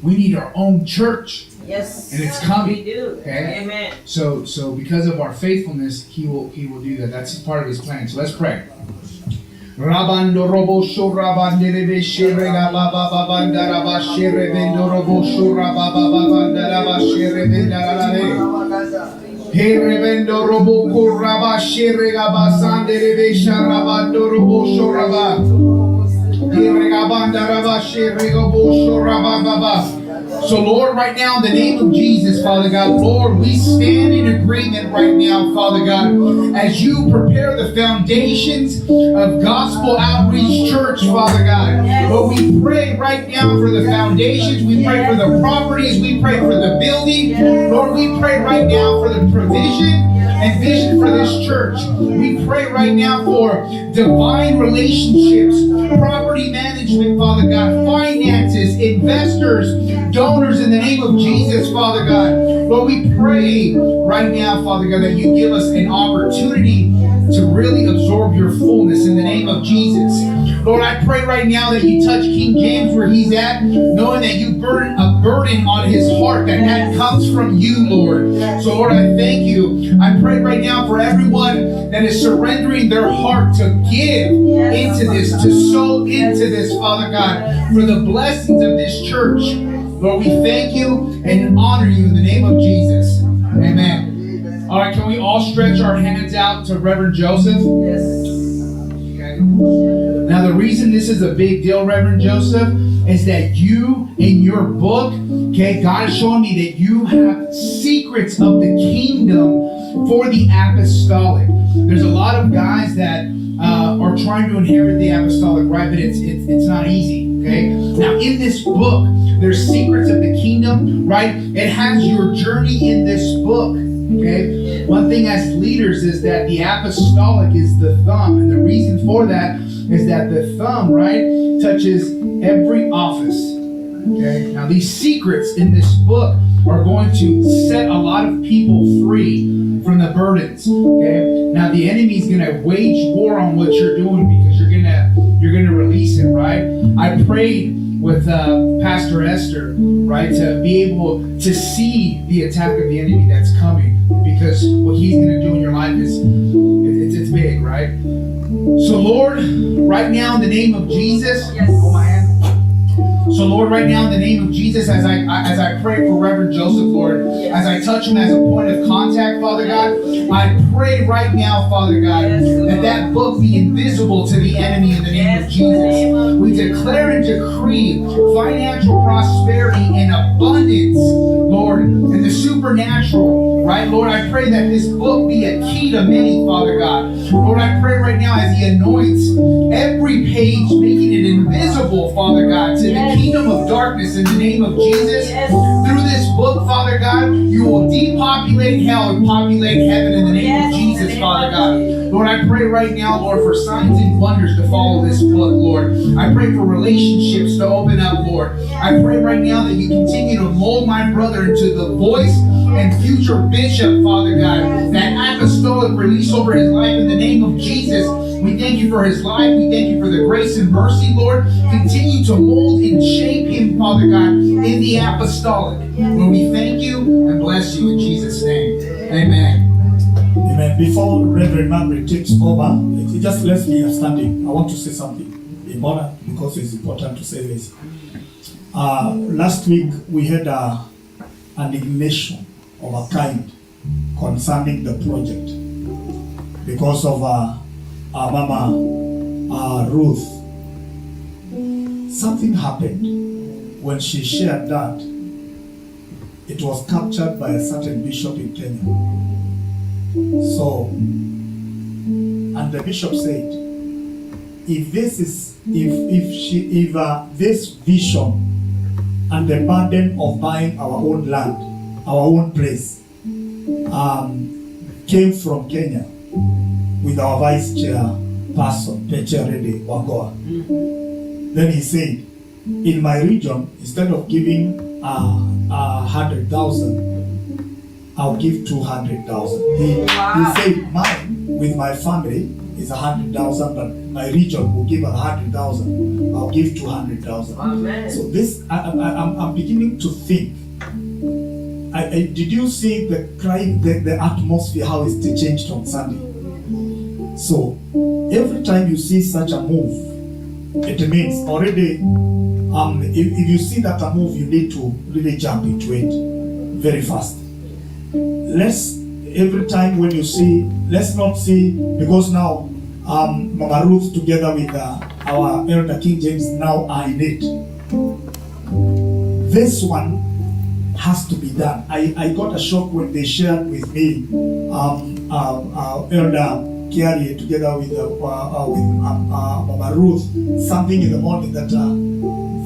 We need our own church. Yes. And it's coming. We do. Okay? Amen. So because of our faithfulness, He will do that. That's part of His plan. So let's pray. Rabando robo shurabandere sherega baba babanda raba sherebendo robo shurababa babanda raba sherebenda rale. Herebendo robo kuraba sherega basandere besha rabando robo shuraba. Herega banda raba sherega bo shuraba baba. So Lord, right now in the name of Jesus, Father God, Lord, we stand in agreement right now, Father God, as you prepare the foundations of Gospel Outreach Church, Father God. Lord, we pray right now for the foundations, we pray for the properties, we pray for the building. Lord, we pray right now for the provision and vision for this church. We pray right now for divine relationships, property management, Father God, finances, investors, donors in the name of Jesus, Father God. Lord, we pray right now, Father God, that you give us an opportunity to really absorb your fullness in the name of Jesus. Lord, I pray right now that you touch King James where he's at, knowing that you burden a burden on his heart, that comes from you, Lord. So, Lord, I thank you. I pray right now for everyone that is surrendering their heart to give into this, to sow into this, Father God, for the blessings of this church. Lord, we thank you and honor you in the name of Jesus. Amen. All right, can we all stretch our hands out to Reverend Joseph? Yes. Okay. Now, the reason this is a big deal, Reverend Joseph, is that you, in your book, okay, God is showing me that you have secrets of the kingdom for the apostolic. There's a lot of guys that are trying to inherit the apostolic, right? But it's not easy, okay? Now, in this book, there's secrets of the kingdom, right? It has your journey in this book, okay? One thing as leaders is that the apostolic is the thumb, and the reason for that is that the thumb, right, touches every office. Okay? Now these secrets in this book are going to set a lot of people free from the burdens. Okay? Now the enemy's gonna wage war on what you're doing because you're gonna release it, right? I prayed with Pastor Esther, right, to be able to see the attack of the enemy that's coming, because what he's gonna do in your life is it's big, right? So Lord, right now in the name of Jesus, hold my hand. So Lord, right now in the name of Jesus, as I pray for Reverend Joseph, Lord, as I touch him as a point of contact, Father God, I pray right now, Father God, that book be invisible to the enemy in the name of Jesus. We declare and decree financial prosperity and abundance, Lord, and the supernatural, right? Lord, I pray that this book be a key to many, Father God. Lord, I pray right now as he anoints every page, making it invisible, Father God, to the kingdom of darkness in the name of Jesus. Through this book, Father God, you will depopulate hell and populate heaven in the name of Jesus, Father God. Lord, I pray right now, Lord, for signs and wonders to follow this book, Lord. I pray for relationships to open up, Lord. I pray right now that you continue to mold my brother into the voice and future bishop, Father God, that apostolic release over his life in the name of Jesus. We thank you for his life. We thank you for the grace and mercy, Lord. Continue to mold and shape him, Father God, in the apostolic. Lord, we thank you and bless you in Jesus' name. Amen. Amen. Before Reverend Margaret takes over, just let's be standing. I want to say something important because it's important to say this. Last week we had an ignition of a kind concerning the project because of our Mama Ruth. Something happened when she shared that. It was captured by a certain bishop in Kenya. So, and the bishop said, if this vision and the burden of buying our own land, our own place, came from Kenya with our vice chair, person, Pecherede Wagoa. Then he said, in my region, instead of giving 100,000, I'll give 200,000. He said, mine with my family is 100,000, but my region will give 100,000. I'll give 200,000. So this, I'm beginning to think. Did you see the atmosphere, how it's changed on Sunday? So every time you see such a move, it means already, if you see that a move, you need to really jump into it very fast. Every time when you see, let's not see, because now Mama Ruth together with our Elder King James now are in it. This one has to be done. I got a shock when they shared with me Elder Kiari together with Mama Ruth something in the morning that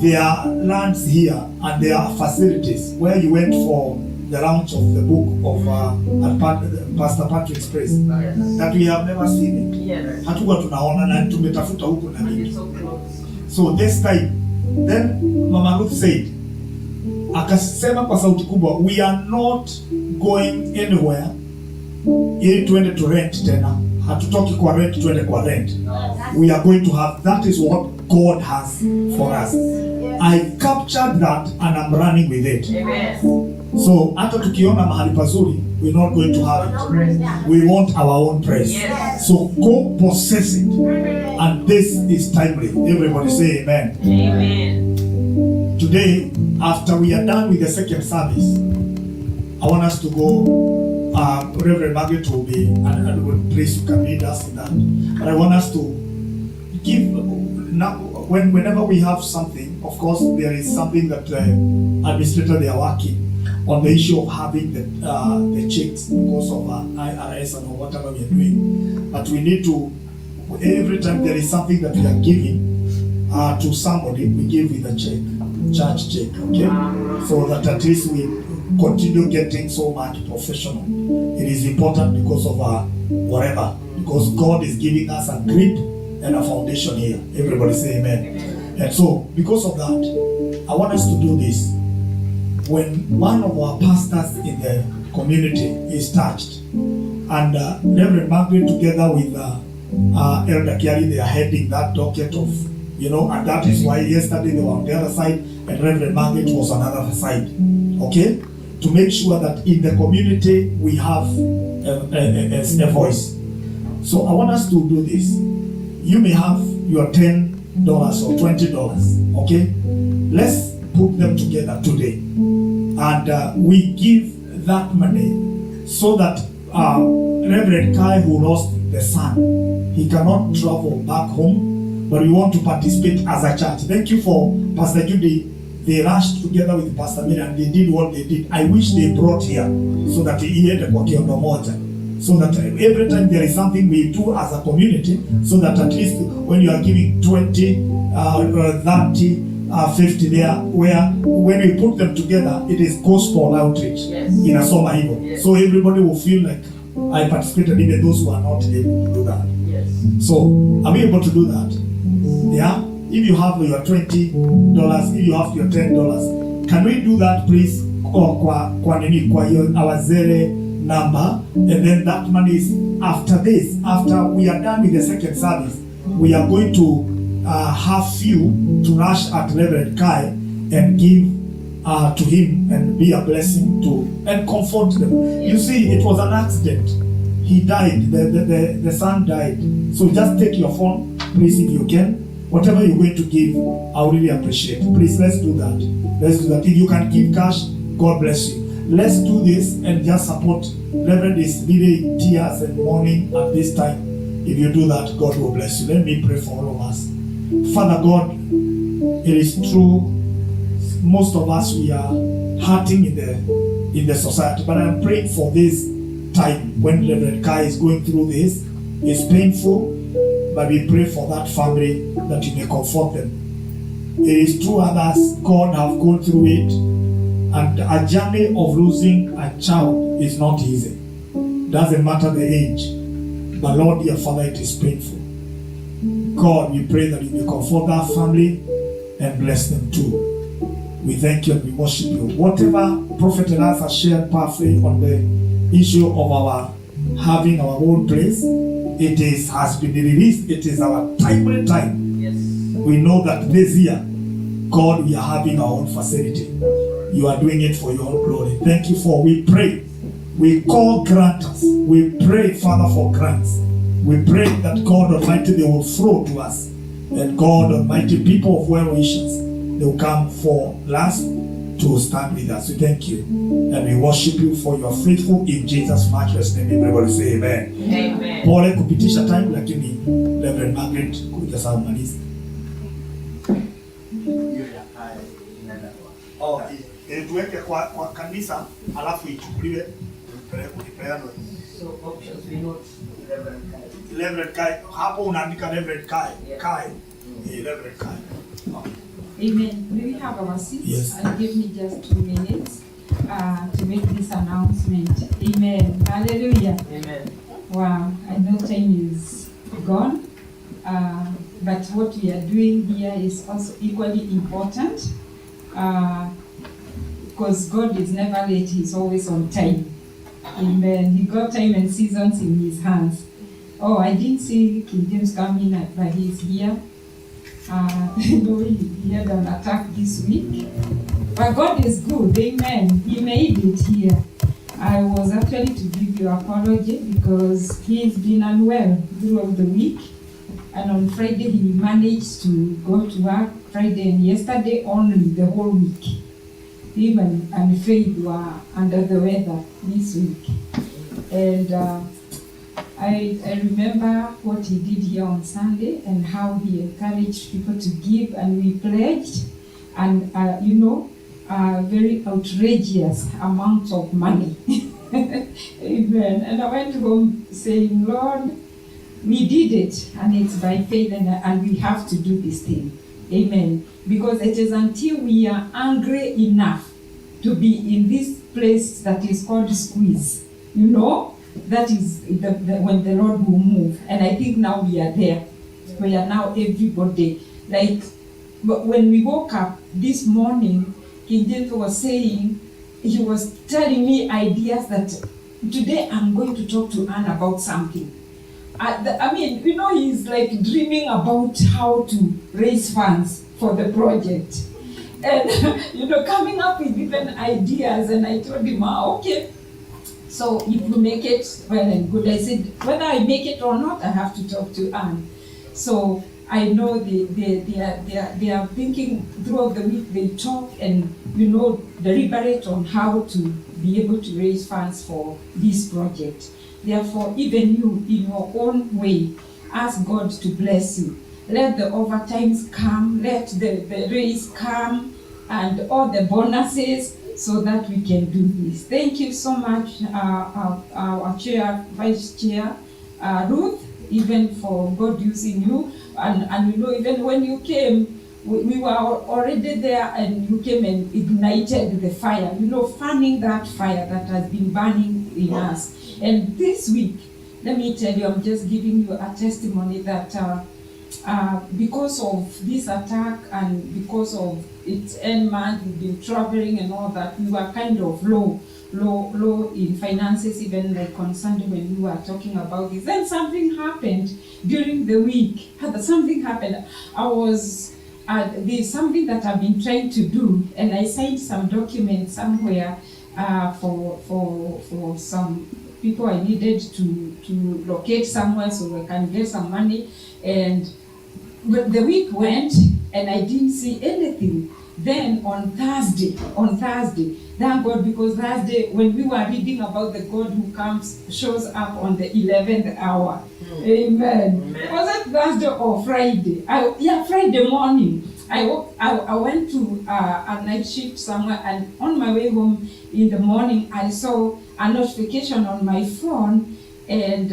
there are lands here and there are facilities where you went for the launch of the book of Pastor Patrick's Praise that we have never seen it. Hatukuwa tunaona na tumetafuta huko na nini. So this time, then Mama Ruth said, akasema kwa sauti kubwa, we are not going anywhere ili tuende to rent tena. Hatutoki kwa rent tuende kwa rent. We are going to have, that is what God has for us. I captured that and I'm running with it. So hata tukiona mahali pazuri, we're not going to have it. We want our own praise. So go possess it. And this is timely. Everybody say amen. Amen. Today, after we are done with the second service, I want us to go, Reverend Margaret will be, and will please you can lead us in that. But I want us to give, now, whenever we have something, of course, there is something that administrators they are working on the issue of having the checks because of IRS and whatever we are doing. But we need to, every time there is something that we are giving to somebody, we give with a check, church check, okay? So that at least we continue getting so much professional. It is important because of whatever, because God is giving us a grip and a foundation here. Everybody say amen. And so, because of that, I want us to do this. When one of our pastors in the community is touched, and Reverend Margaret together with Elder Kiari, they are heading that docket of, and that is why yesterday they were on the other side and Reverend Margaret was on the other side. Okay? To make sure that in the community we have a voice. So I want us to do this. You may have your $10 or $20, okay? Let's put them together today. And we give that money so that Reverend Kai, who lost the son, he cannot travel back home, but we want to participate as a church. Thank you for Pastor Judy. They rushed together with Pastor Miriam and they did what they did. I wish they brought here so that he had a kiondo moja. So that every time there is something we do as a community, so that at least when you are giving 20, 30, 50 there, where when we put them together, it is gospel outreach in a summer even. So everybody will feel like I participated, even those who are not able to do that. So are we able to do that? Yeah? If you have your $20, if you have your $10, can we do that, please? Or our zero number, and then that money is after this. After we are done with the second service, we are going to have few to rush at Reverend Kai and give to him and be a blessing to and comfort them. You see, it was an accident. He died. The son died. So just take your phone, please, if you can. Whatever you're going to give, I would really appreciate. Please, let's do that. Let's do that. If you can give cash, God bless you. Let's do this and just support. Reverend is really in tears and mourning at this time. If you do that, God will bless you. Let me pray for all of us. Father God, it is true. Most of us, we are hurting in the society. But I'm praying for this time when Reverend Kai is going through this. It's painful. But we pray for that family that you may comfort them. It is true others, God have gone through it. And a journey of losing a child is not easy. Doesn't matter the age. But Lord, dear Father, it is painful. God, we pray that you may comfort that family and bless them too. We thank you and we worship you. Whatever Prophet Elias has shared powerfully on the issue of our having our own place, has been released. It is our timely time. Yes. We know that this year, God, we are having our own facility. You are doing it for your own glory. Thank you for, we pray. We call grantors. We pray, Father, for grants. We pray that God Almighty, they will flow to us. And God Almighty, people of well wishes, they will come for last to stand with us. We thank you. And we worship you for your faithful in Jesus' matchless name. Everybody say amen. Amen. Pole kupitisha time, lakini Reverend Margaret kuja saa maliza. Tuweke kwa kanisa alafu ichukuliwe ipeanwe. So options we note Reverend Kai. Hapo unaandika Reverend Kai. Kai. Reverend Kai. Amen. May we have our seats? Yes. And give me just 2 minutes to make this announcement. Amen. Hallelujah. Amen. Wow. I know time is gone. But what we are doing here is also equally important. Because God is never late, He's always on time. Amen. He got time and seasons in His hands. Oh, I didn't see King James coming, but he's here. He had an attack this week. But God is good. Amen. He made it here. I was actually to give you apology because he's been unwell throughout the week. And on Friday, he managed to go to work Friday and yesterday only the whole week. Even and Faith were under the weather this week. And I remember what he did here on Sunday and how he encouraged people to give, and we pledged, and very outrageous amounts of money. Amen. And I went home saying, Lord, we did it, and it's by faith, and we have to do this thing. Amen. Because it is until we are angry enough to be in this place that is called squeeze, that is when the Lord will move. And I think now we are there. We are now everybody. But when we woke up this morning, King James was saying, he was telling me ideas that today I'm going to talk to Anne about something. He's like dreaming about how to raise funds for the project. And, coming up with different ideas. And I told him, okay. So if you make it, well and good. I said, whether I make it or not, I have to talk to Anne. So I know they are thinking throughout the week, they talk and, deliberate on how to be able to raise funds for this project. Therefore, even you, in your own way, ask God to bless you. Let the overtimes come, let the raise come, and all the bonuses, so that we can do this. Thank you so much, our chair, vice chair, Ruth, even for God using you. And even when you came, we were already there, and you came and ignited the fire, fanning that fire that has been burning in us. And this week, let me tell you, I'm just giving you a testimony that because of this attack and because of its end month, we've been traveling and all that, we were kind of low in finances, even like on Sunday when we were talking about this. Then something happened during the week. Something happened. There's something that I've been trying to do, and I signed some documents somewhere for some people I needed to locate somewhere so I can get some money. And the week went and I didn't see anything. Then on Thursday, thank God, because Thursday when we were reading about the God who shows up on the 11th hour. Amen. Was it Thursday or Friday? Friday morning. I went to a night shift somewhere, and on my way home in the morning, I saw a notification on my phone, and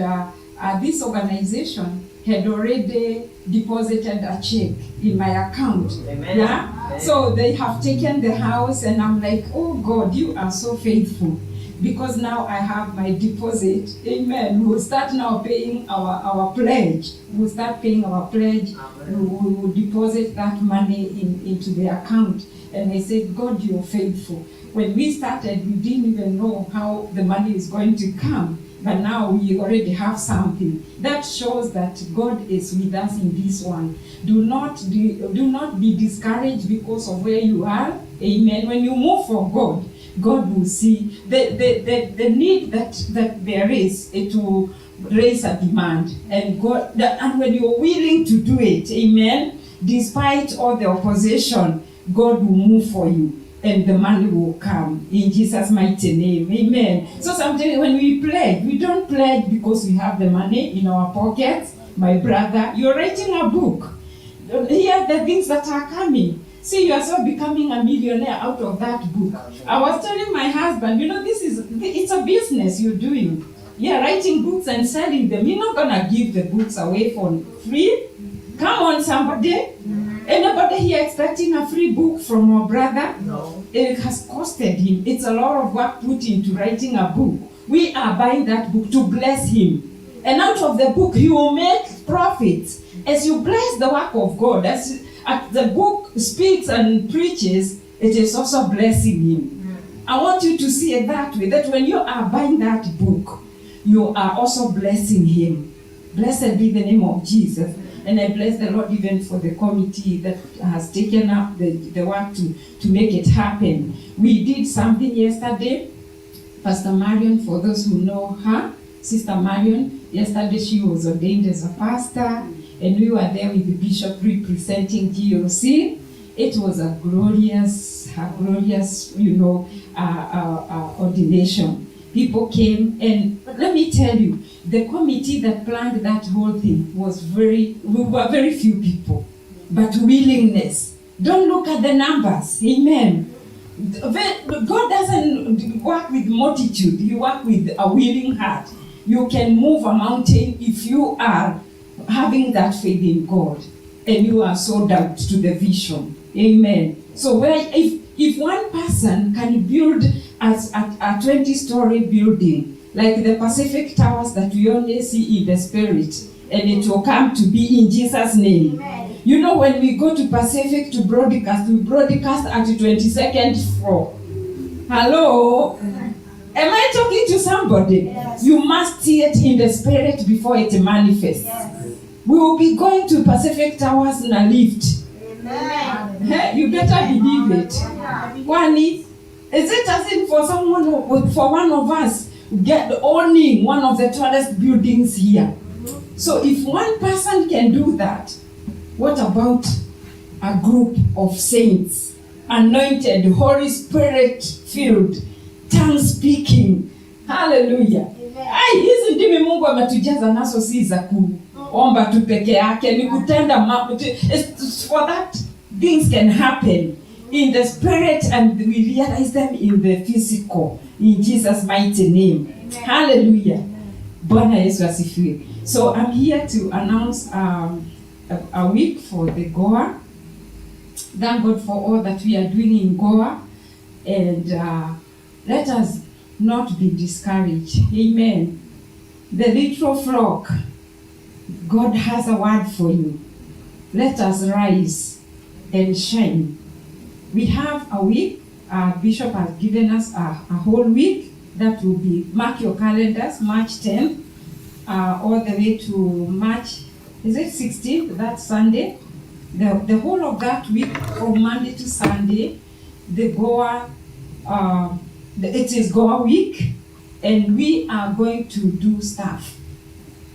this organization had already deposited a check in my account. Amen. Yeah. So they have taken the house, and I'm like, oh God, you are so faithful. because now I have my deposit. Amen. We will start now paying our pledge. We will start paying our pledge. We will deposit that money into the account. And I said, God, you're faithful. When we started, we didn't even know how the money is going to come. But now we already have something. That shows that God is with us in this one. Do not be discouraged because of where you are. Amen. When you move for God, God will see the need that there is. It will raise a demand. And when you're willing to do it, amen, despite all the opposition, God will move for you. And the money will come in Jesus' mighty name. Amen. So sometimes when we pledge, we don't pledge because we have the money in our pockets. My brother, you're writing a book. Here are the things that are coming. See, you are so becoming a millionaire out of that book. I was telling my husband, it's a business you're doing. You're writing books and selling them. You're not going to give the books away for free. Come on, somebody. Anybody here expecting a free book from our brother? No. It has costed him. It's a lot of work put into writing a book. We are buying that book to bless him. And out of the book, he will make profits. As you bless the work of God, as the book speaks and preaches, it is also blessing him. I want you to see it that way, that when you are buying that book, you are also blessing him. Blessed be the name of Jesus. And I bless the Lord even for the committee that has taken up the work to make it happen. We did something yesterday. Pastor Marion, for those who know her, Sister Marion, yesterday she was ordained as a pastor, and we were there with the bishop representing GOC. It was a glorious, ordination. People came, and let me tell you, the committee that planned that whole thing we were very few people, but willingness. Don't look at the numbers. Amen. God doesn't work with multitude. He works with a willing heart. You can move a mountain if you are having that faith in God and you are sold out to the vision. Amen. So if one person can build a 20-story building, like the Pacific Towers that we only see in the spirit, and it will come to be in Jesus' name. Amen. You know, when we go to Pacific to broadcast, we broadcast at the 22nd floor. Hello? Am I talking to somebody? Yes. You must see it in the spirit before it manifests. Yes. We will be going to Pacific Towers in a lift. Amen. You better believe it. Wani, is it as if for one of us get owning one of the tallest buildings here? So if one person can do that, what about a group of saints, anointed, Holy Spirit filled, tongue speaking? Hallelujah. Hizi ndimi Mungu ametujaza nazo, si za kuomba tu peke yake, ni kutenda mambo. For that, things can happen in the spirit and we realize them in the physical. In Jesus' mighty name. Amen. Hallelujah. Bwana Yesu asifiwe. So I'm here to announce a week for the Goa. Thank God for all that we are doing in Goa. And let us not be discouraged. Amen. The little flock, God has a word for you. Let us rise and shine. We have a week. Bishop has given us a whole week. That will be, mark your calendars, March 10th, all the way to March, is it 16th, that Sunday? The whole of that week, from Monday to Sunday, the Goa, it is Goa week, and we are going to do stuff.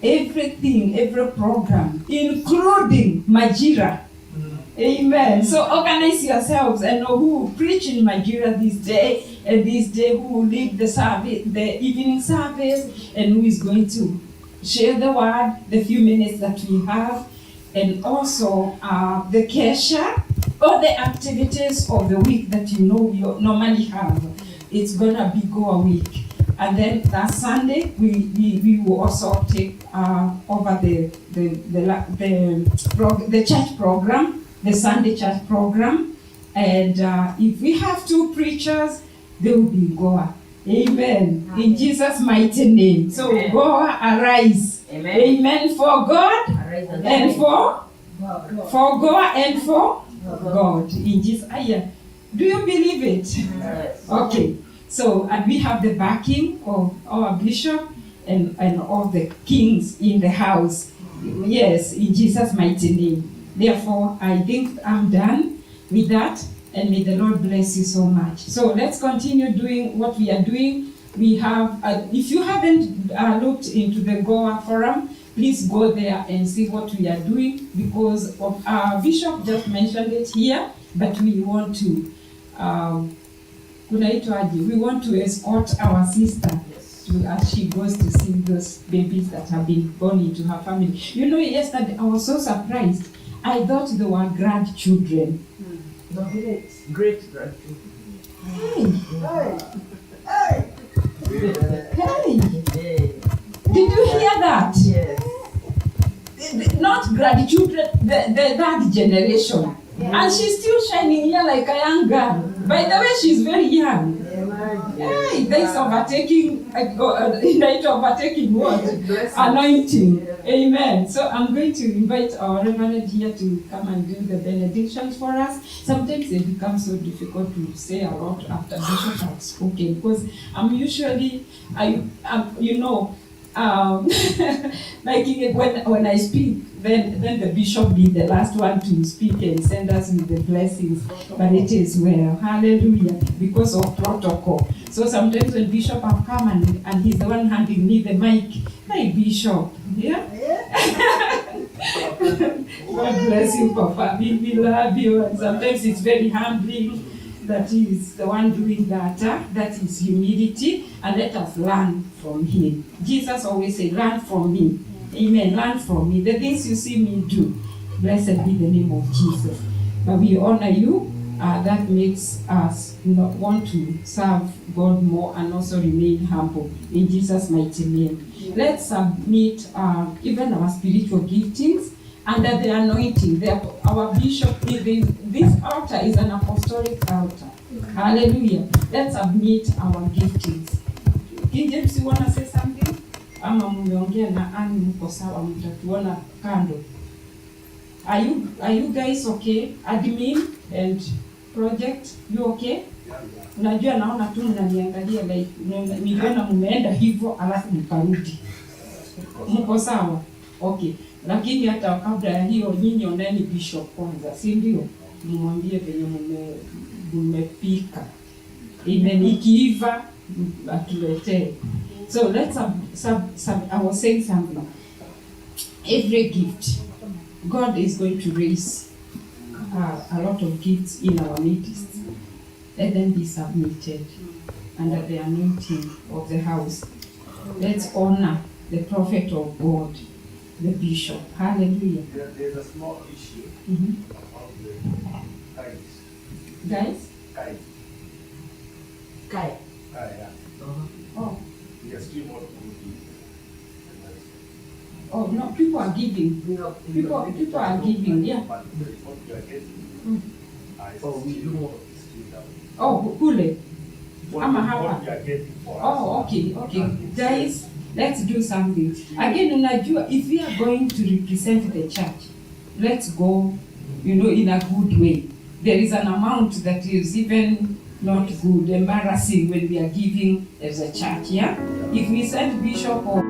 Everything, every program, including Majira. Amen. So organize yourselves and know who will preach in Majira this day, and this day who will lead the service, the evening service, and who is going to share the word, the few minutes that we have, and also the kesha, or the activities of the week that you normally have. It's gonna be Goa week. And then that Sunday, we will also take over the church program, the Sunday church program. And if we have two preachers, they will be in Goa. Amen. In Jesus' mighty name. So go arise. Amen. Amen. For God Arise and and shine. for God and for God. In Jesus. Do you believe it? Yes. Okay. So, and we have the backing of our bishop and all the kings in the house. Yes, in Jesus' mighty name. Therefore, I think I'm done with that, and may the Lord bless you so much. So let's continue doing what we are doing. We have, if you haven't looked into the Goa Forum, please go there and see what we are doing, because our bishop just mentioned it here, but we want to, we want to escort our sister as she goes to see those babies that have been born into her family. You know, yesterday I was so surprised. I thought they were grandchildren. Great grandchildren. Hey! Did you hear that? Yes. Not grandchildren, the third generation. And she's still shining here like a young girl. By the way, she's very young. Hey, that's overtaking, overtaking what? Anointing. Amen. So I'm going to invite our Reverend here to come and do the benedictions for us. Sometimes it becomes so difficult to say a lot after Bishop has spoken, because I'm usually, like when I speak, then the bishop be the last one to speak and send us with the blessings. But it is well, hallelujah, because of protocol. So sometimes when bishop have come and he's the one handing me the mic, hey bishop, yeah? God bless you, Papa. We love you. And sometimes it's very humbling that he is the one doing that. That is humility, and let us learn from him. Jesus always said, learn from me. Amen. Learn from me. The things you see me do, blessed be the name of Jesus. But we honor you. That makes us want to serve God more and also remain humble. In Jesus' mighty name. Let's submit even our spiritual giftings under the anointing. Our bishop, this altar is an apostolic altar. Hallelujah. Let's submit our giftings. King James, you want to say something? Ama mumeongea na ani mko sawa, mtatuona kando. Are you guys okay? Admin and project, you okay? Unajua naona tu mnaniangalia like niliona mmeenda hivyo alafu mkarudi. Mko sawa? Okay. Lakini hata kabla ya hiyo nyinyi oneni bishop kwanza, si ndio? Mwambie venye mmepika. Imenikiiva atuletee. So let's I was saying something. Every gift, God is going to raise a lot of gifts in our midst. Let them be submitted under the anointing of the house. Let's honor the prophet of God, the bishop. Hallelujah. There's a small issue about the guys. Guys? Kai. Yeah. Oh. We are still not good. Oh no, people are giving. People are giving, yeah. But what we are getting, We do. Oh, kule. Ama what hapa. we are getting for us. Oh, okay. Guys, let's do something. Again, unajua, if we are going to represent the church, let's go, in a good way. There is an amount that is even not good, embarrassing when we are giving as a church, yeah? If we send bishop or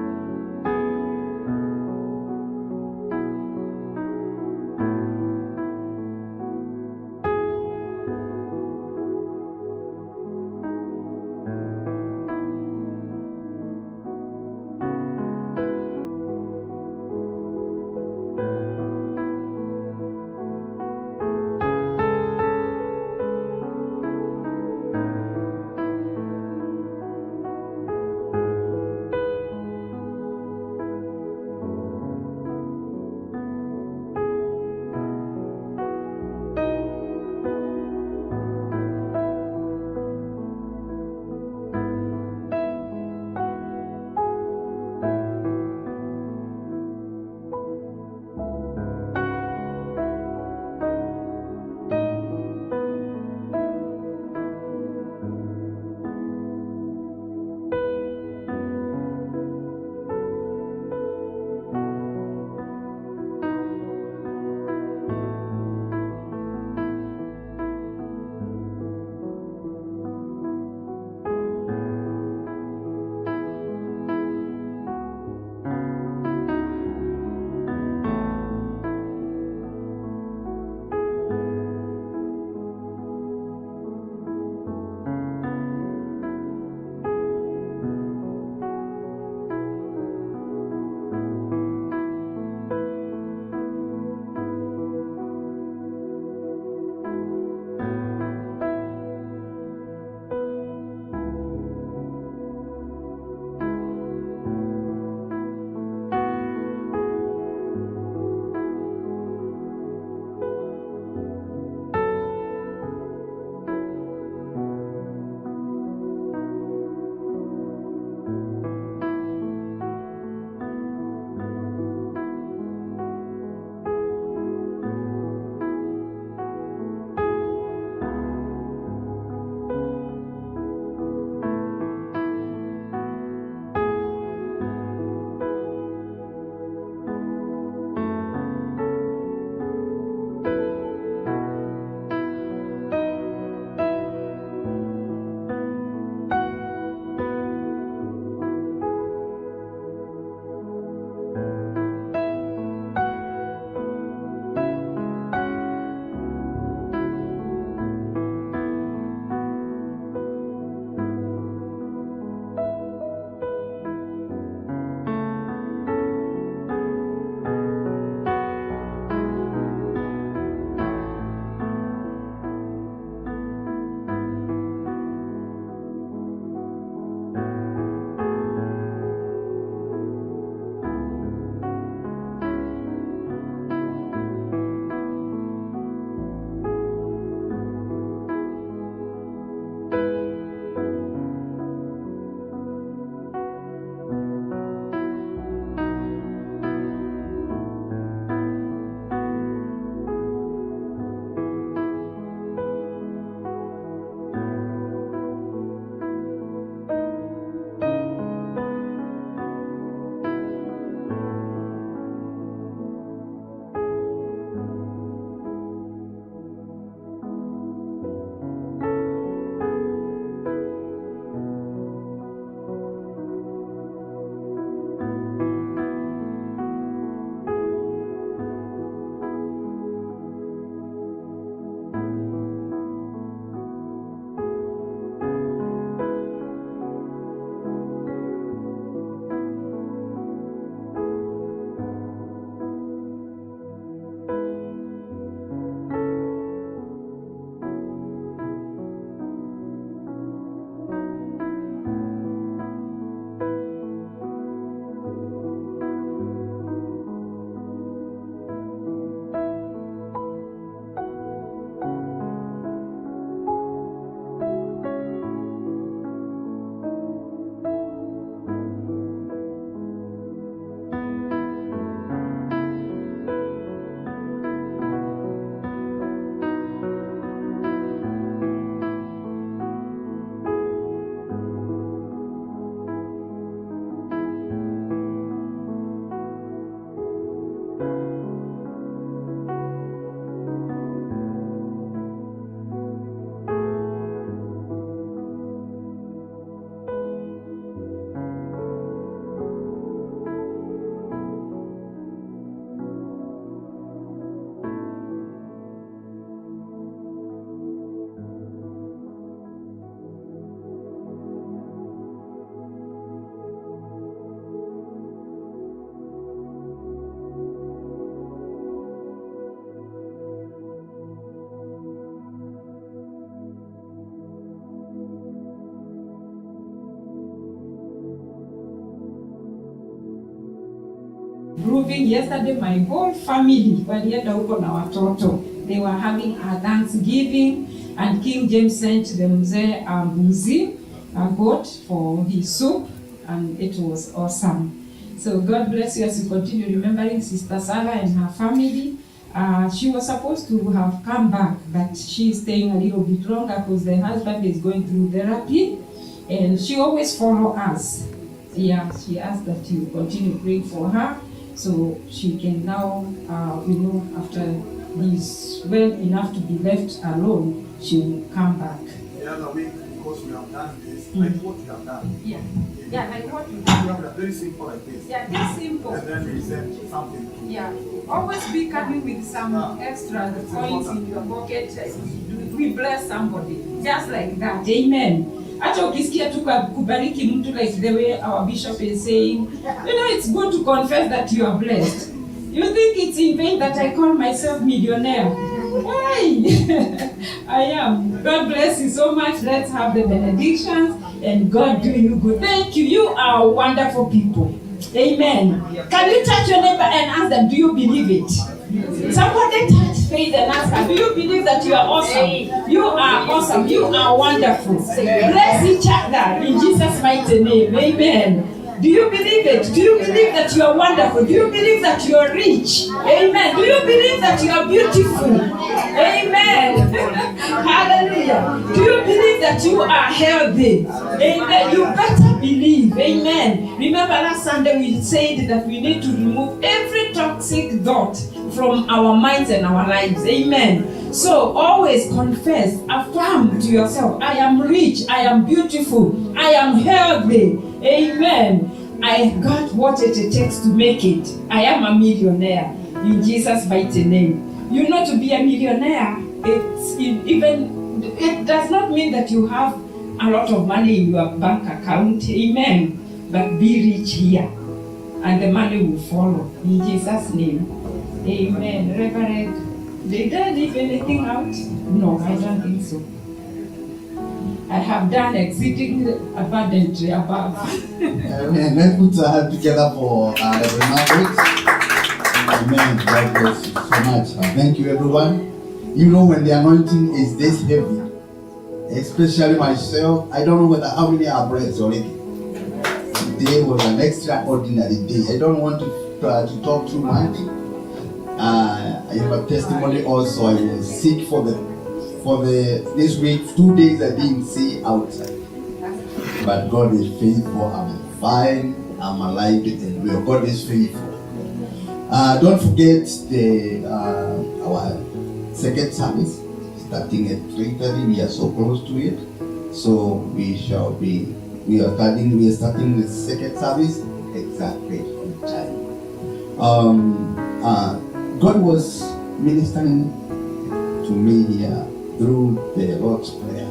Proving yesterday my whole family walienda huko na watoto. They were having a Thanksgiving and King James sent the mzee a mbuzi, a goat for his soup, and it was awesome. So God bless you as you continue remembering Sister Sarah and her family. She was supposed to have come back, but she's staying a little bit longer because the husband is going through therapy, and she always follows us. Yeah, she asked that you continue praying for her, so she can now, after he's well enough to be left alone, she will come back. The other week, because we have done this, like what we have done. Yeah, like what we We have. have very simple like this. Yeah, just simple. And then we send something. Yeah, always be coming with some extra coins in your pocket. We bless somebody, just like that. Amen. Hata ukisikia tu kubariki mtu like the way our bishop is saying, it's good to confess that you are blessed. You think it's in vain that I call myself millionaire? Hey, I am. God bless you so much. Let's have the benedictions and God do you good. Thank you. You are wonderful people. Amen. Can you touch your neighbor and ask them, do you believe it? Somebody touch faith and ask her, do you believe that you are awesome? You are awesome. You are wonderful. Bless each other in Jesus' mighty name. Amen. Do you believe it? Do you believe that you are wonderful? Do you believe that you are rich? Amen. Do you believe that you are beautiful? Amen. Hallelujah. Do you believe that you are healthy? Amen. You better believe. Amen. Remember last Sunday we said that we need to remove every toxic thought from our minds and our lives. Amen. So always confess, affirm to yourself, I am rich, I am beautiful, I am healthy. Amen. I got what it takes to make it. I am a millionaire in Jesus' mighty name. You know, to be a millionaire, it does not mean that you have a lot of money in your bank account. Amen. But be rich here, and the money will follow in Jesus' name. Amen. Reverend, did I leave anything out? No, I don't think so. I have done exceedingly abundantly above. Amen. Let's put our hands together for Reverend Margaret. Amen. God bless you so much. Thank you, everyone. You know, when the anointing is this heavy, especially myself, I don't know how many are blessed already. Today was an extraordinary day. I don't want to talk too much. I have a testimony also. I was sick for this week. 2 days I didn't see outside. But God is faithful. I'm fine. I'm alive and well. God is faithful. Don't forget our second service starting at 3:30. We are so close to it. So we are starting the second service exactly on time. God was ministering to me here through the Lord's Prayer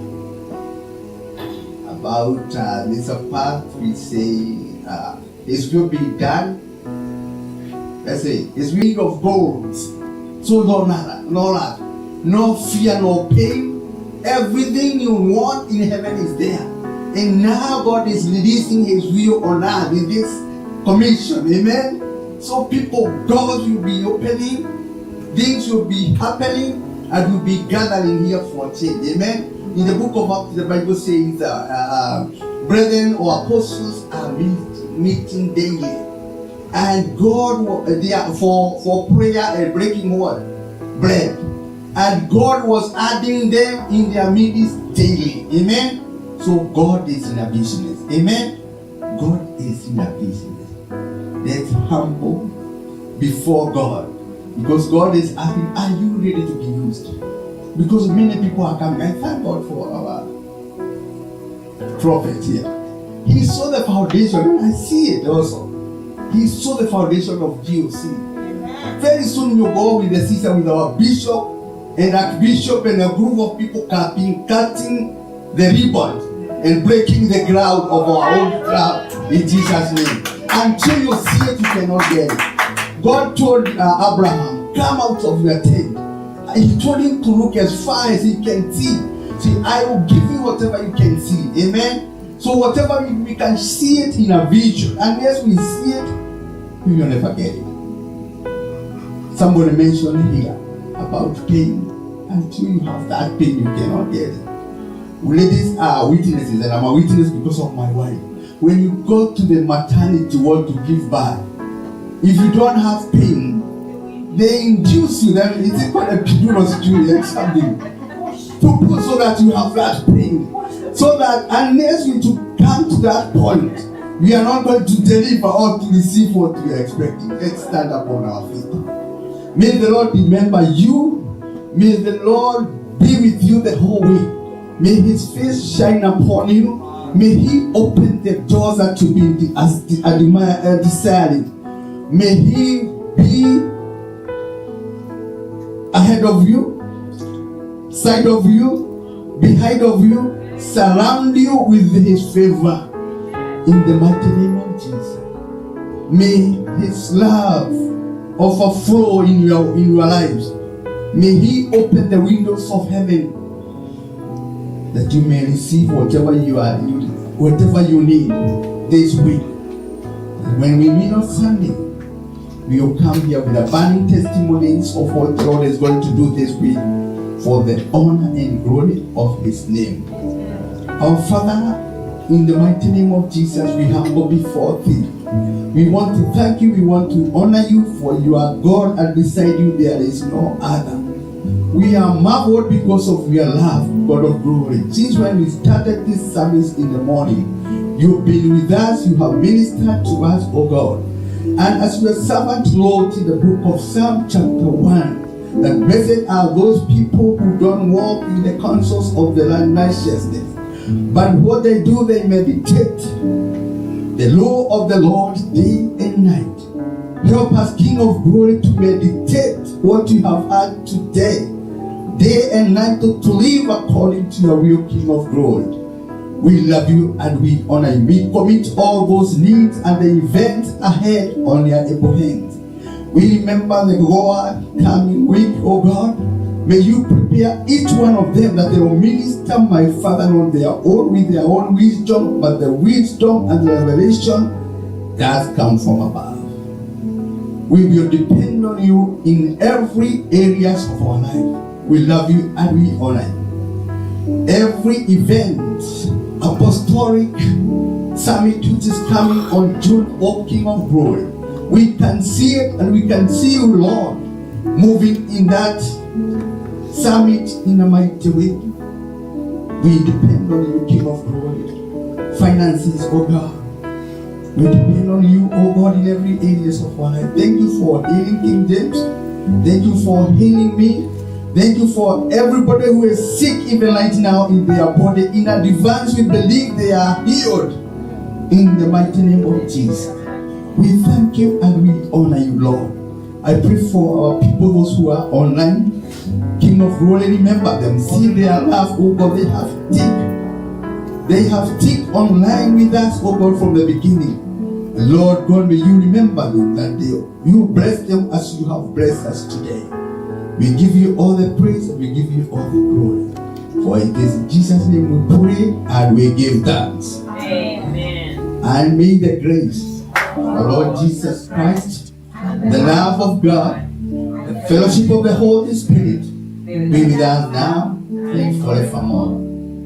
about this part. We say His will be done. Let's say His will of gold. So no fear, no pain. Everything you want in heaven is there. And now God is releasing His will on earth in this commission. Amen. So people, doors will be opening, things will be happening, and we'll be gathering here for change. Amen. In the book of Acts, the Bible says, brethren or apostles are meeting daily. And God, they are for prayer and breaking what? Bread. And God was adding them in their midst daily. Amen. So God is in a business. Amen. God is in a business. Let's humble before God, because God is asking, are you ready to be used? Because many people are coming. I thank God for our prophet here. He saw the foundation, and I see it also. He saw the foundation of GOC. Very soon you go with the sister, with our bishop and archbishop and a group of people cutting the ribbon and breaking the ground of our own crowd in Jesus' name. Until you see it, you cannot get it. God told Abraham, come out of your tent. He told him to look as far as he can see. See, I will give you whatever you can see. Amen. So whatever we can see it in a vision. Unless we see it, we will never get it. Somebody mentioned here about pain. Until you have that pain, you cannot get it. Ladies are witnesses, and I'm a witness because of my wife. When you go to the maternity ward to give birth, if you don't have pain, they induce you. That it's called a epidural or something to put so that you have that pain. So that unless you to come to that point, we are not going to deliver or to receive what we are expecting. Let's stand up on our feet. May the Lord remember you. May the Lord be with you the whole way. May His face shine upon you. May He open the doors that you be desiring. May He be ahead of you, side of you, behind of you, surround you with His favor. In the mighty name of Jesus. May His love overflow in your lives. May He open the windows of heaven that you may receive whatever you need this week. And when we meet on Sunday, we will come here with abundant testimonies of what the Lord is going to do this week for the honor and glory of His name. Our Father, in the mighty name of Jesus, we humble before Thee. We want to thank You, we want to honor You, for You are God, and beside You there is no other. We are marveled because of Your love, God of glory. Since when we started this service in the morning, You've been with us, You have ministered to us, O God. And as Your servant wrote in the book of Psalm chapter 1, that blessed are those people who don't walk in the counsels of the righteousness, but what they do, they meditate the law of the Lord day and night. Help us, King of glory, to meditate what You have heard today, day and night, to live according to Your will, King of glory. We love You and we honor You. We commit all those needs and the events ahead on Your able hands. We remember the Lord coming week, O God. May You prepare each one of them that they will minister, my Father, on their own, with their own wisdom, but the wisdom and the revelation does come from above. We will depend on You in every areas of our life. We love You and we honor You. Every event, apostolic summit which is coming on June, O King of Glory, we can see it and we can see You, Lord, moving in that summit in a mighty way. We depend on You, King of Glory. Finances, O God. We depend on You, O God, in every areas of our life. Thank You for healing King James. Thank You for healing me. Thank You for everybody who is sick even right now in their body. In advance, we believe they are healed in the mighty name of Jesus. We thank You and we honor You, Lord. I pray for our people, those who are online. King of glory, remember them. See their love, oh God. They have ticked online with us, oh God, from the beginning. And Lord God, may You remember them that day. You bless them as You have blessed us today. We give You all the praise and we give You all the glory. For it is in Jesus' name we pray and we give thanks. Amen. And may the grace of our Lord Jesus Christ, the love of God, the fellowship of the Holy Spirit be with us now and forevermore.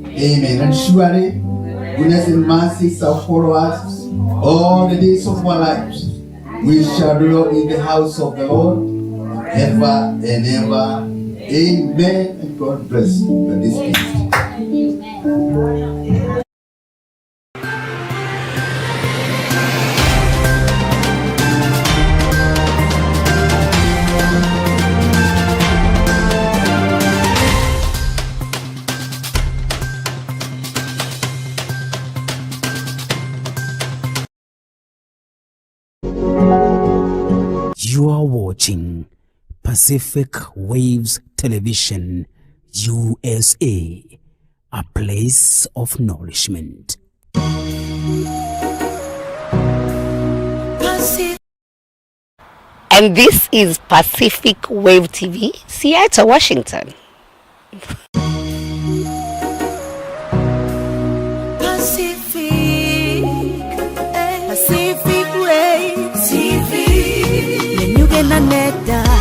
Amen. And surely goodness and mercy shall follow us all the days of our lives. We shall dwell in the house of the Lord ever and ever. Amen. And God bless you at this time. Amen. You are watching Pacific Waves Television, USA, a place of nourishment. And this is Pacific Wave TV, Seattle, Washington. Pacific Wave TV. Neta